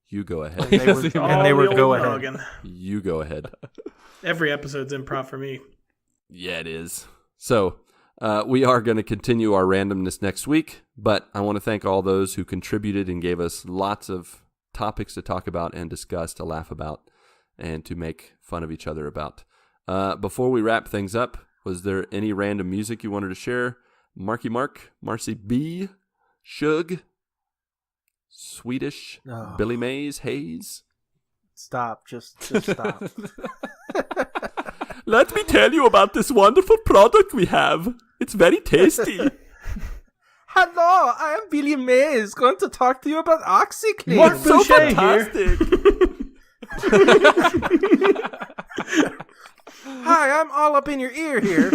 You go ahead. They were, and they were the go old ahead. noggin. You go ahead. Every episode's improv for me. Yeah, it is. So we are going to continue our randomness next week, but I want to thank all those who contributed and gave us lots of topics to talk about and discuss, to laugh about, and to make fun of each other about. Before we wrap things up, was there any random music you wanted to share? Marky Mark, Marcy B, Shug, Swedish, Oh. Billy Mays, Hayes? Stop. Just stop. Let me tell you about this wonderful product we have. It's very tasty. Hello, I am Billy Mays, going to talk to you about OxyClean. Mark So Boucher fantastic. Hi, I'm all up in your ear here.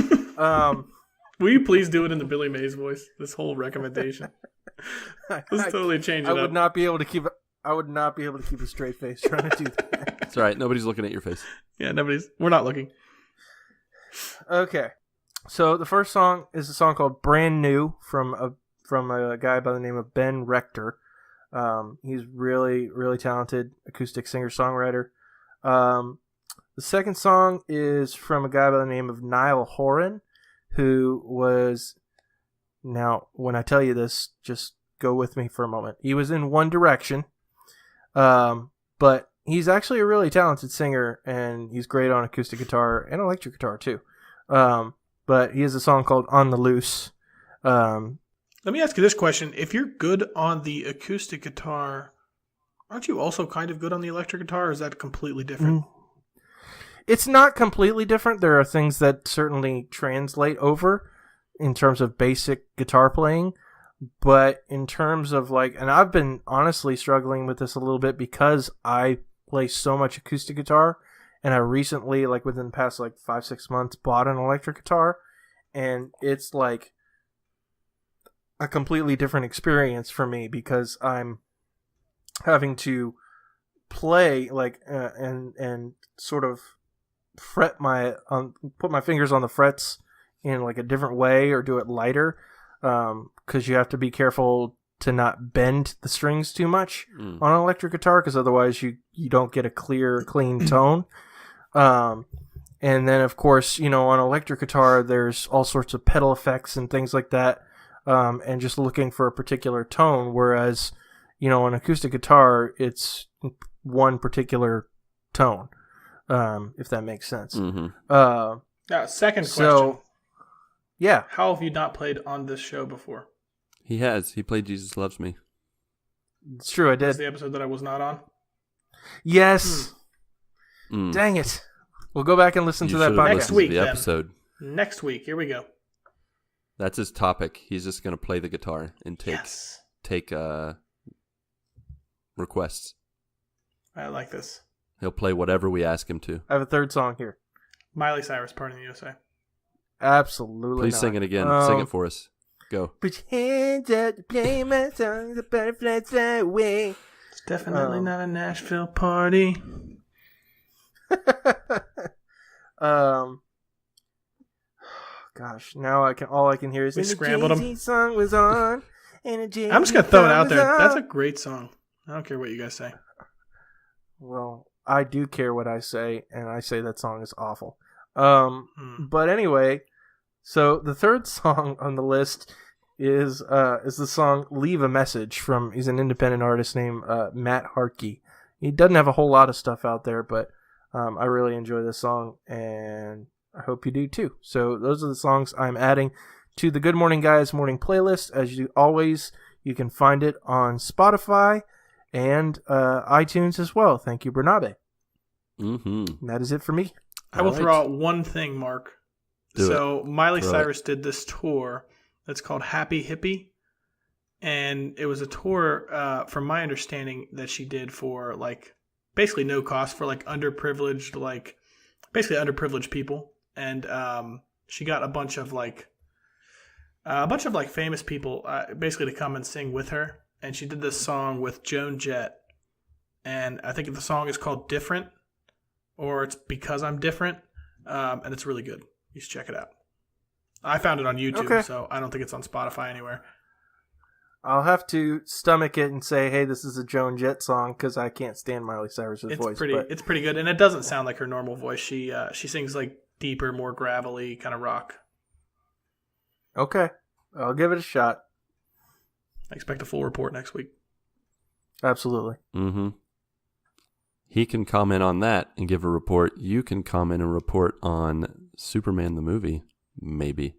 Will you please do it in the Billy Mays voice? This whole recommendation. Let's totally change it I up. would not be able to keep. I would not be able to keep a straight face trying to do that. It's all right. Nobody's looking at your face. Yeah, we're not looking. Okay, so the first song is a song called "Brand New" from a guy by the name of Ben Rector. He's really, really talented acoustic singer-songwriter. The second song is from a guy by the name of Niall Horan, who was... Now, when I tell you this, just go with me for a moment. He was in One Direction, but he's actually a really talented singer, and he's great on acoustic guitar and electric guitar, too. But he has a song called On the Loose. Let me ask you this question. If you're good on the acoustic guitar, aren't you also kind of good on the electric guitar, or is that completely different? It's not completely different. There are things that certainly translate over in terms of basic guitar playing. But in terms of and I've been honestly struggling with this a little bit because I play so much acoustic guitar. And I recently, within the past 5-6 months, bought an electric guitar. And it's a completely different experience for me because I'm having to play and sort of put my fingers on the frets in a different way or do it lighter because you have to be careful to not bend the strings too much on an electric guitar because otherwise you don't get a clean tone. And then of course, on electric guitar there's all sorts of pedal effects and things like that. And just looking for a particular tone, whereas, on acoustic guitar, it's one particular tone, if that makes sense. Mm-hmm. Second question. So, yeah. How have you not played on this show before? He has. He played Jesus Loves Me. It's true, I did. That's the episode that I was not on? Yes. Dang it. We'll go back and listen to that podcast. Next week, the episode. Next week. Here we go. That's his topic. He's just going to play the guitar and take requests. I like this. He'll play whatever we ask him to. I have a third song here. Miley Cyrus, Party in the USA. Absolutely Please not. sing it again. Sing it for us. Go. Put your hands up to play my song, the butterflies fly away. It's definitely not a Nashville party. Gosh, now all I can hear is We scrambled them. Jay-Z song was on, and a Jay-Z I'm just going to throw it song out was there. on. That's a great song. I don't care what you guys say. Well, I do care what I say, and I say that song is awful. But anyway, so the third song on the list is the song "Leave a Message" he's an independent artist named Matt Hartke. He doesn't have a whole lot of stuff out there, but I really enjoy this song, and I hope you do too. So those are the songs I'm adding to the Good Morning Guys morning playlist. As you always, you can find it on Spotify and iTunes as well. Thank you, Bernabe. Mm-hmm. And that is it for me. I will throw out one thing, Mark. Miley Throw Cyrus did this tour that's called Happy Hippie. And it was a tour, from my understanding, that she did for basically no cost for underprivileged, basically underprivileged people. And she got a bunch of famous people basically to come and sing with her. And she did this song with Joan Jett. And I think the song is called Different, or it's Because I'm Different. And it's really good. You should check it out. I found it on YouTube, Okay. so I don't think it's on Spotify anywhere. I'll have to stomach it and say, hey, this is a Joan Jett song, because I can't stand Miley Cyrus's voice. It's pretty good, and it doesn't sound like her normal voice. She sings like deeper, more gravelly kind of rock. Okay, I'll give it a shot. I expect a full report next week. Absolutely. Mm-hmm. He can comment on that and give a report. You can comment and report on Superman the movie, maybe.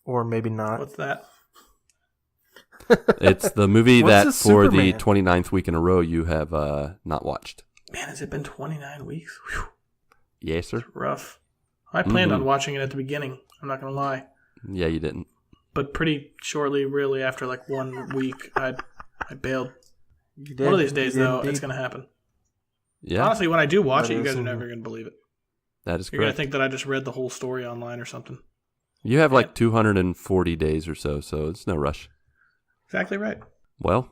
Or maybe not. What's that? It's the movie What's that a for Superman? the 29th week in a row you have not watched. Man, has it been 29 weeks? Whew, Yes, sir. rough. I planned on Mhm. watching it at the beginning. I'm not going to lie. Yeah, you didn't. But pretty shortly, really, after like 1 week, I bailed. You did. One of these days, You did though, indeed. it's going to happen. Yeah, Honestly, when I do watch That it, you is guys are some- never going to believe it. that is You're going to correct. think that I just read the whole story online or something. You have like 240 days or so it's no rush. Exactly right. Well,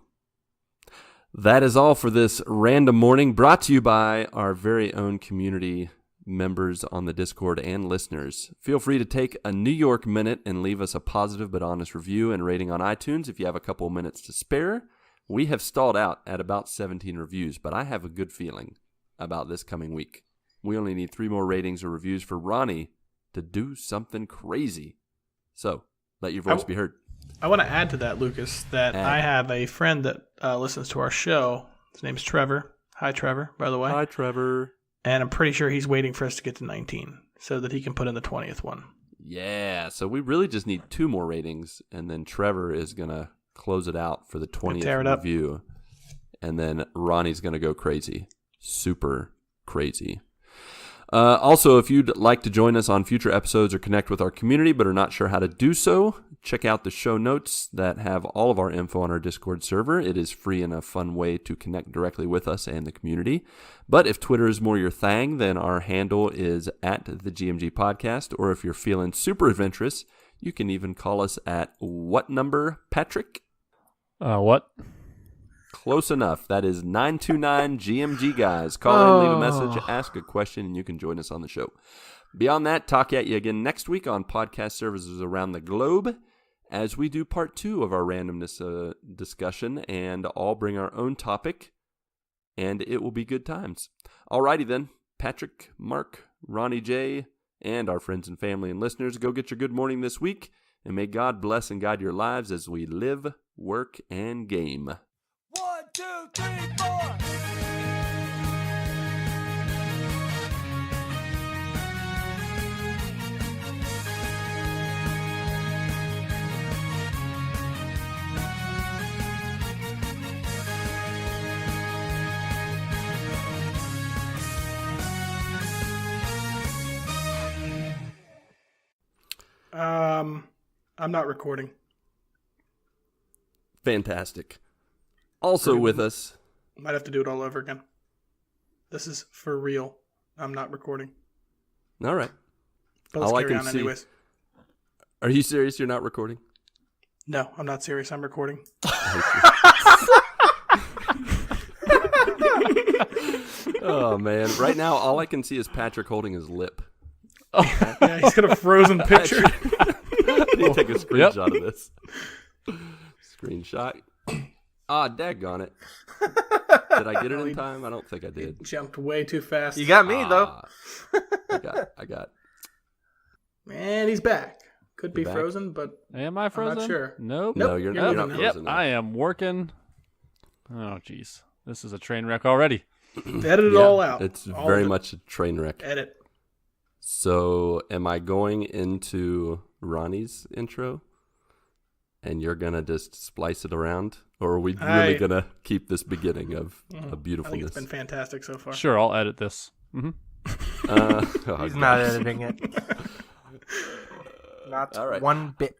that is all for this random morning, brought to you by our very own community members on the Discord and listeners. Feel free to take a New York minute and leave us a positive but honest review and rating on iTunes if you have a couple of minutes to spare. We have stalled out at about 17 reviews, but I have a good feeling about this coming week. We only need 3 more ratings or reviews for Ronnie to do something crazy. So, let your voice be heard. I want to add to that, Lucas, that Add. I have a friend that listens to our show. His name's Trevor. Hi, Trevor, by the way. Hi, Trevor. And I'm pretty sure he's waiting for us to get to 19 so that he can put in the 20th one. Yeah, so we really just need 2 more ratings, and then Trevor is going to close it out for the 20th tear it up. review. And then Ronnie's going to go crazy. Super crazy. Also, if you'd like to join us on future episodes or connect with our community but are not sure how to do so, check out the show notes that have all of our info on our Discord server. It is free and a fun way to connect directly with us and the community. But if Twitter is more your thing, then our handle is at the GMG Podcast. Or if you're feeling super adventurous, you can even call us at what number, Patrick? What? Close enough. That is 929-GMG, guys. Call in, leave a message, ask a question, and you can join us on the show. Beyond that, talk at you again next week on podcast services around the globe as we do part 2 of our randomness discussion and all bring our own topic, and it will be good times. Alrighty then. Patrick, Marc, Ronnie J., and our friends and family and listeners, go get your good morning this week, and may God bless and guide your lives as we live, work, and game. 1, 2, 3, 4. I'm not recording. Fantastic. Also with us, Might have to do it all over again. This is for real. I'm not recording. all right. But let's All I carry can on see- anyways. Are you serious you're not recording? No, I'm not serious. I'm recording. Oh, man. Right now, all I can see is Patrick holding his lip. Yeah, he's got a frozen picture. I need to take a screenshot of this. Screenshot. Ah, daggone it. Did I get it in time? I don't think I did. Jumped way too fast. You got me, though. I got. And he's back. Could be back? frozen, but Am I frozen? sure. Nope. No, you're you're not moving Yep, frozen. now. I am working. Oh, jeez. This is a train wreck already. edit it Yeah, all out. It's All very of it. much a train wreck. Edit. So, am I going into Ronnie's intro? And you're going to just splice it around? Or are we really going to keep this beginning of a I think beautifulness? it's been fantastic so far. Sure, I'll edit this. Oh, He's God. not editing it. Not All right. one bit.